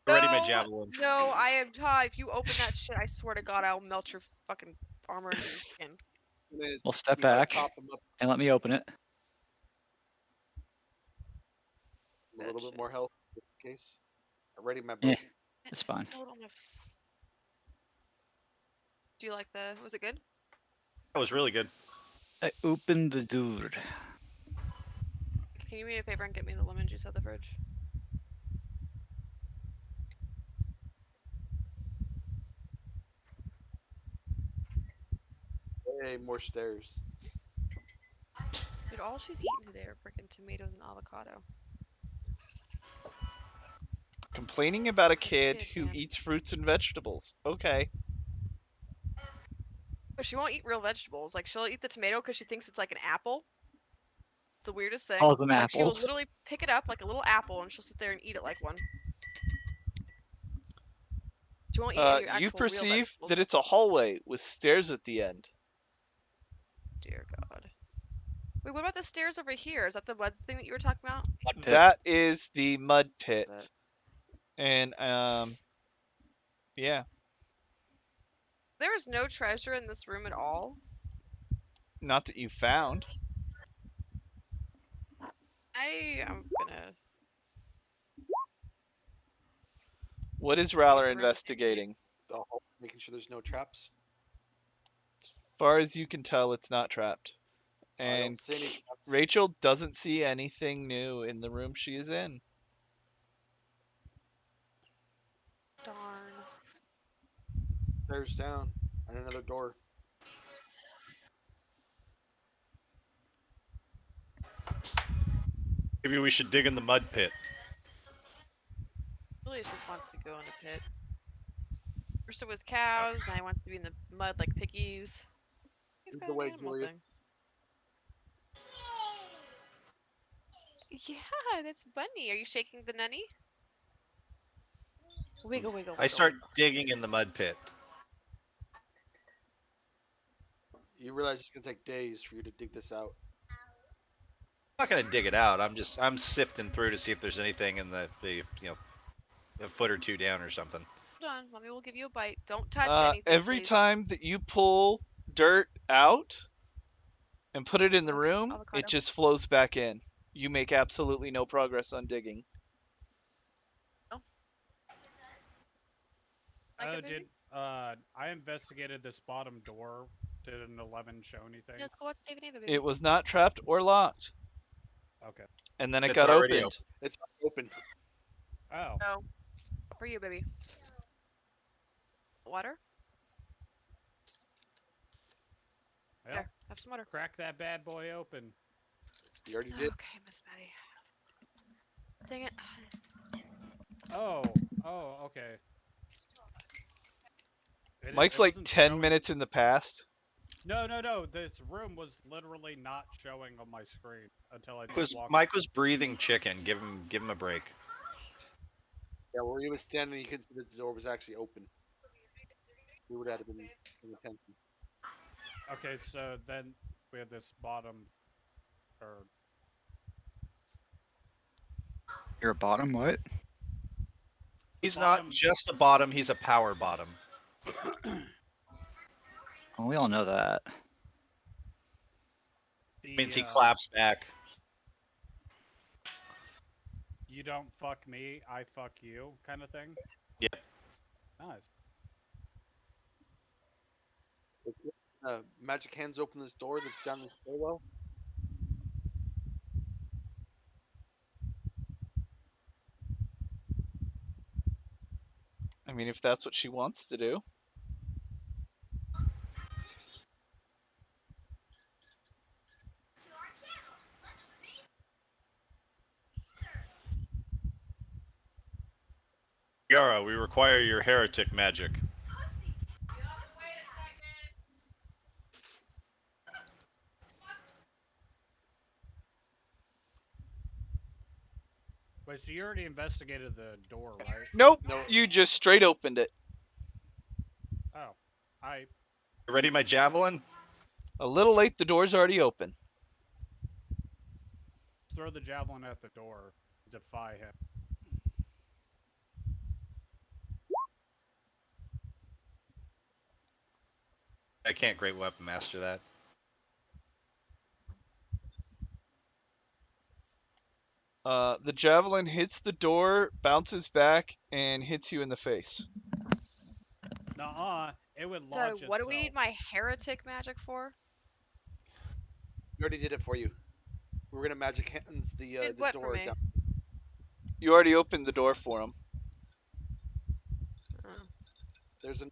Ready my No, javelin. No, I am. If you open that shit, I swear to God, I'll melt your fucking armor into your skin. And then We'll step you gotta back top them up and let me open it. a little bit more health, just in case. I'm ready my bow. Yeah, it's fine. Spilled on my Do you like the? Was it good? That was really good. I opened the door. Can you do me a favor and get me the lemon juice out of the fridge? Hey, more stairs. Dude, all she's eaten today are freaking tomatoes and avocado. Complaining about a This kid kid, who man. eats fruits and vegetables. Okay. But she won't eat real vegetables. Like she'll eat the tomato because she thinks it's like an apple. It's the weirdest thing. All them Like she will apples. literally pick it up like a little apple and she'll sit there and eat it like one. She won't eat any actual You real perceive vegetables. that it's a hallway with stairs at the end. Dear God. Wait, what about the stairs over here? Is that the mud thing that you were talking about? Mud pit. That is the mud pit. That- And yeah, There is no treasure in this room at all. not that you found. I am gonna What is investigate Rowler the room. investigating? The hall, making sure there's no traps. As far as you can tell, it's not trapped. I And don't see any traps. Rachel doesn't see anything new in the room she is in. Darn. Stairs down and another door. Maybe we should dig in the mud pit. Julius just wants to go in a pit. First it was cows, now he wants to be in the mud like piggies. He's Lead got the an way, animal Julius. thing. Yeah, that's Bunny. Are you shaking the nunny? Wiggle, wiggle, wiggle. I start wiggle. digging in the mud pit. You realize it's gonna take days for you to dig this out. I'm not gonna dig it out. I'm sifting through to see if there's anything in the a foot or two down or something. Hold on, mommy will give you a bite. Don't touch anything, Every please. time that you pull dirt out and put it in the Okay, room, avocado. it just flows back in. You make absolutely no progress on digging. Like Oh, it, baby? I investigated this bottom door. Did an 11 show anything? Yeah, let's go watch David and Ava, baby. It was not trapped or locked. Okay. And then it It's got already opened. It's open. Oh. No. For you, baby. Water? Well, There, have some water. crack that bad boy open. You already did. Okay, Miss Maddie. Dang it. Oh. Oh, okay. Mike's It like wasn't 10 showing- minutes in the past. No. This room was literally not showing on my screen until I just walked. Mike was breathing chicken. Give him a break. Yeah, where he was standing, you could see that the door was actually open. We would have been paying attention. Okay, so then we had this bottom, or You're a bottom, what? He's bottom- not just a bottom. He's a power bottom. Well, we all know that. the, Means he claps back. You don't fuck me, I fuck you, kind of thing. Yep. Nice. Magic hands open this door that's down the stairwell. I mean, if that's what she wants to do. Yara, we require your heretic magic. so you already investigated the door, right? Nope. No. You just straight opened it. Oh, I Ready my javelin? A little late. The door's already open. throw the javelin at the door. Defy him. I can't great weapon master that. The javelin hits the door, bounces back, and hits you in the face. Nuh-uh, it would So launch what do we itself. need my heretic magic for? We already did it for you. We were gonna magic hands the Did what for door me? down. You already opened the door for him. Oh. There's an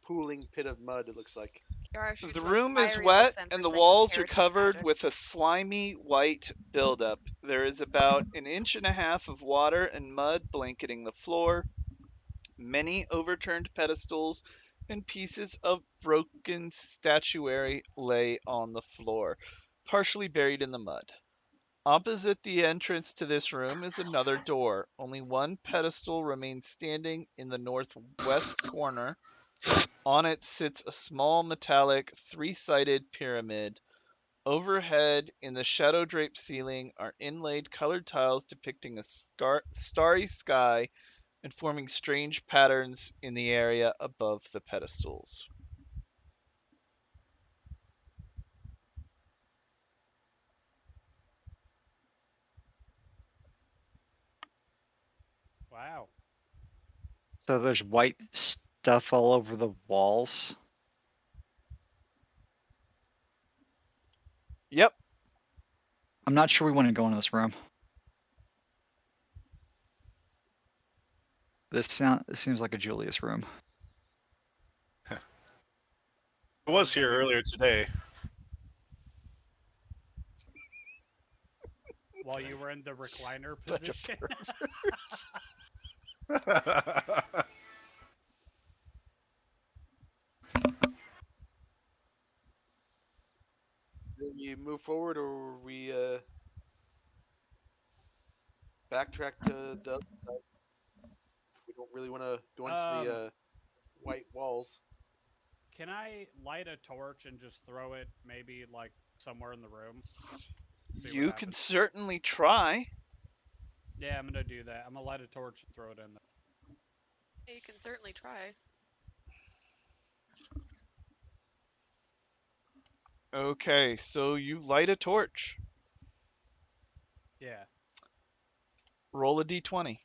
pooling pit of mud. It looks like. Kiara shoots The my room is fiery wet, listen and for the saying walls are heretic covered magic. with a slimy white buildup. There is about 1.5 inches of water and mud blanketing the floor. Many overturned pedestals and pieces of broken statuary lay on the floor, partially buried in the mud. Opposite the entrance to this room is another door. Only one pedestal remains standing in the northwest corner. On it sits a small metallic three-sided pyramid. Overhead in the shadow-draped ceiling are inlaid colored tiles depicting a starry sky and forming strange patterns in the area above the pedestals. Wow. So there's white stuff all over the walls. Yep. I'm not sure we want to go into this room. This seems like a Julius room. I was here earlier today. While you were in the recliner Such a position. Do we move forward or we backtrack to the other side? We don't really want to go into the white walls. Can I light a torch and just throw it maybe like somewhere in the room? See what You can happens. certainly try. Yeah, I'm gonna do that. I'm gonna light a torch and throw it in there. You can certainly try. Okay, so you light a torch. Yeah. Roll a d20.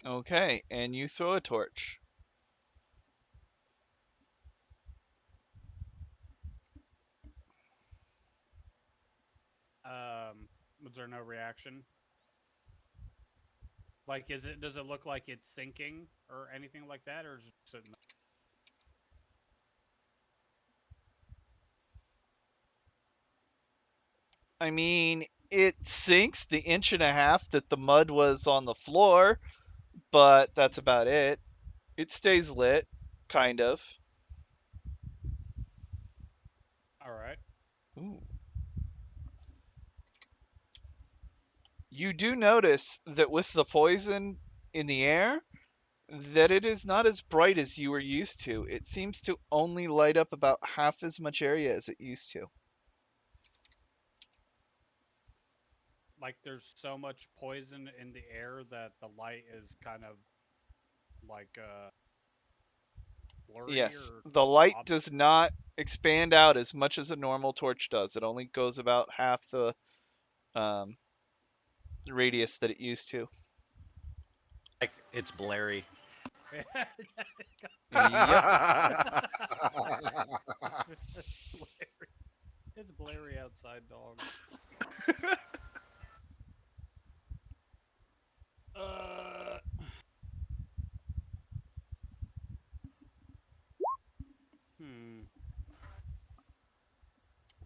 Okay, and you throw a torch. Was there no reaction? Like, does it look like it's sinking or anything like that, or is it sitting there? I mean, it sinks the 1.5 inches that the mud was on the floor, but that's about it. It stays lit, kind of. All right. Ooh. You do notice that with the poison in the air, that it is not as bright as you were used to. It seems to only light up about half as much area as it used to. Like, there's so much poison in the air that the light is kind of like blurry Yes, or the light off. does not expand out as much as a normal torch does. It only goes about half the um, radius that it used to. Like it's blurry. Yep. It's blurry outside, dog. Uh, hmm.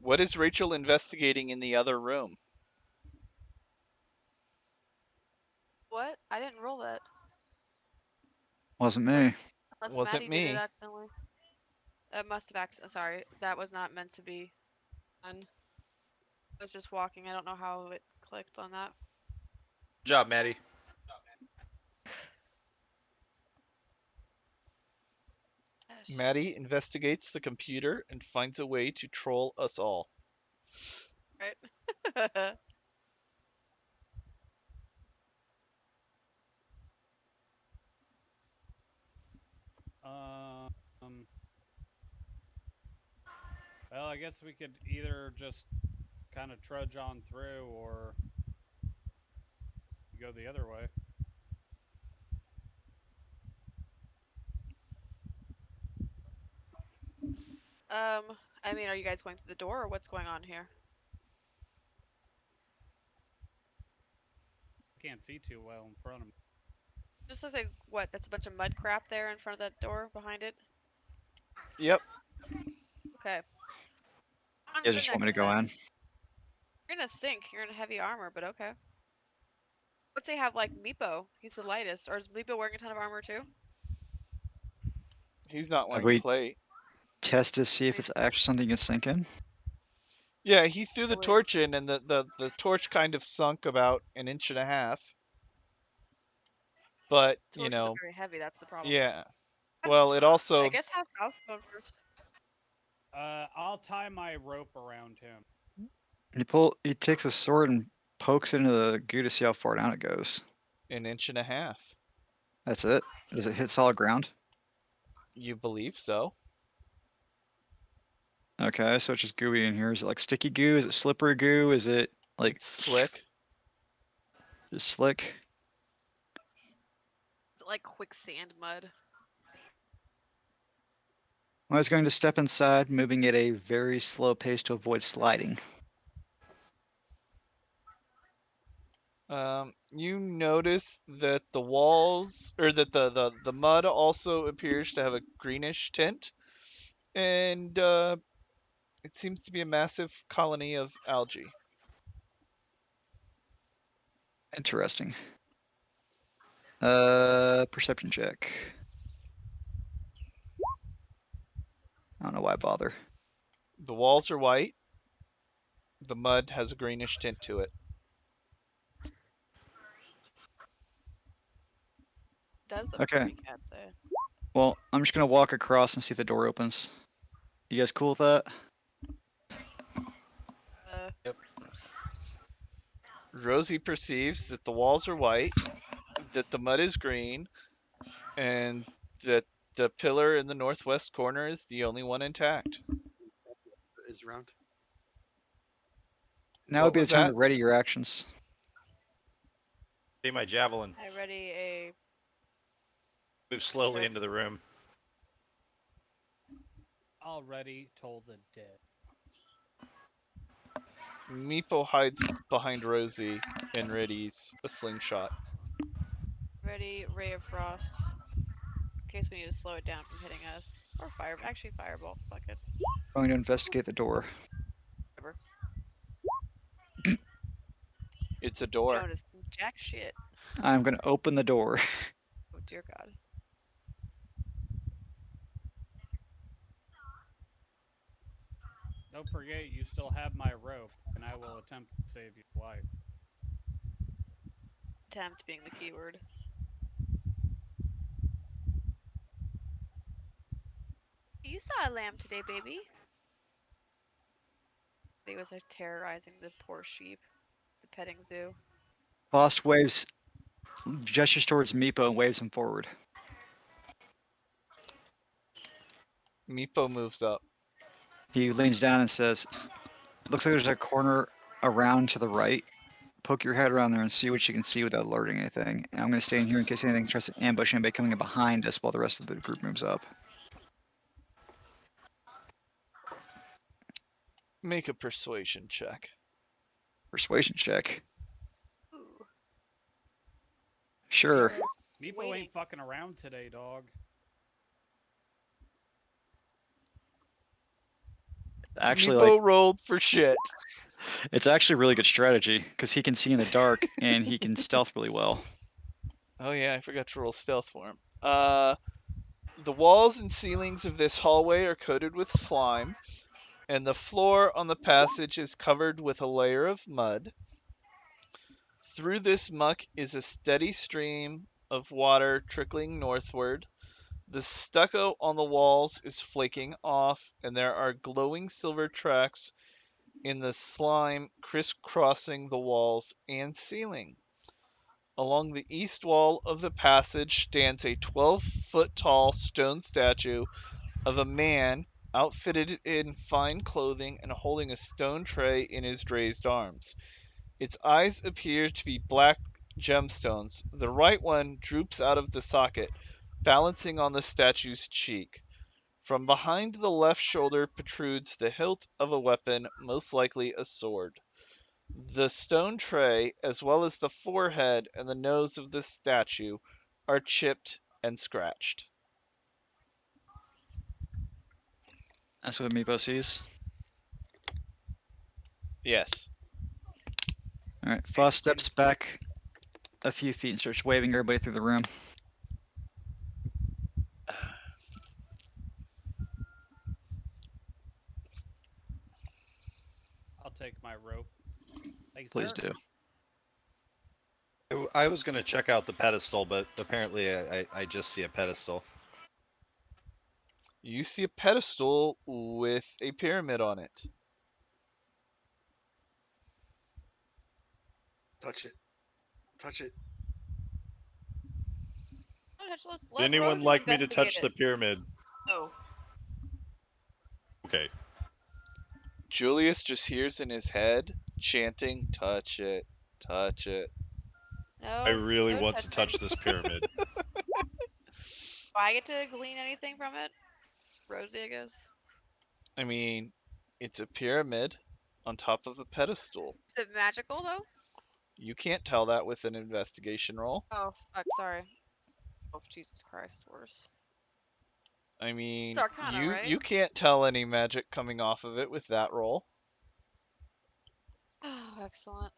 What is Rachel investigating in the other room? What? I didn't roll that. Wasn't me. Unless Wasn't Maddie did it me. accidentally. That must have sorry, that was not meant to be done. I was just walking. I don't know how it clicked on that. Good job, Maddie. Maddie investigates the computer and finds a way to troll us all. Right. Well, I guess we could either just kind of trudge on through, or go the other way. I mean, are you guys going through the door, or what's going on here? Can't see too well in front of me. Just looks like what? That's a bunch of mud crap there in front of that door behind it. Yep. Okay. On You to the just want me to next go then. in? You're gonna sink. You're in heavy armor, but okay. Let's say have like Meepo. He's the lightest. Or is Meepo wearing a ton of armor too? He's not Have wearing we plate. tested to see if it's actually something you can sink in? Yeah, he threw the Oh, wait. torch in, and the torch kind of sunk about 1.5 inches. But, you Torches are know, very heavy. That's the problem. yeah. Well, it also... I guess have House going first. I'll tie my rope around him. He takes a sword and pokes it into the goo to see how far down it goes. 1.5 inches. That's it? Does it hit solid ground? You believe so? Okay, so it's just gooey in here. Is it like sticky goo? Is it slippery goo? Is it like It's slick. just slick? Is it like quicksand mud? I was going to step inside, moving at a very slow pace to avoid sliding. You notice that the walls, or that the mud also appears to have a greenish tint, and it seems to be a massive colony of algae. Interesting. Perception check. I don't know why I bother. The walls are white. The mud has a greenish tint to it. Does the Okay. party cat say? Well, I'm just gonna walk across and see if the door opens. You guys cool with that? Rosie perceives that the walls are white, that the mud is green, and that the pillar in the northwest corner is the only one intact. Is around. Now What would be the was time that? to ready your actions. See my javelin. I ready a. Move slowly Sure. into the room. Already told the dead. Meepo hides behind Rosie and readies a slingshot. Ready ray of frost. In case we need to slow it down from hitting us. Or fire. Actually, fireball. Fuck it. Going to investigate the door. Whatever. It's a door. Notice jack shit. I'm gonna open the door. Oh dear God. Don't forget, you still have my rope, and I will attempt to save your life. Attempt being the keyword. You saw a lamb today, baby. He was like terrorizing the poor sheep. The petting zoo. Boss waves, gestures towards Meepo and waves him forward. Meepo moves up. He leans down and says, "Looks like there's a corner around to the right. Poke your head around there and see what you can see without alerting anything. And I'm going to stay in here in case anything tries to ambush anybody coming in behind us while the rest of the group moves up." Make a persuasion check. Persuasion check. Ooh. Sure. Meepo Waiting. ain't fucking around today, dog. Actually, Meepo like, rolled for shit. it's actually a really good strategy because he can see in the dark and he can stealth really well. Oh yeah, I forgot to roll stealth for him. The walls and ceilings of this hallway are coated with slime, and the floor on the passage is covered with a layer of mud. Through this muck is a steady stream of water trickling northward. The stucco on the walls is flaking off, and there are glowing silver tracks in the slime crisscrossing the walls and ceiling. Along the east wall of the passage stands a 12-foot tall stone statue of a man outfitted in fine clothing and holding a stone tray in his raised arms. Its eyes appear to be black gemstones. The right one droops out of the socket, balancing on the statue's cheek. From behind the left shoulder protrudes the hilt of a weapon, most likely a sword. The stone tray, as well as the forehead and the nose of the statue, are chipped and scratched. That's what Meepo sees. Yes. All right, Foss steps back a few feet and starts waving everybody through the room. I'll take my rope. Thanks, Please sir. do. I was gonna check out the pedestal, but apparently I just see a pedestal. You see a pedestal with a pyramid on it. Touch it. Touch it. Let's Would let anyone Rose like me to investigate touch the it. pyramid? Oh. Okay. Julius just hears in his head chanting, "Touch it, touch it." No. I really no want to touching. touch this pyramid. Do I get to glean anything from it? Rosie, I guess. I mean, it's a pyramid on top of a pedestal. Is it magical though? You can't tell that with an investigation roll. Oh fuck, sorry. Oh Jesus Christ, it's worse. I mean, It's Arcana, right? you can't tell any magic coming off of it with that roll. Oh, excellent.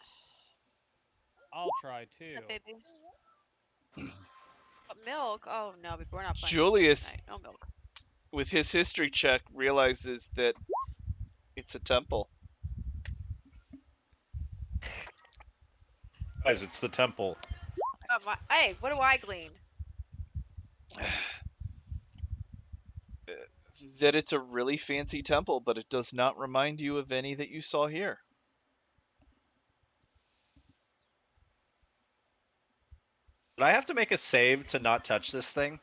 I'll try too. That baby. But milk? Oh no, we're not playing Julius, this game tonight. No milk. with his history check, realizes that it's a temple. Guys, it's the temple. Hey, what do I glean? That it's a really fancy temple, but it does not remind you of any that you saw here. Did I have to make a save to not touch this thing?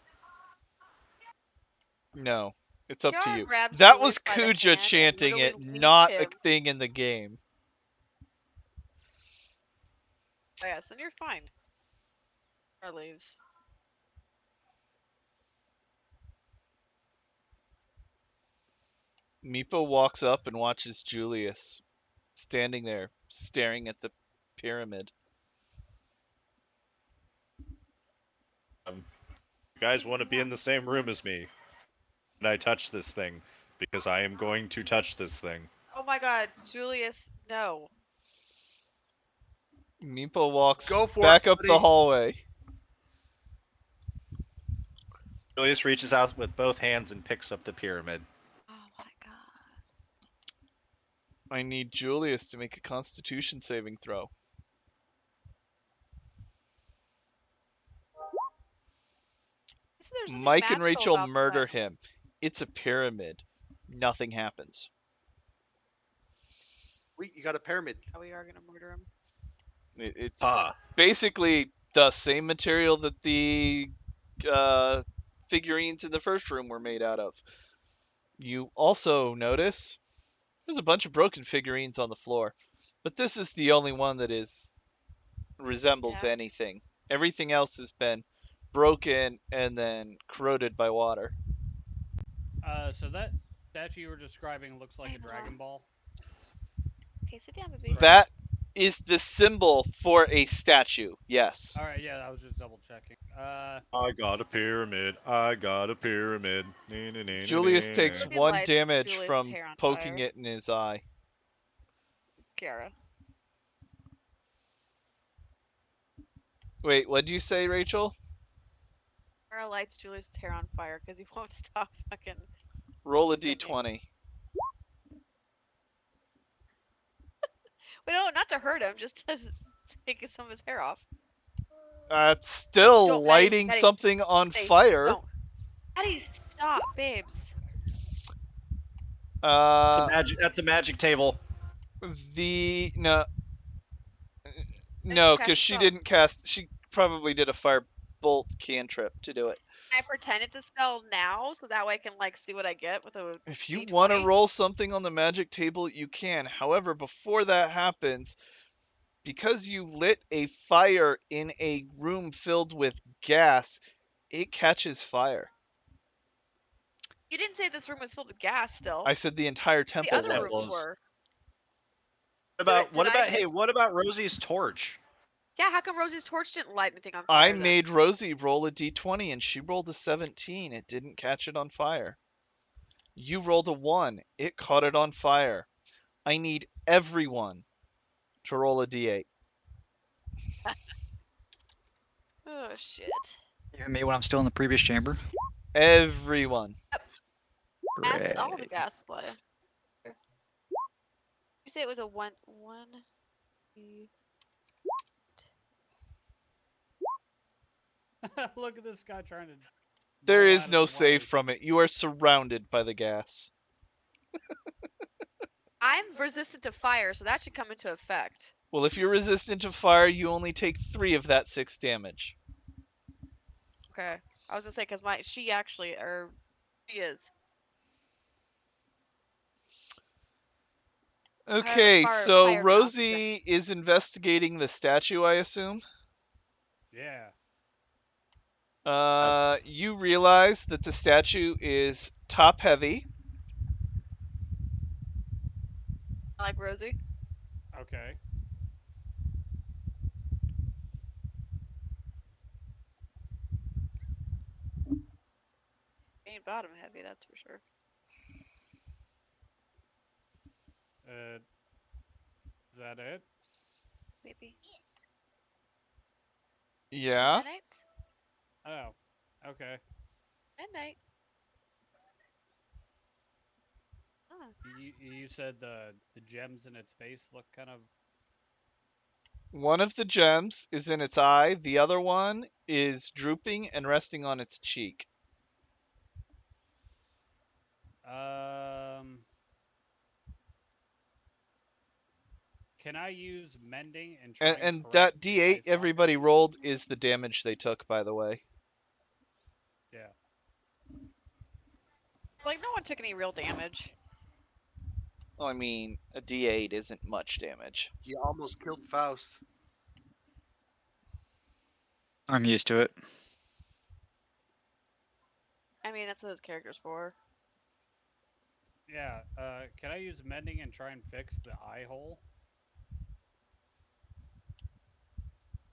No, it's up to Kiara you. grabbed That was Julius by the Kuja hand and chanting literally it, leaped not a him. thing in the game. Oh, yes, then you're fine. Or leaves. Meepo walks up and watches Julius standing there, staring at the pyramid. You guys want to be in the same room as me? And I touch this thing because I am going to touch this thing. Oh my god, Julius, no. Meepo walks Go for back it, up the buddy. hallway. Julius reaches out with both hands and picks up the pyramid. Oh my god. I need Julius to make a Constitution saving throw. There's something Mike and magical Rachel about the murder title. him. It's a pyramid. Nothing happens. You got a pyramid. Oh, we are gonna murder him. It's Ah, basically the same material that the figurines in the first room were made out of. You also notice there's a bunch of broken figurines on the floor, but this is the only one that resembles Yeah. anything. Everything else has been broken and then corroded by water. So that statue you were describing looks like Hey, a Dragon Ball. Okay, sit down, baby. That is the symbol for a statue. Yes. All right, yeah, I was just double checking. I got a pyramid. I got a pyramid. Julius takes Rosie 1 lights damage Julius' from hair on poking fire. it in his eye. Kiara. Wait, what did you say, Rachel? Tara lights Julius' hair on fire because he won't stop fucking. Roll a Singing. d20. But no, not to hurt him, just to take some of his hair off. It's still Don't, Maddie, lighting Maddie, something on Maddie, fire. Don't. Maddie, stop, babes. That's a magic table. No, Cast because a she spell. didn't cast. She probably did a firebolt cantrip to do it. I pretend it's a spell now, so that way I can like see what I get with a. If you D20. want to roll something on the magic table, you can. However, before that happens, because you lit a fire in a room filled with gas, it catches fire. You didn't say this room was filled with gas. Still, I said the entire the temple other was. rooms were. What Did I about miss- hey? What about Rosie's torch? Yeah, how come Rosie's torch didn't light anything on I fire? made Rosie roll a d20 and she rolled a 17. It didn't catch it on fire. You rolled a 1. It caught it on fire. I need everyone to roll a d8. Oh shit! Even me when I'm still in the previous chamber. Everyone. Acid all the Great. gas supply. You say it was a one. Look at this guy trying to. There roll is out of no the save way. from it. You are surrounded by the gas. I'm resistant to fire, so that should come into effect. Well, if you're resistant to fire, you only take 3 of that 6 damage. Okay, I was gonna say because she is. Okay, fire- so fire Rosie is investigating the statue, I assume. Yeah. You realize that the statue is top heavy. I like Rosie. Okay. Ain't bottom heavy, that's for sure. Is that it? Maybe. Yeah. Nights. Oh. Okay. At night. Huh. You said the gems in its face look kind of. One of the gems is in its eye. The other one is drooping and resting on its cheek. Can I use mending and try And correct that the D8 eye everybody socket? rolled is the damage they took, by the way. Yeah. Like no one took any real damage. Well, I mean, a D8 isn't much damage. You almost killed Faust. I'm used to it. I mean, that's what his character's for. Yeah. Can I use mending and try and fix the eye hole?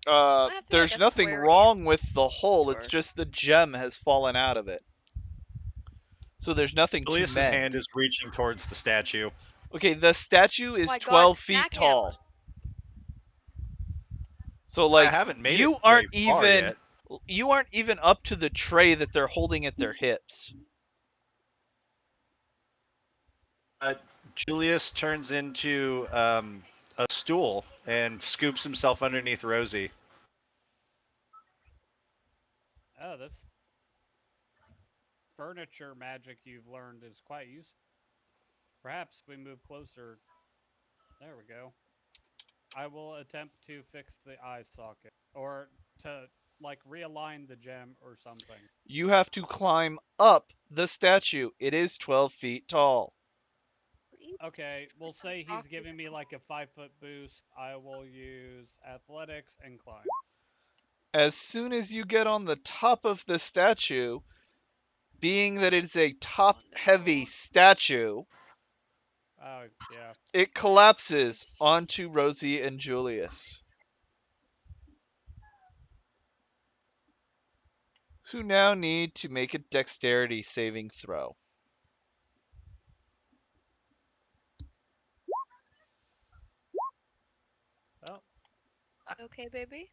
have to be There's like a nothing square wrong with the hole. It's answer. just the gem has fallen out of it. So there's nothing to Julius's mend. hand is reaching towards the statue. Okay, the statue is my 12 God, feet smack him. tall. So I like haven't made you it very aren't far even yet. you aren't even up to the tray that they're holding at their hips. Julius turns into a stool and scoops himself underneath Rosie. Oh, this furniture magic you've learned is quite useful. Perhaps we move closer. There we go. I will attempt to fix the eye socket, or to like realign the gem or something. You have to climb up the statue. It is 12 feet tall. Okay, we'll say he's giving me like a 5-foot boost. I will use athletics and climb. As soon as you get on the top of the statue, being that it's a top-heavy statue, Oh, yeah. it collapses onto Rosie and Julius, who now need to make a dexterity saving throw. Oh, Okay, baby.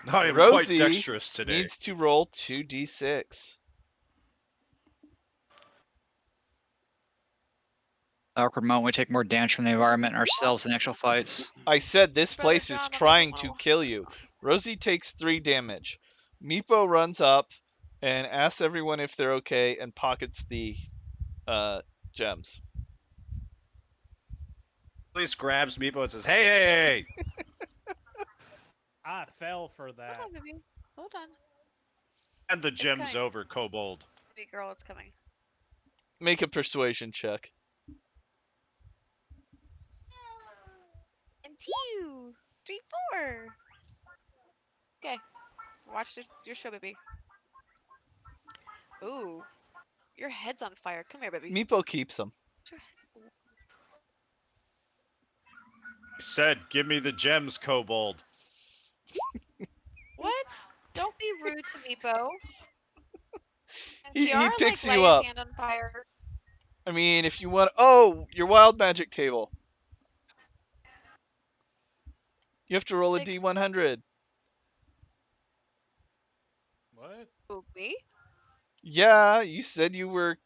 I am quite Rosie dexterous today. needs to roll 2d6. Awkward moment. We take more damage from the environment and ourselves in actual fights. I said this Brother place John, is let me trying know. to kill you. Rosie takes 3 damage. Meepo runs up and asks everyone if they're okay and pockets the gems. Julius grabs Meepo and says, hey! I fell for Hold that. on, baby. Hold on. Hand the gems coming. over, kobold. Sweet girl, it's coming. Make a persuasion check. And 2, 3, 4. Okay. Watch your show, baby. Ooh. Your head's on fire. Come here, baby. Meepo keeps them. Your head's on- I said, give me the gems, kobold. What? Don't be rude to Meepo. And He Kiara, picks like, you light his up. hand on fire. I mean, if you want... Oh, your wild magic table. You have to roll a Like- D100. What? Who, me? Yeah, you said you were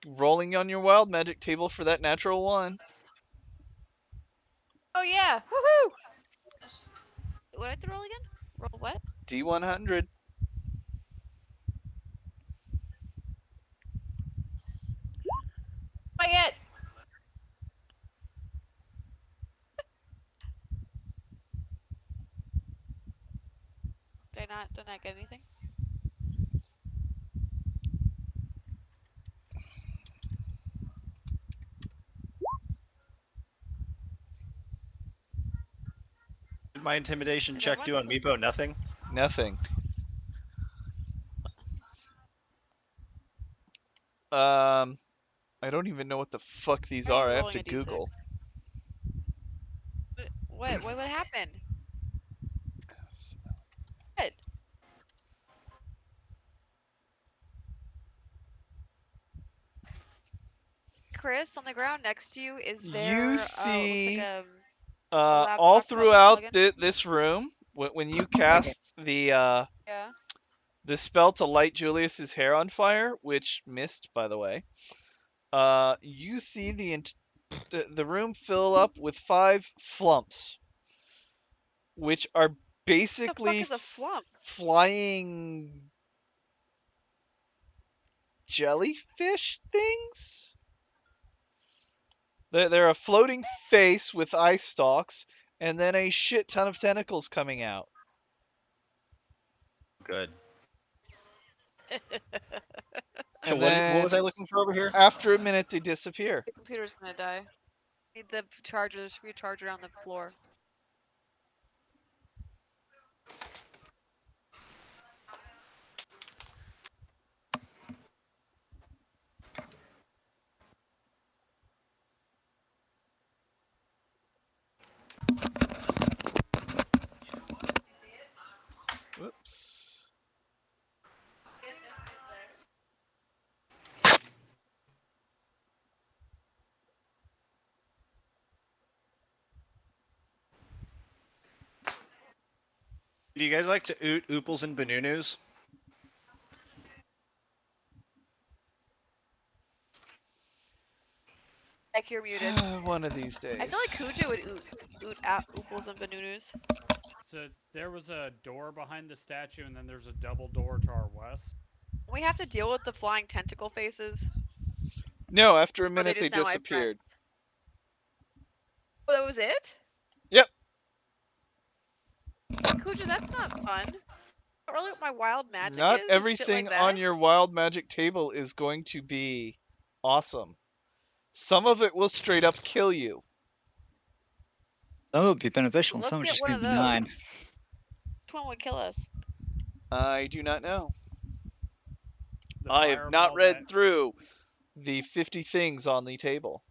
rolling on your wild magic table for that natural 1. Oh, yeah. Woohoo! What do I have to roll again? Roll what? D100. I get? Did I not get anything? Did my intimidation Is check that do on much? Meepo? Nothing? Nothing. I don't even know what the fuck these Why are are. you I have rolling to a D6? Google. What happened? What? Chris, on the ground next to you, is there, You looks like see, a all laptop throughout plug-in? this room, when you cast Yeah. the spell to light Julius's hair on fire, which missed, by the way, you see the room fill up with 5 flumps, which are What the fuck basically is a flump? flying jellyfish things. They're a floating face with eye stalks, and then a shit ton of tentacles coming out. Good. And So then what was I looking for over here? after a minute, they disappear. The computer's gonna die. Need the charger. There should be a charger on the floor. Whoops. Do you guys like to oot ooples and banunus? Like you're muted. One of these days. I feel like Kuja would oot out ooples and banunus. So there was a door behind the statue, and then there's a double door to our west. We have to deal with the flying tentacle faces. No, after a Or they minute, they just now my disappeared. Oh, that was it? Yep. Kuja, that's not fun. I don't really what my wild magic Not is. everything Shit like on that. your wild magic table is going to be awesome. Some of it will straight up kill you. Some would be beneficial, and Let's some would get just one be of those. benign. Which one would kill us? I do not know. The I have not fireball read that- through the 50 things on the table.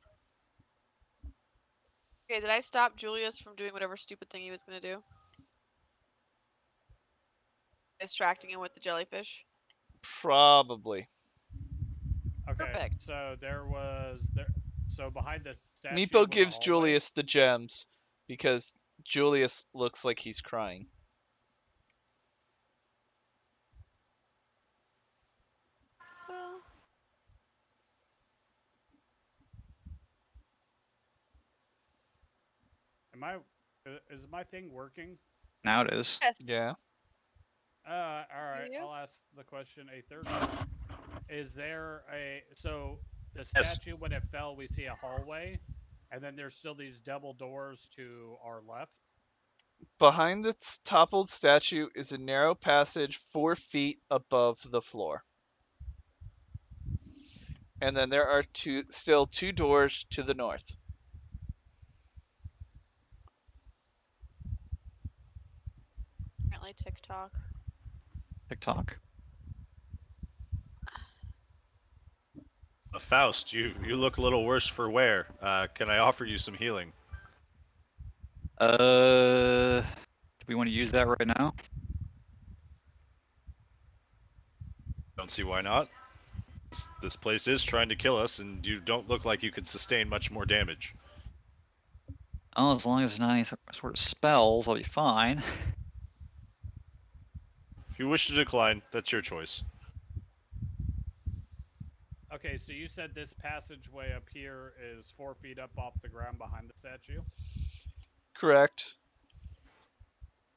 Okay, did I stop Julius from doing whatever stupid thing he was gonna do? Distracting him with the jellyfish. Probably. Okay, Perfect. so So behind the statue. Meepo was a gives hallway. Julius the gems because Julius looks like he's crying. Is my thing working? Now it is. Yes. Yeah. All right. you? I'll ask the question a third time. Is there so the Yes. statue when it fell, we see a hallway, and then there's still these double doors to our left. Behind the toppled statue is a narrow passage 4 feet above the floor. And then there are still two doors to the north. Apparently TikTok. TikTok. Faust, you look a little worse for wear. Can I offer you some healing? Do we want to use that right now? Don't see why not. This place is trying to kill us, and you don't look like you could sustain much more damage. Oh, as long as it's not any sort of spells, I'll be fine. If you wish to decline, that's your choice. Okay, so you said this passageway up here is 4 feet up off the ground behind the statue. Correct.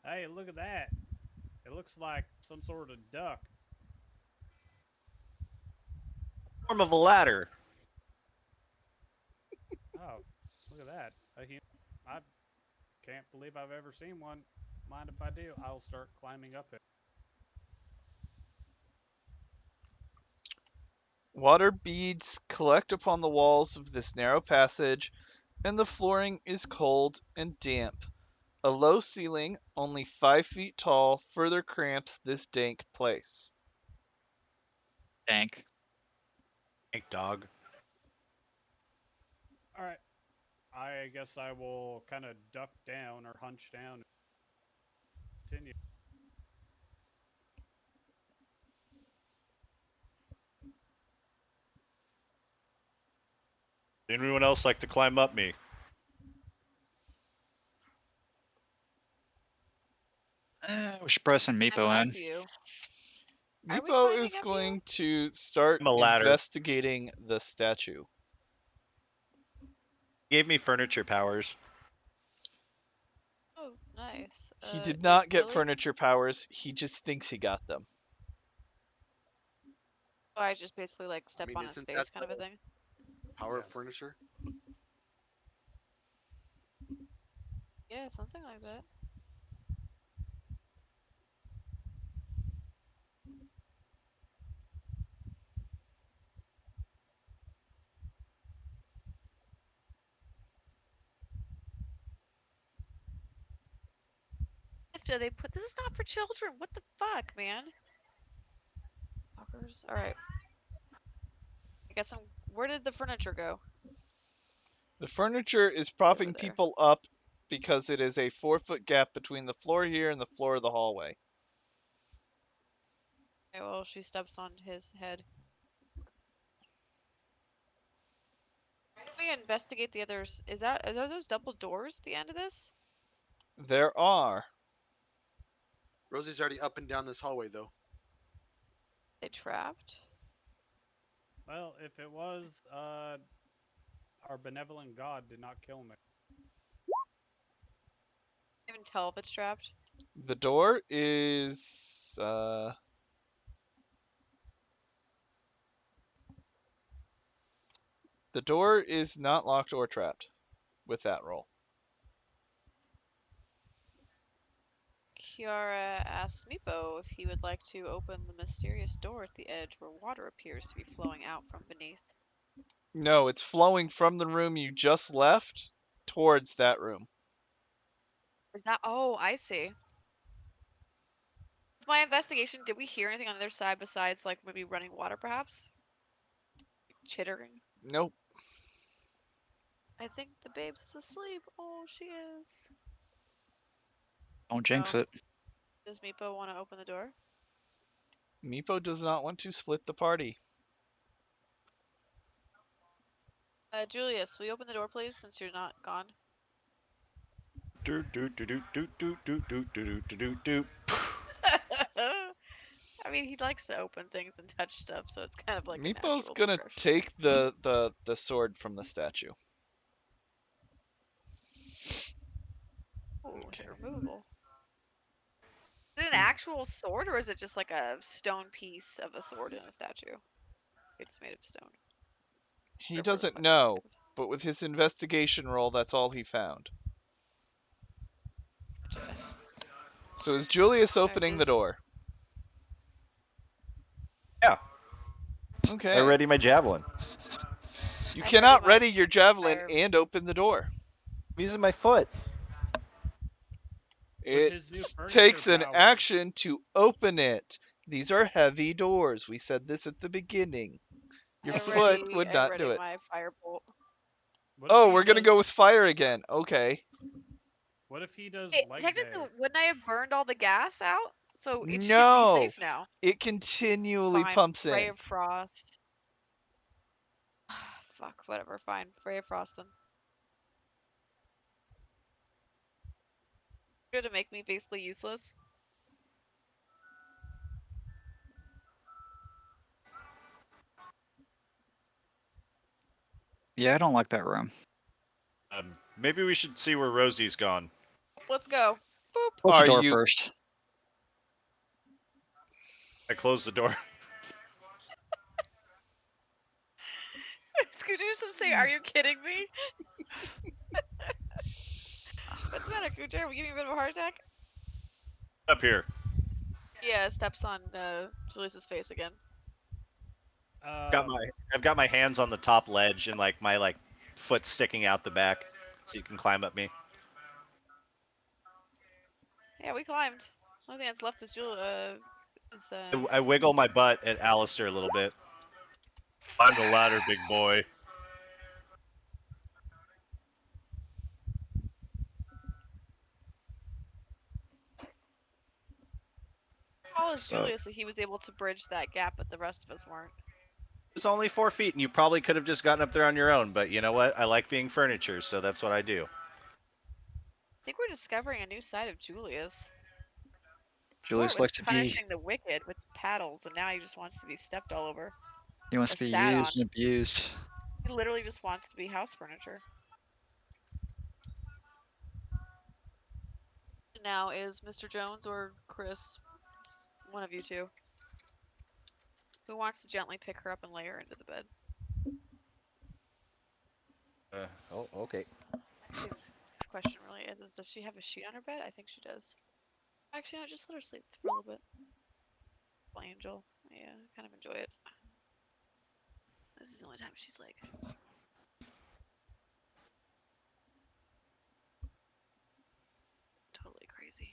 Hey, look at that! It looks like some sort of duck. Form of a ladder. Oh, look at that! I can't believe I've ever seen one. Mind if I do? I'll start climbing up it. Water beads collect upon the walls of this narrow passage, and the flooring is cold and damp. A low ceiling, only 5 feet tall, further cramps this dank place. Dank. Thank dog. All right. I guess I will kind of duck down or hunch down and continue. Anyone else like to climb up me? We should probably send I'm Meepo up in. you. Are we Meepo climbing is up going to start I'm a ladder. investigating the statue. Gave me furniture powers. Oh, nice. He did not get really? furniture powers, he just thinks he got them. Oh, I just basically like step mean, on his isn't face that kind of a the thing. Power Yeah. of furniture? Yeah, something like that. After they put this is not for children. What the fuck, man? Fuckers. All right. I guess I'm. Where did the furniture go? The furniture is propping there. people up because it is a 4 foot gap between the floor here and the floor of the hallway. Okay, well, she steps on his head. Why don't we investigate the others? Are there those double doors at the end of this? There are. Rosie's already up and down this hallway, though. They trapped? Well, if it was, our benevolent God did not kill me. Can't even tell if it's trapped. The door is the door is not locked or trapped with that roll. Kiara asks Meepo if he would like to open the mysterious door at the edge where water appears to be flowing out from beneath. No, it's flowing from the room you just left towards that room. Is that? Oh, I see. With my investigation, did we hear anything on the other side besides like maybe running water, perhaps? Chittering. Nope. I think the babes is asleep. Oh, she is. Don't jinx Oh. it. Does Meepo want to open the door? Meepo does not want to split the party. Julius, will you open the door, please, since you're not gone? Do do do do do do do do do do do do. I mean, he likes to open things and touch stuff, so it's kind of like a Meepo's natural gonna progression. take the sword from the statue. Ooh, is Okay. it removable? Is it an actual sword, or is it just like a stone piece of a sword in a statue? It's made of stone. He Whatever it doesn't looks like it's made know, of. but with his investigation roll, that's all he found. Gotcha. So is Julius There it opening the is. door? Yeah, I Okay. ready my javelin. You I'm cannot ready my ready your javelin fire. and open the door. I'm using my foot. With It his new furniture takes an powers. action to open it. These are heavy doors. We said this at the beginning. Your foot would I not ready do it. my firebolt. What if Oh, he we're gonna does- go with fire again. Okay. What if he does Hey, light technically, day? wouldn't I have burned all the gas out? So it should be No, safe now. it continually Fine. pumps Ray in. of Frost. Fuck, whatever. Fine. Ray of Frost then. You're gonna make me basically useless. Yeah, I don't like that room. Maybe we should see where Rosie's gone. Let's go. Boop. Close the Are door you? first. I closed the door. Scooter used to say, "Are you kidding me?" What's the matter, Scooter? We giving you a bit of a heart attack? Up here. Yeah, steps on Julius's face again. I've got my hands on the top ledge and like my foot sticking out the back, so you can climb up me. Yeah, we climbed. The only thing that's left is I wiggle my butt at Alistair a little bit. Climb the ladder, big boy. tall as So Julius that he was able to bridge that gap, but the rest of us weren't. It's only 4 feet, and you probably could have just gotten up there on your own. But you know what? I like being furniture, so that's what I do. I think we're discovering a new side of Julius. Before it Julius was likes to be punishing the wicked with paddles, and now he just wants to be stepped all over he wants or to be sat on. used and abused. He literally just wants to be house furniture. Now is Mr. Jones or Chris, one of you two, who wants to gently pick her up and lay her into the bed. Oh, okay. Actually, this question really is does she have a sheet on her bed? I think she does. Actually, no, just let her sleep for a little bit. Little angel. Yeah, I kind of enjoy it. This is the only time she's like totally crazy.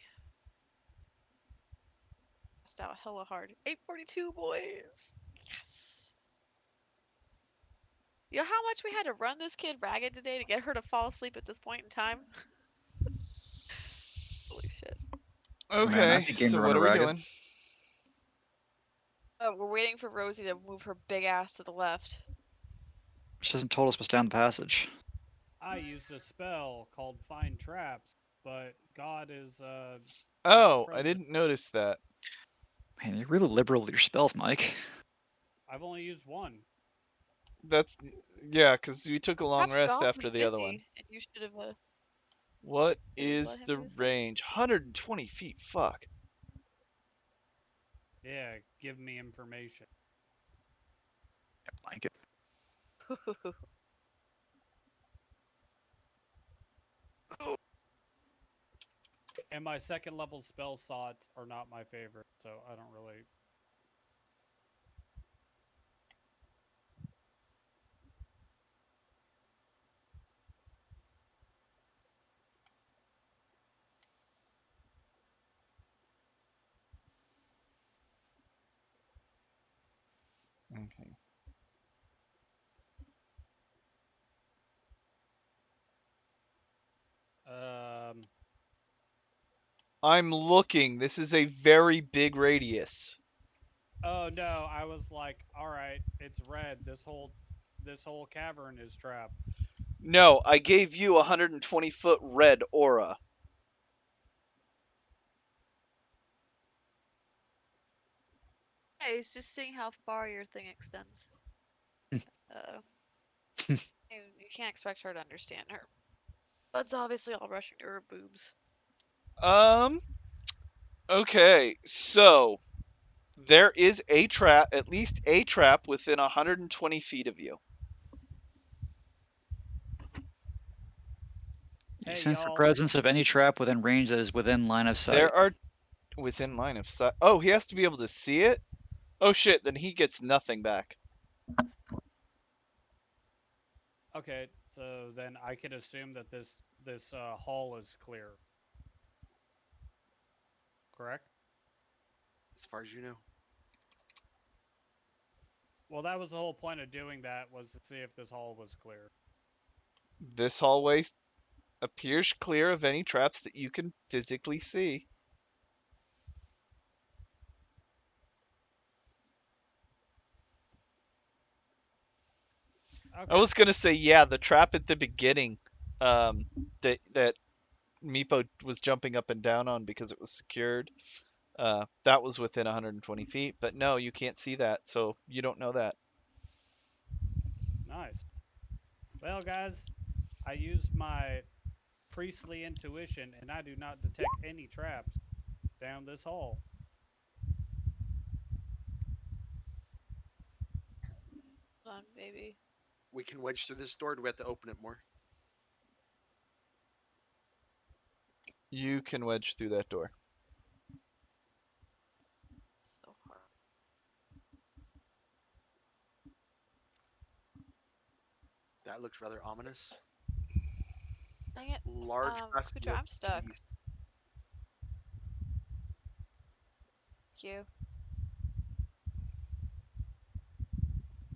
Passed out hella hard. 8:42, boys. Yes. You know how much we had to run this kid ragged today to get her to fall asleep at this point in time? Holy shit. Man, I'd Okay. be game to So run what a are we ragged. doing? We're waiting for Rosie to move her big ass to the left. She hasn't told us what's down the passage. I used a spell called Find Traps, but God is Oh, I present. didn't notice that. Man, you're really liberal with your spells, Mike. I've only used one. That's yeah, because we took a long Perhaps rest God was after the other one. busy, and you should have What didn't is let him the use them. range? 120 feet. Fuck. Yeah, give me information. Blanket. And my second level spell slots are not my favorite, so I don't really. Okay. Um, I'm looking. This is a very big radius. oh no, I was like, all right, it's red. This whole cavern is trapped. No, I gave you a 120-foot red aura. Yeah, he's just seeing how far your thing extends. Uh, you can't expect her to understand her. Blood's obviously all rushing to her boobs. Okay, so there is a trap, at least a trap, within 120 feet of you. You Hey, sense the y'all. presence of any trap within range that is within line of sight. There are within line of sight. Oh, he has to be able to see it? Oh shit, then he gets nothing back. Okay, so then I can assume that this hall is clear. Correct? As far as you know. Well, that was the whole point of doing that, was to see if this hall was clear. This hallway appears clear of any traps that you can physically see. Okay. I was gonna say, yeah, the trap at the beginning, that Meepo was jumping up and down on because it was secured. That was within 120 feet, but no, you can't see that, so you don't know that. Nice. Well, guys, I used my priestly intuition, and I do not detect any traps down this hall. Hold on, baby. We can wedge through this door. Do we have to open it more? You can wedge through that door. So hard. That looks rather ominous. Dang it. Large basket Kucha, of I'm stuck. keys. Thank you.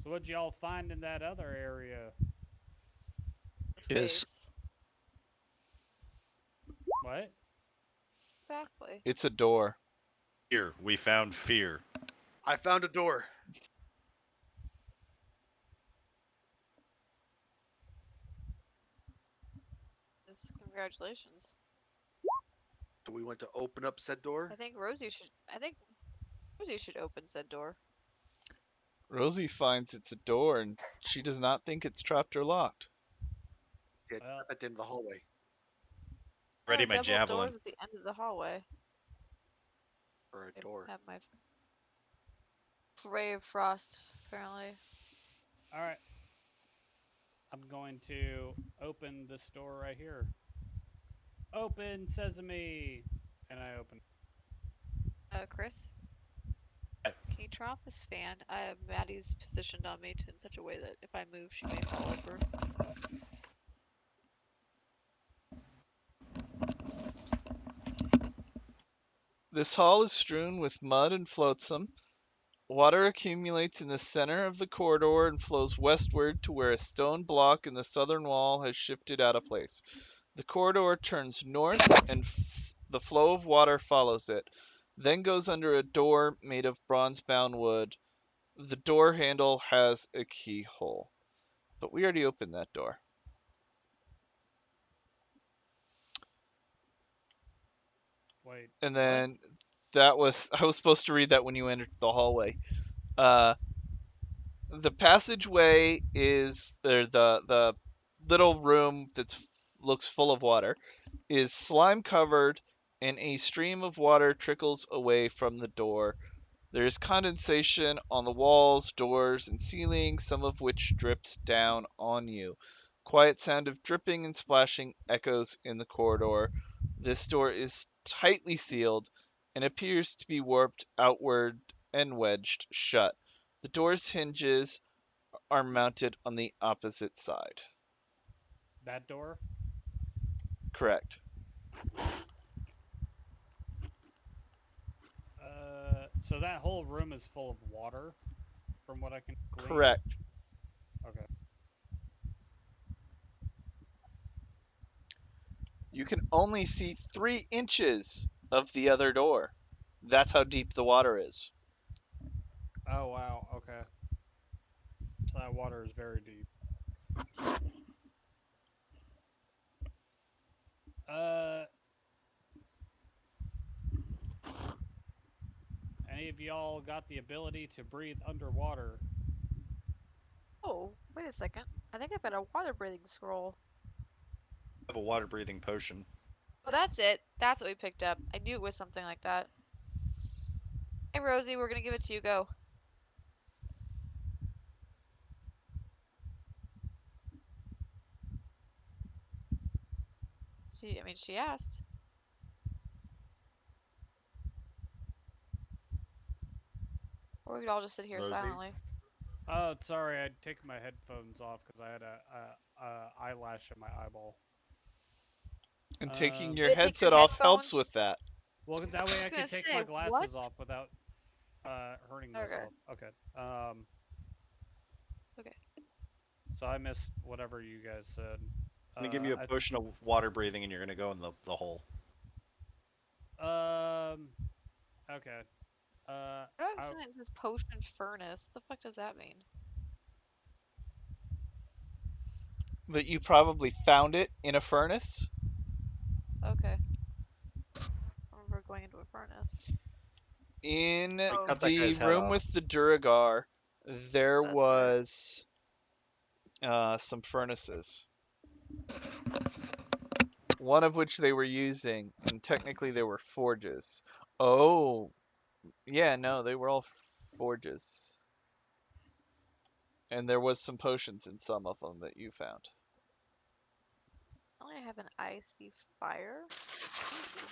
So what'd y'all find in that other area? Is Space. What? Exactly. It's a door. Here, we found fear. I found a door. Congratulations. Do we want to open up said door? I think Rosie should open said door. Rosie finds it's a door, and she does not think it's trapped or locked. See, it's Well, up at the end of the hallway. Ready Oh, my double javelin. doors at the end of the hallway. Or a I door. have my ray of frost, apparently. all right. I'm going to open this door right here. Open sesame, and I open. Chris, can you turn off this fan? Maddie's positioned on me in such a way that if I move, she may fall over. This hall is strewn with mud and flotsam. Water accumulates in the center of the corridor and flows westward to where a stone block in the southern wall has shifted out of place. The corridor turns north, and the flow of water follows it, then goes under a door made of bronze-bound wood. The door handle has a keyhole. But we already opened that door. Wait. And what? then I was supposed to read that when you entered the hallway. The passageway is the little room that looks full of water is slime covered, and a stream of water trickles away from the door. There is condensation on the walls, doors, and ceiling, some of which drips down on you. Quiet sound of dripping and splashing echoes in the corridor. This door is tightly sealed and appears to be warped outward and wedged shut. The door's hinges are mounted on the opposite side. That door? Correct. So that whole room is full of water, from what I can glean. Correct. Okay. You can only see 3 inches of the other door. That's how deep the water is. Oh wow. Okay. So that water is very deep. Uh, any of y'all got the ability to breathe underwater? Oh, wait a second. I think I've got a water breathing scroll. I have a water breathing potion. Oh, that's it. That's what we picked up. I knew it was something like that. Hey, Rosie, we're gonna give it to you. Go. I mean, she asked. Or we could all just sit here Rosie? silently. Oh, sorry, I'd taken my headphones off because I had a eyelash in my eyeball. And taking Um, your Did it take your headset off helps headphones? with that. Well, that I way was I gonna could take say, my what? glasses off without hurting Okay. myself. Okay. Okay. So I missed whatever you guys said. I'm gonna give you a potion of water breathing, and you're gonna go in the hole. Okay. I don't think it says potion furnace. The fuck does that mean? That you probably found it in a furnace. Okay. I remember going into a furnace. In Oh, Cut that the guy's head room off. with the Duragar, there That's right. was some furnaces. One of which they were using, and technically they were forges. Oh, yeah, no, they were all forges. And there was some potions in some of them that you found. I have an icy fire. Ooh.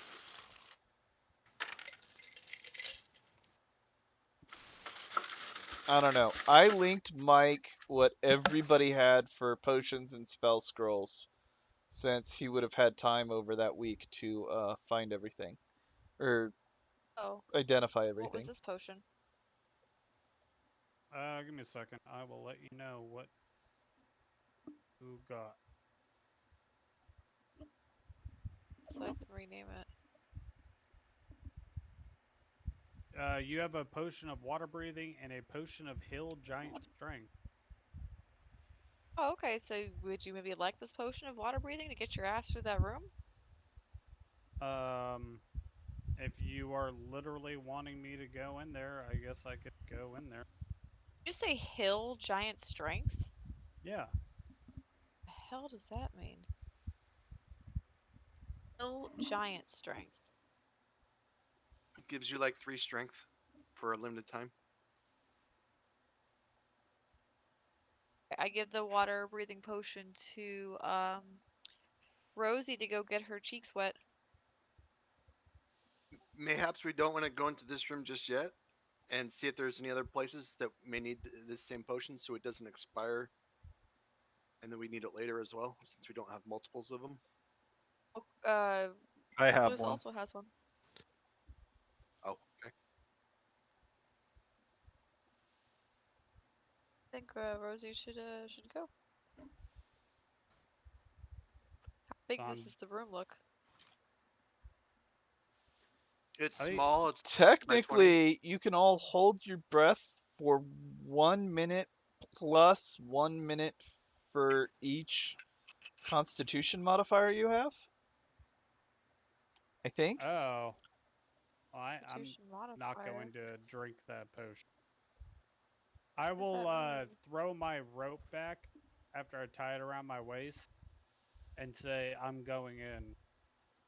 I don't know. I linked Mike what everybody had for potions and spell scrolls, since he would have had time over that week to find everything, or Oh, identify what was everything. this potion? Give me a second. I will let you know what who got. So I can rename it. You have a potion of water breathing and a potion of hill giant strength. Oh, okay. So would you maybe like this potion of water breathing to get your ass through that room? If you are literally wanting me to go in there, I guess I could go in there. Did you say hill giant strength? Yeah. The hell does that mean? Hill giant strength. Gives you like 3 strength for a limited time. I give the water breathing potion to Rosie to go get her cheeks wet. Mayhaps we don't want to go into this room just yet and see if there's any other places that may need this same potion so it doesn't expire. And then we need it later as well, since we don't have multiples of them. I have Liz one. also has one. Oh, okay. I think Rosie should go. How big Sounds. does the room look? It's I- small. It's by 20. Technically, you can all hold your breath for 1 minute plus 1 minute for each Constitution modifier you have. I think. Oh. Well, I'm Constitution not modifier. going to drink that potion. I What does will that mean? throw my rope back after I tie it around my waist and say I'm going in.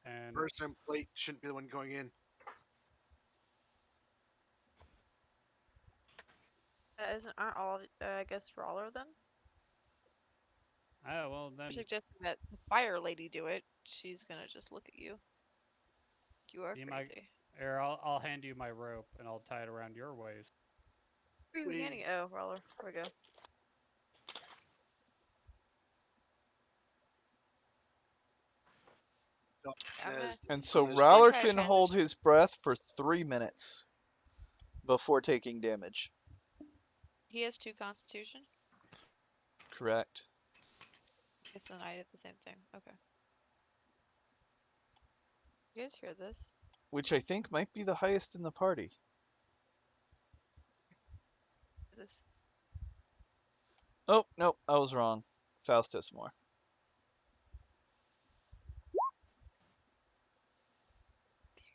And Person and plate shouldn't be the one going in. Aren't all I guess for all of them? oh well, then You're suggesting that the fire lady do it. She's gonna just look at you. You are be my. crazy. Here, I'll hand you my rope and I'll tie it around your waist. Where are you handing it? Oh, roller. There we go. I'm gonna, And so I'm gonna Rowler try to can hold transition. his breath for 3 minutes before taking damage. He has 2 constitution. Correct. Guess then I did the same thing. Okay. You guys hear this? Which I think might be the highest in the party. This. Oh, nope, I was wrong. Faust has more.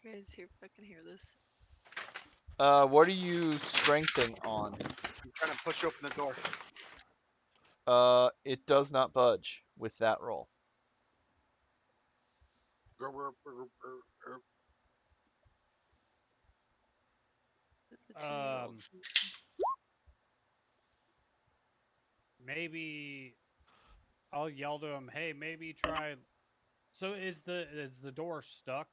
You guys fucking hear this? What are you strengthening on? I'm trying to push open the door. It does not budge with that roll. We're The 2-year-olds. Maybe I'll yell to him, "Hey, maybe try." So is the door stuck?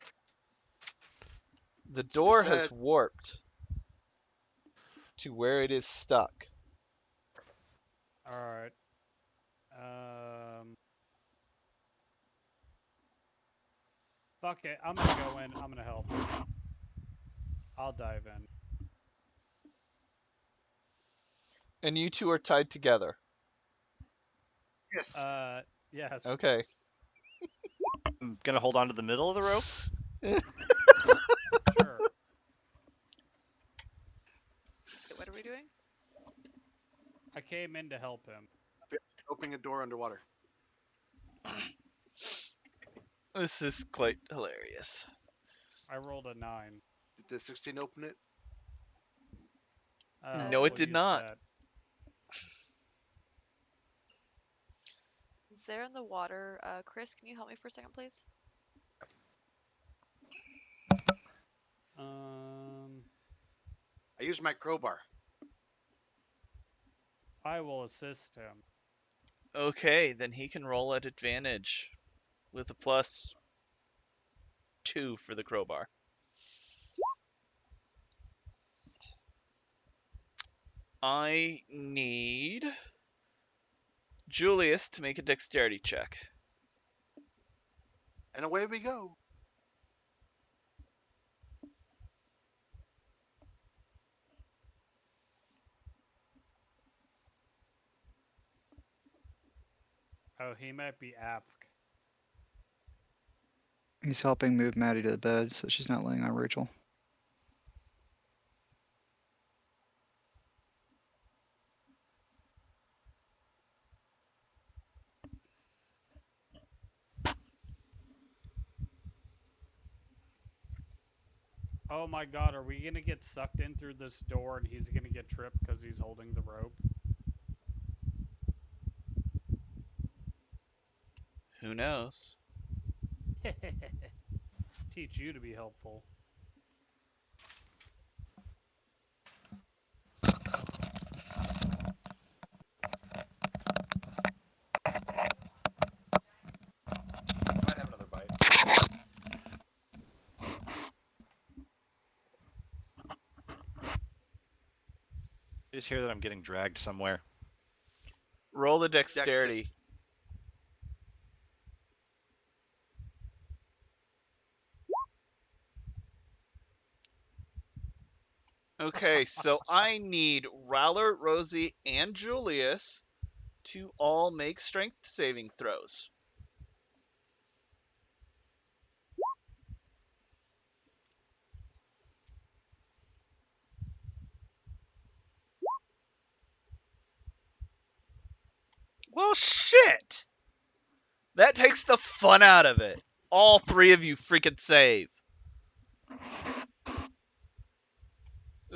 The That's what we door has said. warped to where it is stuck. All right. Fuck it. I'm gonna go in. I'm gonna help. I'll dive in. And you two are tied together. Yes. Yes. Okay. I'm gonna hold on to the middle of the rope. Sure. Wait, what are we doing? I came in to help him. Opening a door underwater. This is quite hilarious. I rolled a 9. Did the 16 open it? No, it We'll did use not. that. Is there in the water? Chris, can you help me for a second, please? I used my crowbar. I will assist him. Okay, then he can roll at advantage with a +2 for the crowbar. I need Julius to make a dexterity check. And away we go. Oh, he might be AFK. He's helping move Maddie to the bed so she's not laying on Rachel. Oh my god, are we gonna get sucked in through this door and he's gonna get tripped because he's holding the rope? Who knows? Teach you to be helpful. Might have another bite. I just hear that I'm getting dragged somewhere. Roll the dexterity. Okay, so I need Rowler, Rosie, and Julius to all make strength saving throws. Well, shit! That takes the fun out of it. All 3 of you freaking save.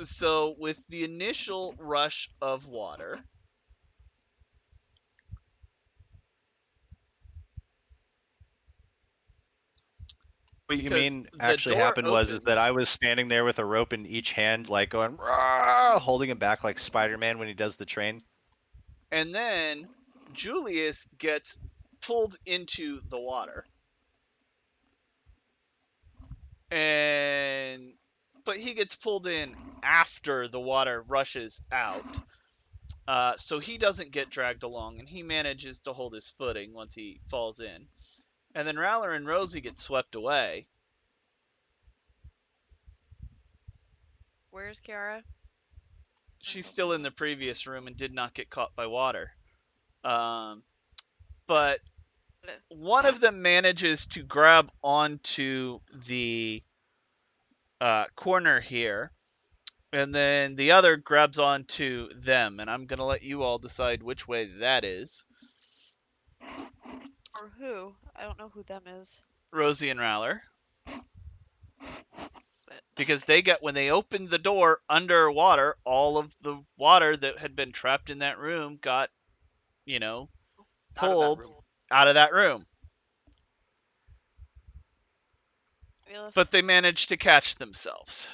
So, with the initial rush of water, What you because mean the actually door happened was is that opens. I was standing there with a rope in each hand, like going, "Rah!" holding him back like Spider-Man when he does the train. And then Julius gets pulled into the water. But he gets pulled in after the water rushes out. So he doesn't get dragged along, and he manages to hold his footing once he falls in. And then Rowler and Rosie get swept away. Where's Kiara? She's still in the previous room and did not get caught by water. But one of them manages to grab onto the corner here, and then the other grabs onto them, and I'm going to let you all decide which way that is. Or who? I don't know who them is. Rosie and Rowler. But Because when they opened the door underwater, all of the water that had been trapped in that room got, pulled out of that room. Fabulous. but they managed to catch themselves.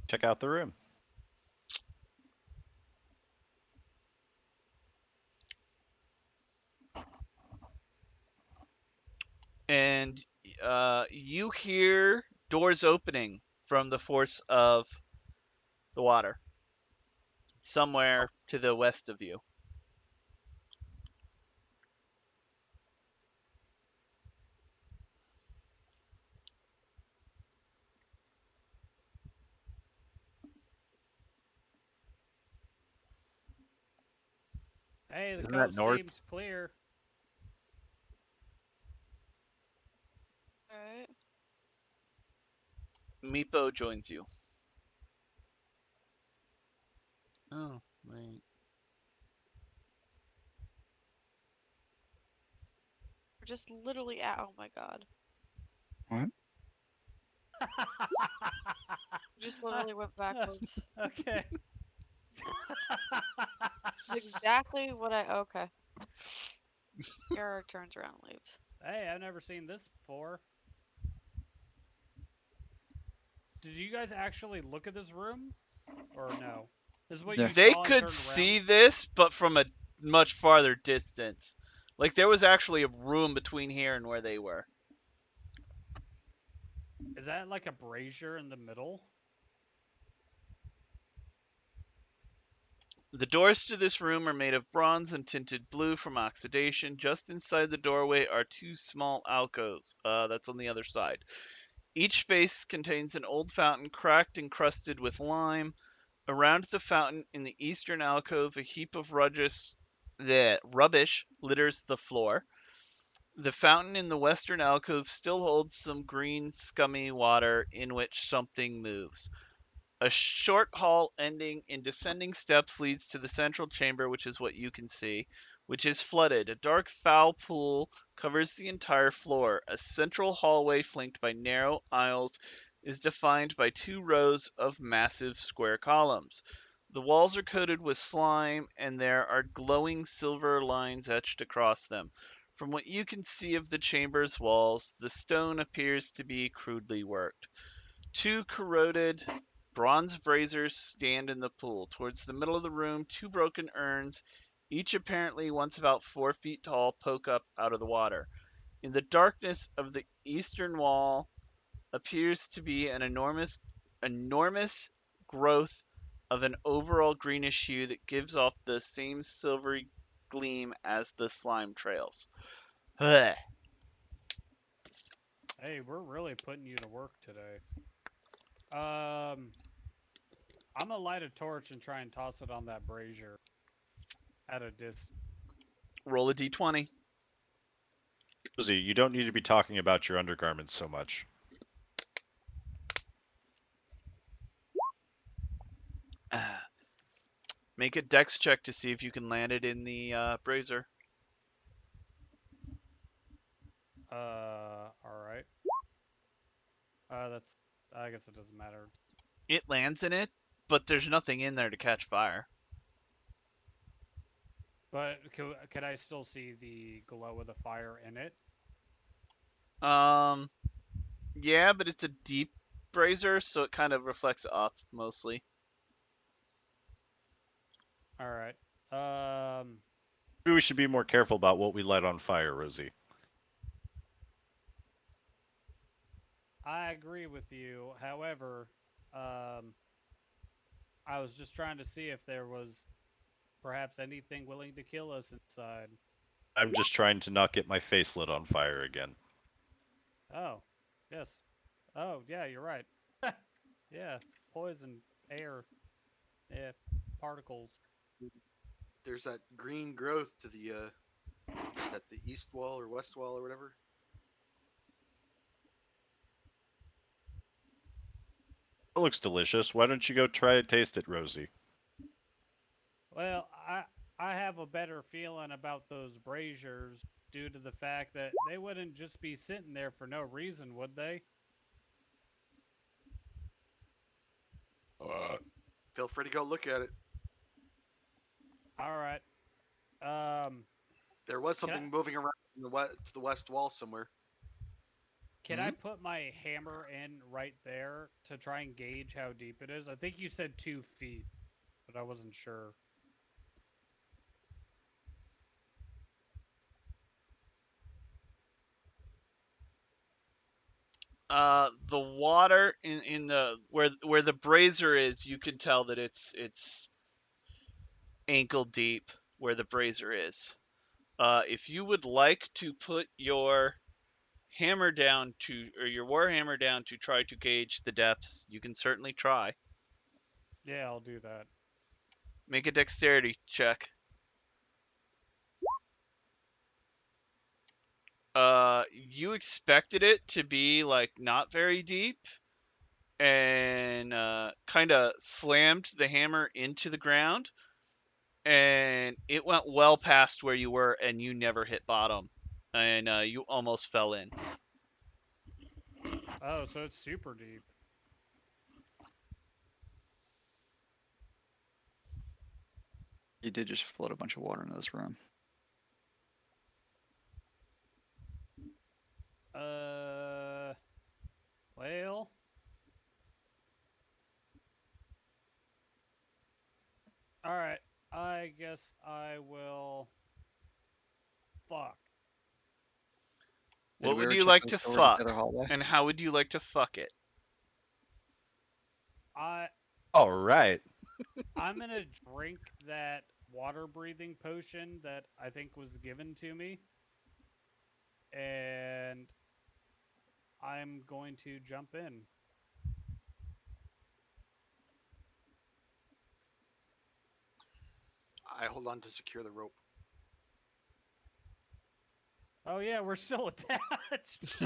Check out the room. And you hear doors opening from the force of the water somewhere to the west of you. Hey, the Isn't that coast north? seems clear. Alright. Meepo joins you. Oh, wait. We're just literally at. Oh my god. What? Just literally went backwards. Okay. This is exactly what I. Okay. Eric turns around and leaves. Hey, I've never seen this before. Did you guys actually look at this room? Or no? This is what Yeah. you They saw and could turned see around? this, but from a much farther distance. Like there was actually a room between here and where they were. Is that like a brazier in the middle? The doors to this room are made of bronze and tinted blue from oxidation. Just inside the doorway are two small alcoves. That's on the other side. Each space contains an old fountain cracked and crusted with lime. Around the fountain in the eastern alcove, a heap of rubbish litters the floor. The fountain in the western alcove still holds some green, scummy water in which something moves. A short hall ending in descending steps leads to the central chamber, which is what you can see, which is flooded. A dark, foul pool covers the entire floor. A central hallway flanked by narrow aisles is defined by two rows of massive square columns. The walls are coated with slime, and there are glowing silver lines etched across them. From what you can see of the chamber's walls, the stone appears to be crudely worked. Two corroded bronze braziers stand in the pool. Towards the middle of the room, two broken urns, each apparently once about 4 feet tall, poke up out of the water. In the darkness of the eastern wall appears to be an enormous growth of an overall greenish hue that gives off the same silvery gleam as the slime trails. Ugh. Hey, we're really putting you to work today. I'm gonna light a torch and try and toss it on that brazier at a distance. Roll a d20. Rosie, you don't need to be talking about your undergarments so much. Make a dex check to see if you can land it in the brazier. All right. That's. I guess it doesn't matter. It lands in it, but there's nothing in there to catch fire. But can I still see the glow of the fire in it? Yeah, but it's a deep brazier, so it kind of reflects up mostly. All right. Maybe we should be more careful about what we light on fire, Rosie. I agree with you. However, I was just trying to see if there was perhaps anything willing to kill us inside. I'm just trying to not get my face lit on fire again. Oh, yes. Oh, yeah, you're right. Yeah, poison, air, yeah, particles. There's that green growth to the is that the east wall or west wall or whatever? It looks delicious. Why don't you go try to taste it, Rosie? Well, I have a better feeling about those braziers due to the fact that they wouldn't just be sitting there for no reason, would they? Feel free to go look at it. All right. There was Can I, something moving around in the to the west wall somewhere. can I put my hammer in right there to try and gauge how deep it is? I think you said 2 feet, but I wasn't sure. The water in the where the brazier is, you can tell that it's ankle deep where the brazier is. If you would like to put your hammer down to, or your warhammer down to try to gauge the depths, you can certainly try. Yeah, I'll do that. Make a dexterity check. You expected it to be like not very deep, and kind of slammed the hammer into the ground, and it went well past where you were, and you never hit bottom, and you almost fell in. Oh, so it's super deep. You did just float a bunch of water into this room. Well, all right. I guess I will. Fuck. Did What we would ever you check like those to doors in the fuck, other hallway? and how would you like to fuck it? All right. I'm gonna drink that water breathing potion that I think was given to me, and I'm going to jump in. I hold on to secure the rope. Oh yeah, we're still attached.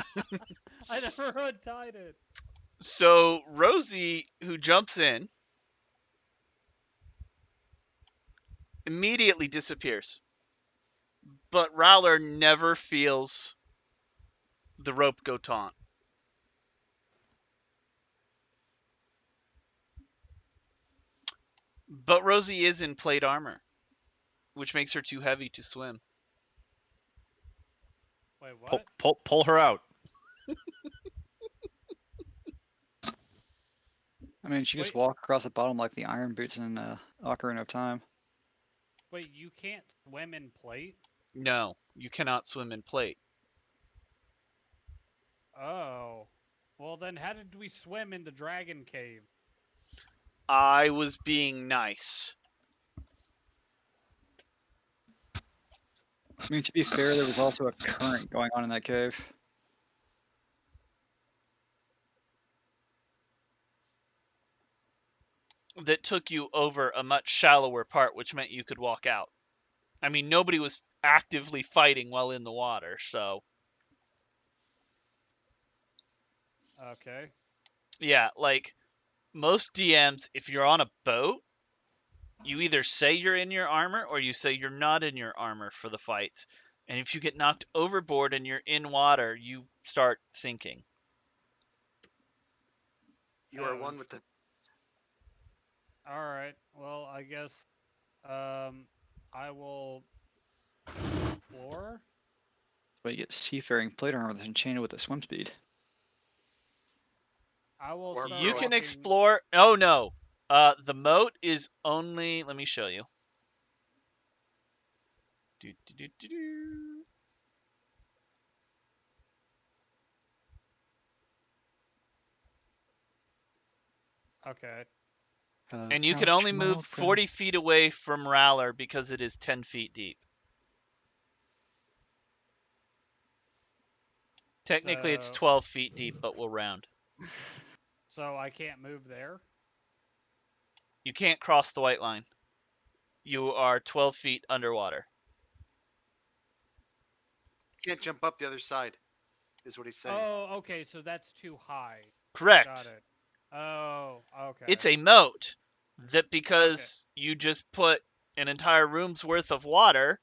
I never untied it. So Rosie, who jumps in, immediately disappears. But Rowler never feels the rope go taut. But Rosie is in plate armor, which makes her too heavy to swim. Wait, Pull, what? pull her out. I mean, she just Wait. walk across the bottom like the iron boots in Ocarina of Time. Wait, you can't swim in plate? No, you cannot swim in plate. Oh. Well, then how did we swim in the dragon cave? I was being nice. I mean, to be fair, there was also a current going on in that cave. That took you over a much shallower part, which meant you could walk out. I mean, nobody was actively fighting while in the water, so Okay. yeah, like most DMs, if you're on a boat, you either say you're in your armor or you say you're not in your armor for the fights. And if you get knocked overboard and you're in water, you start sinking. You are Oh, one with the. All right. Well, I guess I will explore. But you get seafaring plate armor that's enchanted with a swim speed. I will Or start You can walking. explore. Oh no. The moat is only. Let me show you. Do, do, do, do, do. Okay. And you can Couch only move Malcolm. 40 feet away from Rowler because it is 10 feet deep. Technically, it's So, 12 feet deep, but we'll round. so I can't move there. You can't cross the white line. You are 12 feet underwater. Can't jump up the other side, is what he's saying. Oh, okay. So that's too high. Correct. Got it. Oh, okay. It's a moat that because Okay. you just put an entire room's worth of water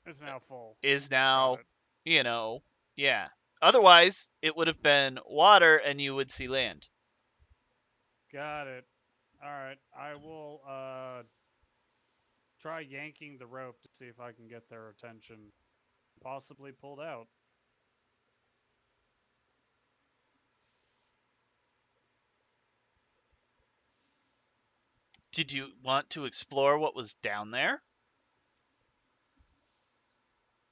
It's now full. is Got now, it. yeah. Otherwise, it would have been water and you would see land. Got it. All right. I will try yanking the rope to see if I can get their attention. Possibly pulled out. Did you want to explore what was down there?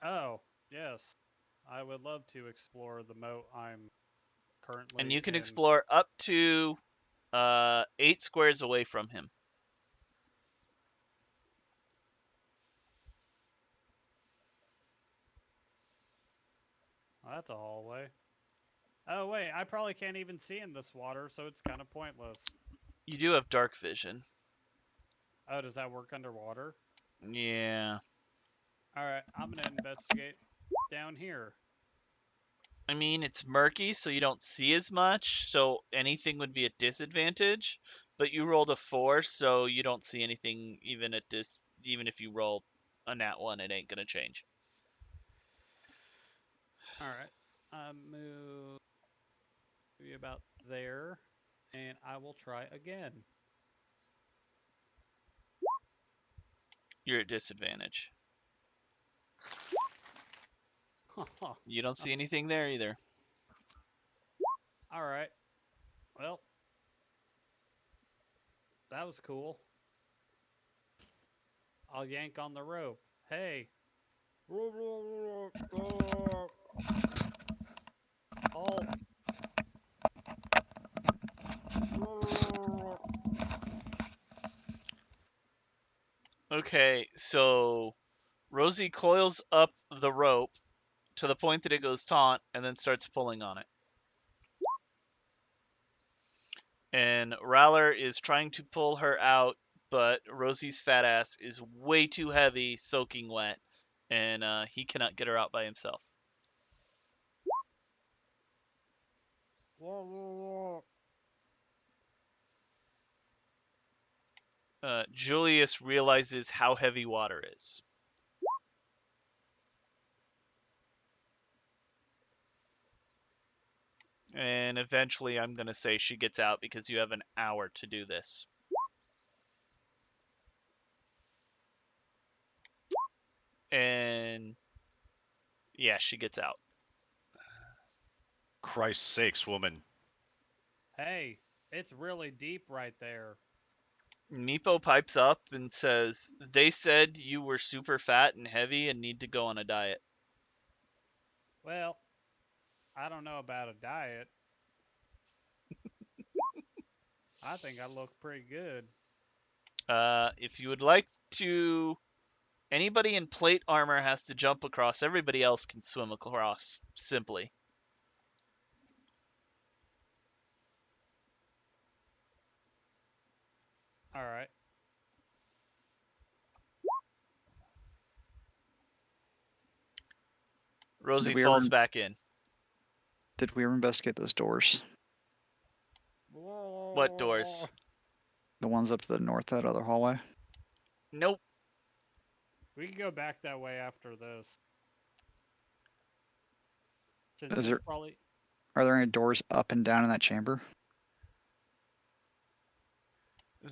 Oh, yes. I would love to explore the moat I'm currently And you can in. explore up to 8 squares away from him. Oh, that's a hallway. Oh, wait, I probably can't even see in this water, so it's kind of pointless. You do have dark vision. Oh, does that work underwater? Yeah. Alright, I'm gonna investigate down here. I mean, it's murky, so you don't see as much, so anything would be a disadvantage. But you rolled a 4, so you don't see anything even at even if you roll a nat 1, it ain't gonna change. Alright, move maybe about there, and I will try again. You're at disadvantage. You don't see anything there either. Alright, well, that was cool. I'll yank on the rope. Hey! Halt! Okay, so Rosie coils up the rope to the point that it goes taut and then starts pulling on it. And Rowler is trying to pull her out, but Rosie's fat ass is way too heavy, soaking wet, and he cannot get her out by himself. Julius realizes how heavy water is. And eventually I'm going to say she gets out because you have an hour to do this. And yeah, she gets out. Christ's sakes, woman. Hey, it's really deep right there. Meepo pipes up and says, "They said you were super fat and heavy and need to go on a diet." Well, I don't know about a diet. I think I look pretty good. If you would like to, anybody in plate armor has to jump across. Everybody else can swim across simply. Alright. Rosie we falls ever- back in. Did we ever investigate those doors? What doors? The ones up to the north, that other hallway? Nope. We can go back that way after this. Since Is it's there- probably... Are there any doors up and down in that chamber?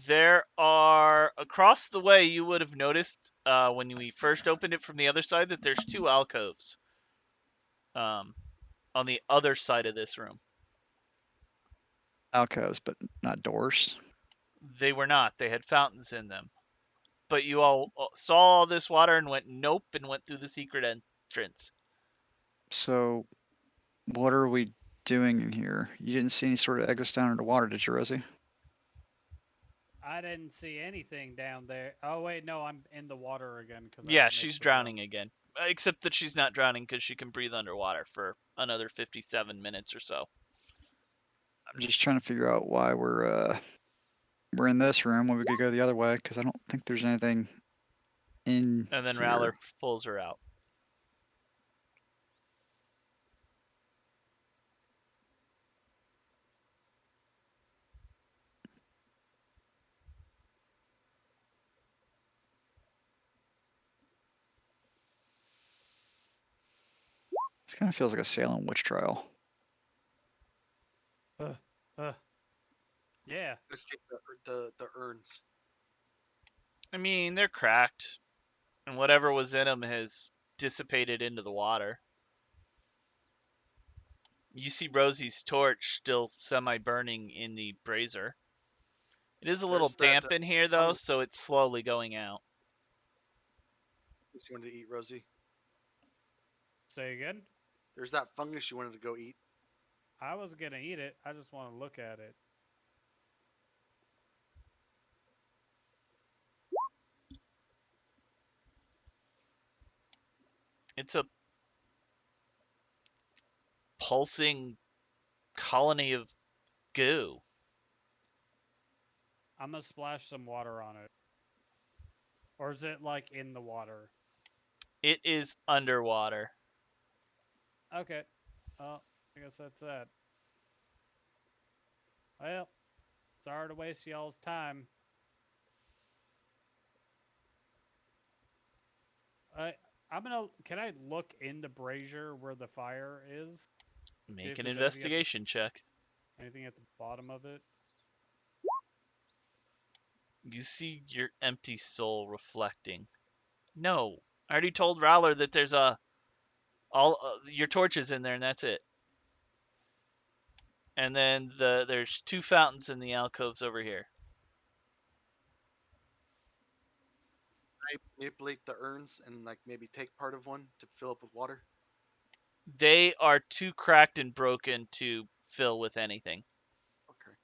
There are, across the way, you would have noticed when we first opened it from the other side that there's 2 alcoves on the other side of this room. Alcoves, but not doors. They were not. They had fountains in them. But you all saw all this water and went nope and went through the secret entrance. So, what are we doing in here? You didn't see any sort of exits down into water, did you, Rosie? I didn't see anything down there. Oh, wait, no, I'm in the water again. Yeah, she's drowning again. Except that she's not drowning because she can breathe underwater for another 57 minutes or so. I'm just trying to figure out why we're in this room when we could go the other way, because I don't think there's anything in And then here. Rowler pulls her out. This kind of feels like a Salem witch trial. Yeah. Escape the urns. I mean, they're cracked, and whatever was in them has dissipated into the water. You see Rosie's torch still semi-burning in the brazier. It is a little There's that damp in here, though, fungus so it's slowly going out. you wanted to eat, Rosie. Say again? There's that fungus you wanted to go eat. I was gonna eat it. I just want to look at it. It's a pulsing colony of goo. I'm gonna splash some water on it. Or is it like in the water? It is underwater. Okay. Well, I guess that's that. Well, sorry to waste y'all's time. I'm gonna. Can I look in the brazier where the fire is? Make if an there's investigation check. Anything at the bottom of it? You see your empty soul reflecting. No, I already told Rowler that there's all your torches in there, and that's it. And then there's 2 fountains in the alcoves over here. I manipulate the urns and like maybe take part of one to fill up with water. They are too cracked and broken to fill with anything. Okay.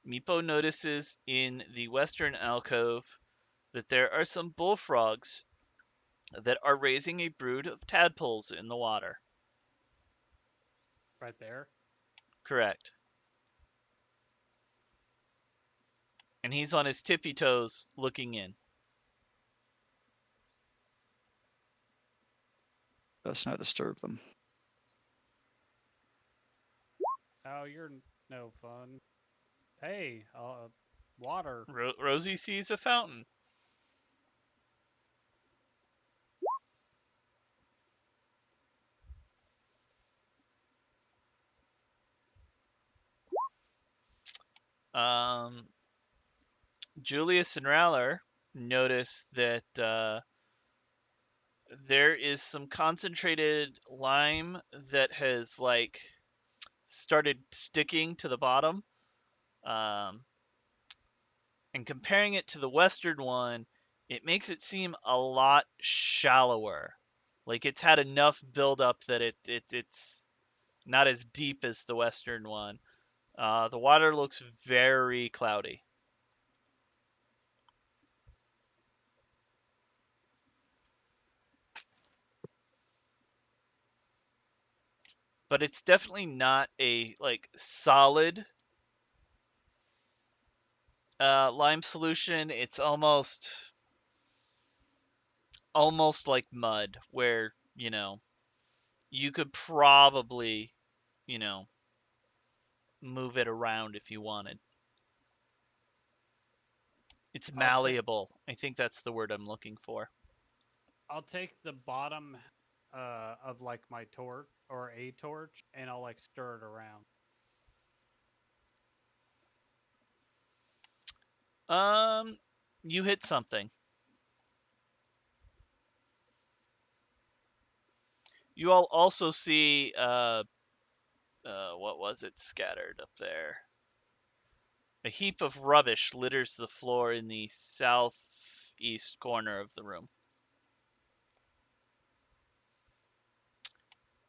Meepo notices in the western alcove that there are some bullfrogs that are raising a brood of tadpoles in the water. Right there. Correct. And he's on his tippy toes looking in. Best not disturb them. Oh, you're no fun. Hey, water. Rosie sees a fountain. Julius and Rowler notice that there is some concentrated lime that has like started sticking to the bottom. And comparing it to the western one, it makes it seem a lot shallower. Like it's had enough buildup that it's not as deep as the western one. The water looks very cloudy. But it's definitely not a like solid lime solution. It's almost like mud, where you could probably move it around if you wanted. It's malleable. I think that's the word I'm looking for. I'll take the bottom of like my torch or a torch, and I'll like stir it around. You hit something. You all also see what was it scattered up there? A heap of rubbish litters the floor in the southeast corner of the room.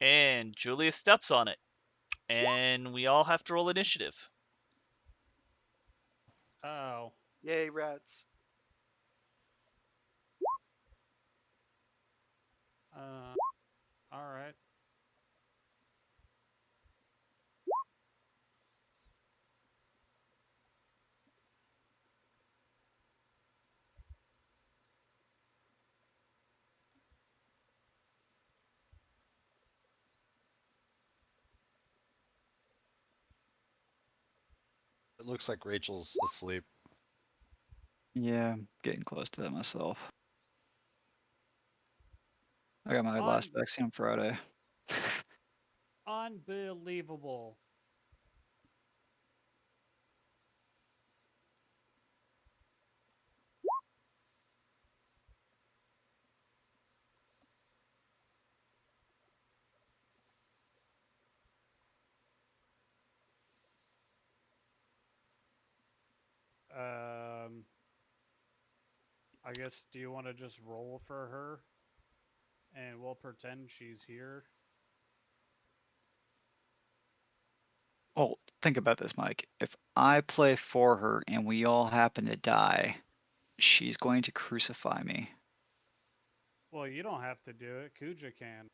And Julia steps on it. And we all have to roll initiative. Oh. Yay, rats. All right. It looks like Rachel's asleep. Yeah, I'm getting close to that myself. I got my On- last vaccine on Friday. Unbelievable. I guess, do you want to just roll for her? And we'll pretend she's here. Well, think about this, Mike. If I play for her and we all happen to die, she's going to crucify me. Well, you don't have to do it. Kuja can.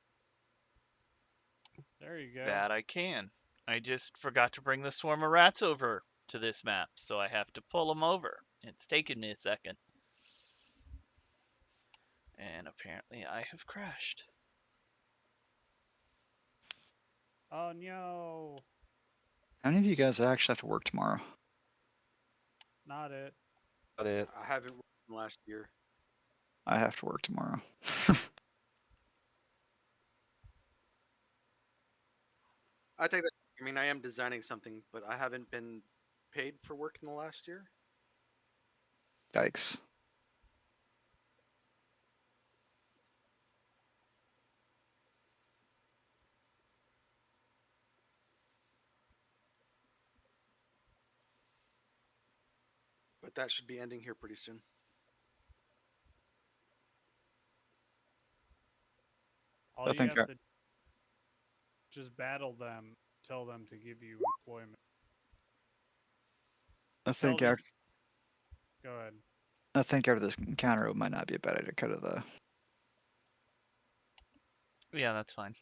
There you go. That I can. I just forgot to bring the swarm of rats over to this map, so I have to pull them over. It's taken me a second. And apparently I have crashed. Oh no. How many of you guys actually have to work tomorrow? Not it. Got it. I haven't worked in the last year. I have to work tomorrow. I think that. I mean, I am designing something, but I haven't been paid for work in the last year. Yikes. But that should be ending here pretty soon. All I you think have to just battle them, tell them to give you employment. I Tell think them. after, Go ahead. I think after this encounter, it might not be a bad idea to cut it though. Yeah, that's fine.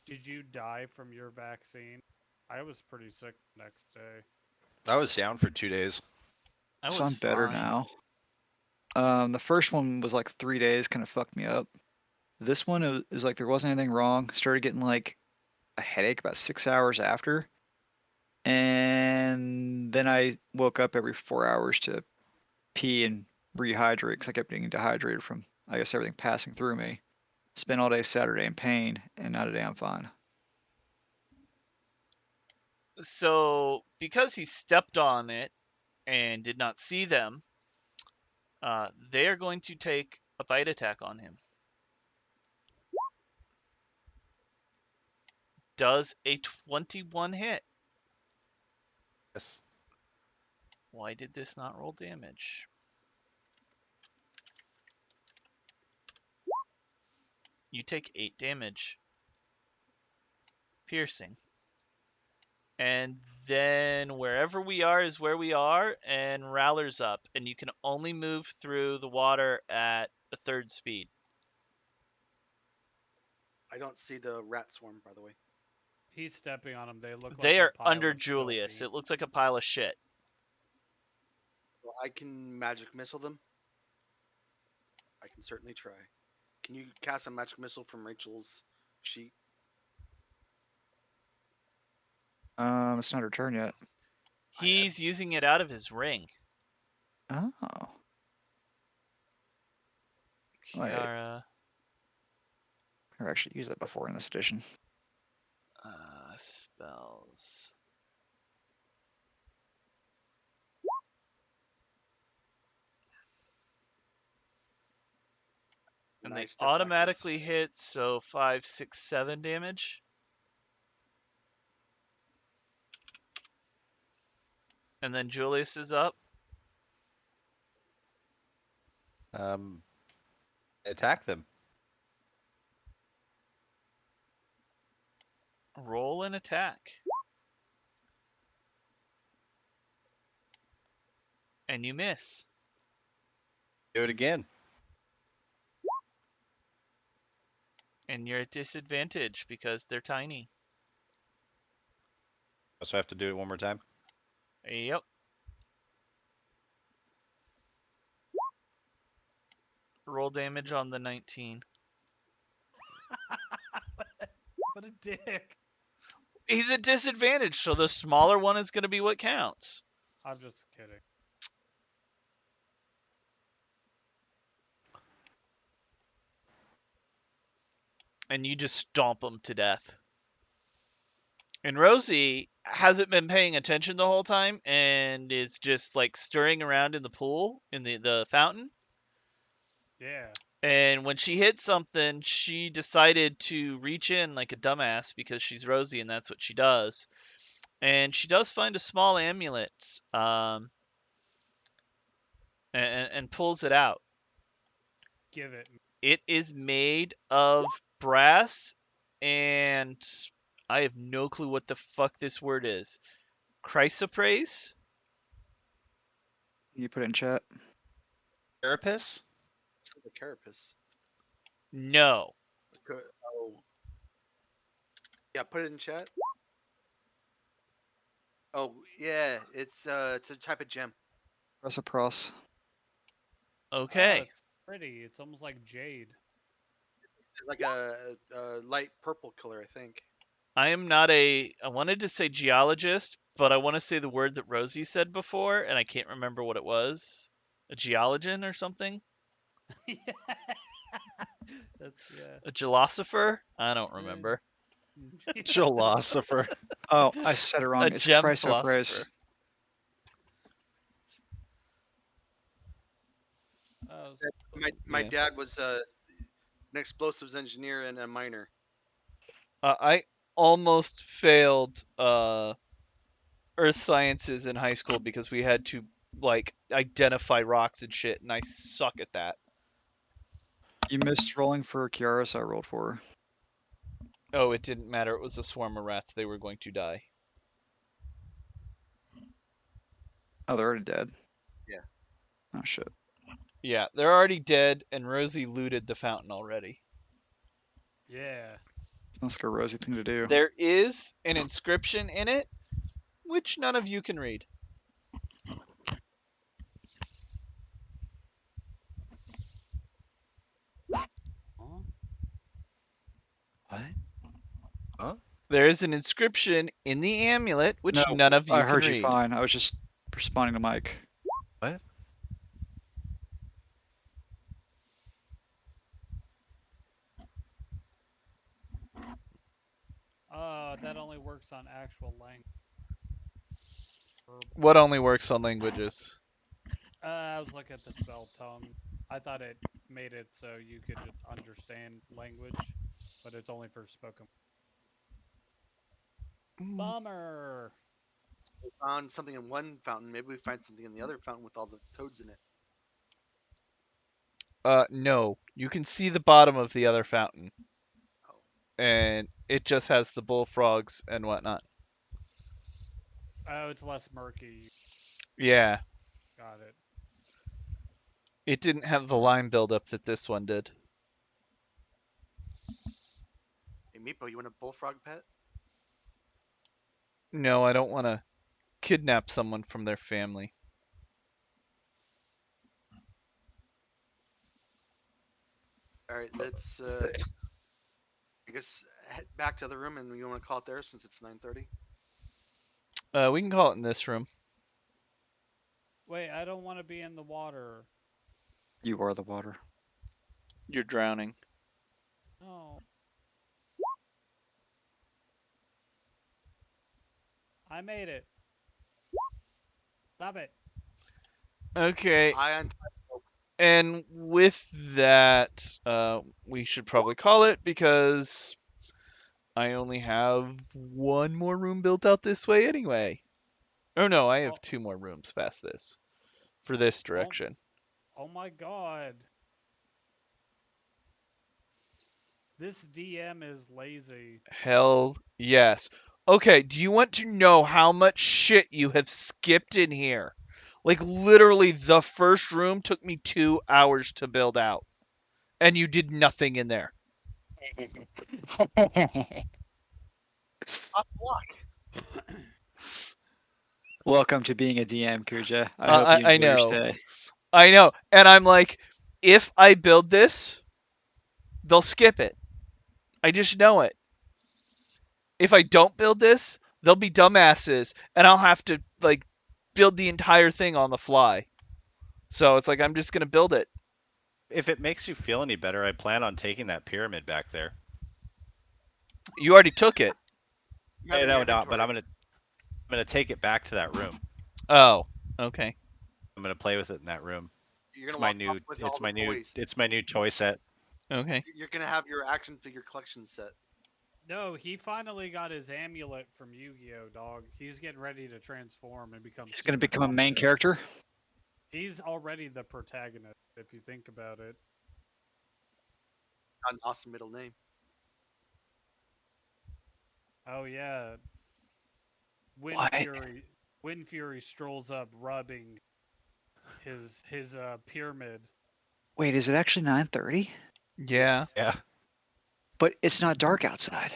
Did you die from your vaccine? I was pretty sick the next day. I was down for 2 days. I So was I'm better fine. now. The first one was like 3 days, kind of fucked me up. This one, it was like there wasn't anything wrong. Started getting like a headache about 6 hours after. And then I woke up every 4 hours to pee and rehydrate because I kept getting dehydrated from, I guess, everything passing through me. Spent all day Saturday in pain, and now today I'm fine. So, because he stepped on it and did not see them, they are going to take a bite attack on him. Does a 21 hit? Yes. Why did this not roll damage? You take 8 damage. Piercing. And then wherever we are is where we are, and Raller's up. And you can only move through the water at a third speed. I don't see the rat swarm, by the way. He's stepping on them. They look They like are a pile under of Julius. filthy. It looks like a pile of shit. Well, I can magic missile them. I can certainly try. Can you cast a magic missile from Rachel's sheet? It's not her turn yet. He's using it out of his ring. Oh. Wait, Kiara. I've actually used that before in this edition. Spells. And Nice they step automatically hit, so 5, 6, 7 damage. And then Julius is up. Attack them. Roll an attack. And you miss. Do it again. And you're at disadvantage because they're tiny. So I have to do it one more time. Yep. Roll damage on the 19. What a dick. He's at disadvantage, so the smaller one is going to be what counts. I'm just kidding. and you just stomp them to death. And Rosie hasn't been paying attention the whole time and is just like stirring around in the pool, in the fountain. Yeah. And when she hit something, she decided to reach in like a dumbass because she's Rosie and that's what she does. And she does find a small amulet, and pulls it out. Give it. It is made of brass, and I have no clue what the fuck this word is. Chrysoprase? You put it in chat. Carapace? Sounds like carapace. No. Oh. Yeah, put it in chat. Oh yeah, it's a type of gem. Reciprocity. Oh, Okay. it's pretty. It's almost like jade. It's like a light purple color, I think. I am not I wanted to say geologist, but I want to say the word that Rosie said before, and I can't remember what it was. A geologian or something? That's yeah. A gelosopher? I don't remember. Philosopher. Oh, I said it wrong. A It's gem Chrysoprase. philosopher. Oh, My Yeah. dad was an explosives engineer and a miner. I almost failed earth sciences in high school because we had to like identify rocks and shit, and I suck at that. You missed rolling for Kiara, so I rolled for her. Oh, it didn't matter. It was a swarm of rats. They were going to die. Oh, they're already dead. Yeah. Oh shit. Yeah, they're already dead, and Rosie looted the fountain already. yeah. Sounds like a rosy thing to do. There is an inscription in it, which none of you can read. Huh? What? There is an inscription in the amulet, which No, none of you I can heard you read. fine. I was just responding to Mike. What? That only works on actual language. What only works on languages? I was looking at the spell tongue. I thought it made it so you could just understand language, but it's only for spoken. Bummer. We found something in one fountain. Maybe we find something in the other fountain with all the toads in it. No. You can see the bottom of the other fountain. Oh. And it just has the bullfrogs and whatnot. Oh, it's less murky. Yeah. Got it. It didn't have the lime buildup that this one did. Hey, Meepo, you want a bullfrog pet? No, I don't want to kidnap someone from their family. All right, let's. I guess head back to the room, and you want to call it there since it's 9:30. We can call it in this room. Wait, I don't want to be in the water. You are the water. You're drowning. No. I made it. Stop it. Okay. I And with that, we should probably call it because I only have one more room built out this way anyway. Oh no, I have Oh. 2 more rooms past this for this direction. Oh my god. This DM is lazy. Hell yes. Okay, do you want to know how much shit you have skipped in here? Like literally the first room took me 2 hours to build out. And you did nothing in there. Welcome to being a DM, Kuja. I hope you I enjoy your know. stay. I know. And I'm like, if I build this, they'll skip it. I just know it. If I don't build this, they'll be dumbasses and I'll have to like build the entire thing on the fly. So it's like I'm just going to build it. If it makes you feel any better, I plan on taking that pyramid back there. You already took it. You have it in No, your not. But inventory. I'm gonna take it back to that room. Oh, okay. I'm gonna play with it in that room. You're It's gonna my walk off new. with all the toys. It's my new toy set. Okay. You're gonna have your action figure collection set. No, he finally got his amulet from Yu-Gi-Oh, dog. He's getting ready to transform and become. He's going to super become a main dominant. character. He's already the protagonist, if you think about it. Got an awesome middle name. Oh yeah, Wind What? Fury. Wind Fury strolls up, rubbing his pyramid. Wait, is it actually 9:30? Yeah. Yes. Yeah. But it's not dark outside.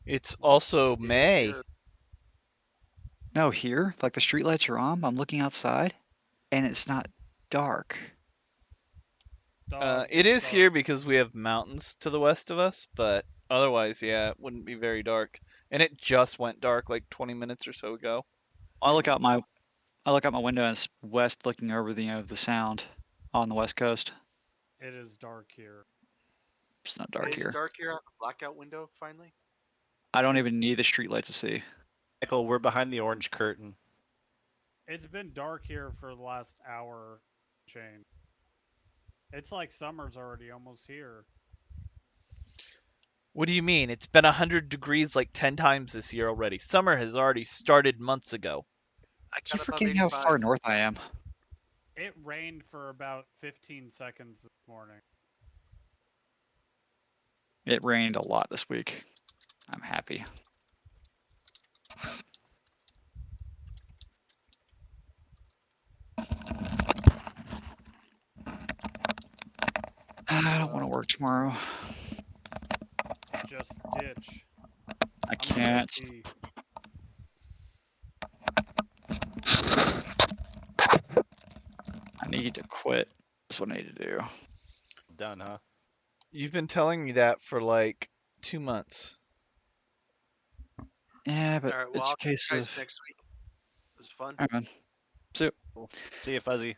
It's also It is May. here. No, here, like the streetlights are on. I'm looking outside, and it's not dark. Dog, It it's is here dark. because we have mountains to the west of us, but otherwise, yeah, it wouldn't be very dark. And it just went dark like 20 minutes or so ago. I look out my window and it's west, looking over the sound on the west coast. It is dark here. It's not dark It is here. dark here. I have a blackout window finally. I don't even need the streetlights to see. Michael, we're behind the orange curtain. It's been dark here for the last hour change. It's like summer's already almost here. What do you mean? It's been 100 degrees like 10 times this year already. Summer has already started months ago. I Got keep above forgetting how 85. far north I am. It rained for about 15 seconds this morning. It rained a lot this week. I'm happy. I don't want to work tomorrow. Just ditch. I I'm gonna go can't. pee. I need to quit. That's what I need to do. Done, huh? You've been telling me that for like 2 months. Yeah, but All right. Well, it's I'll a case see you of. guys next week. It was fun. All right, man. So See you, Fuzzy.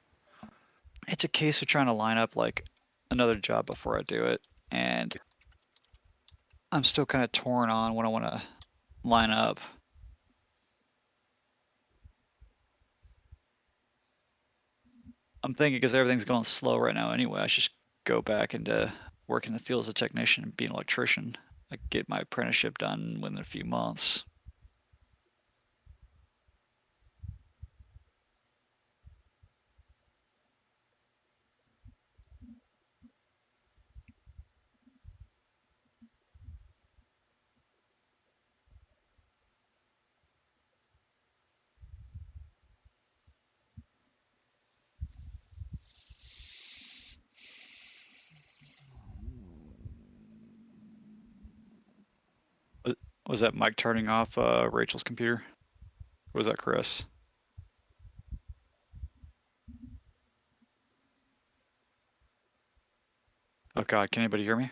it's a case of trying to line up like another job before I do it, and I'm still kind of torn on what I want to line up. I'm thinking because everything's going slow right now anyway, I should just go back into work in the field as a technician and be an electrician. I get my apprenticeship done within a few months. Was that Mike turning off Rachel's computer? Or was that Chris? Oh god, can anybody hear me?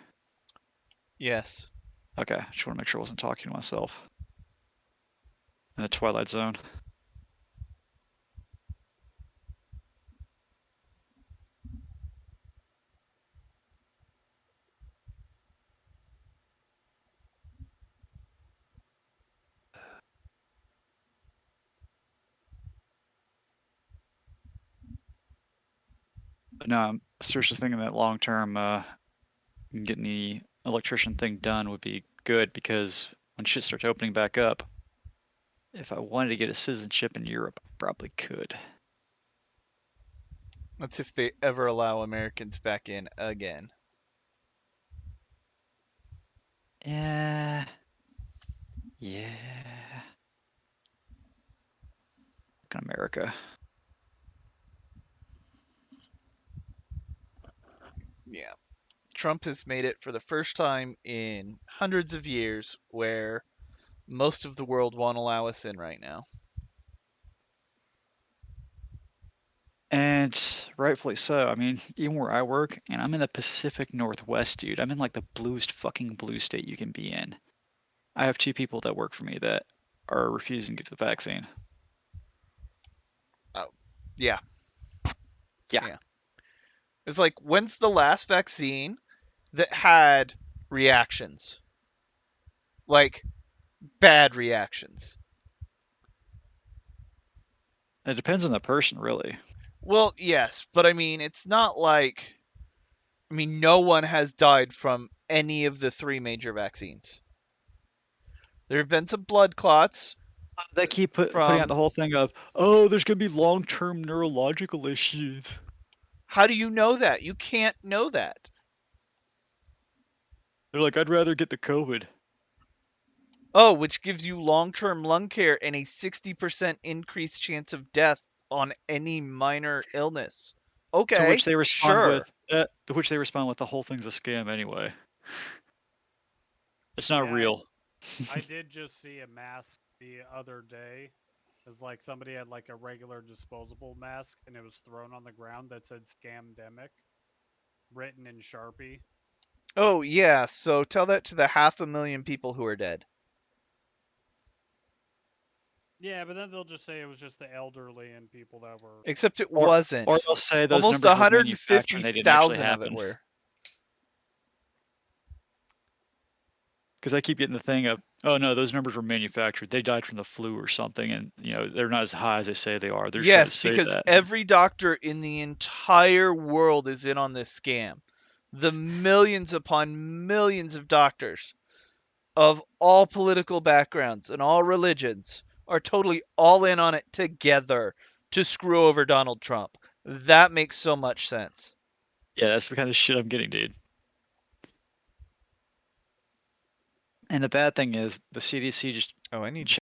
Yes. Okay, I just want to make sure I wasn't talking to myself. In the Twilight Zone. But no, I'm seriously thinking that long term, getting the electrician thing done would be good because when shit starts opening back up, if I wanted to get a citizenship in Europe, I probably could. That's if they ever allow Americans back in again. Yeah. Yeah. Fucking America. Yeah. Trump has made it for the first time in hundreds of years where most of the world won't allow us in right now. And rightfully so. I mean, even where I work, and I'm in the Pacific Northwest, dude. I'm in like the bluest fucking blue state you can be in. I have 2 people that work for me that are refusing to get the vaccine. Yeah. Yeah. Yeah. It's like, when's the last vaccine that had reactions? like bad reactions. It depends on the person, really. Well, yes, but I mean, it's not like, I mean, no one has died from any of the 3 major vaccines. There have been some blood clots. They keep putting out the From- whole thing of, oh, there's going to be long-term neurological issues. How do you know that? You can't know that. They're like, I'd rather get the COVID. Oh, which gives you long-term lung care and a 60% increased chance of death on any minor illness. Okay, To which they respond sure. with, the whole thing's a scam anyway. It's not Yeah, real. I did just see a mask the other day. It's like somebody had like a regular disposable mask and it was thrown on the ground that said "Scamdemic" written in Sharpie. Oh, yeah, so tell that to the 500,000 people who are dead. Yeah, but then they'll just say it was just the elderly and people that were. Except it Or- wasn't. Or they'll say those Almost numbers were manufactured and they didn't actually 150,000 of it happen. were. Because I keep getting the thing of, oh no, those numbers were manufactured. They died from the flu or something, and they're not as high as they say they are. They're trying to Yes, say because that. every doctor in the entire world is in on this scam. The millions upon millions of doctors of all political backgrounds and all religions are totally all in on it together to screw over Donald Trump. That makes so much sense. Yeah, that's the kind of shit I'm getting, dude. And the bad thing is the CDC just Oh, I need to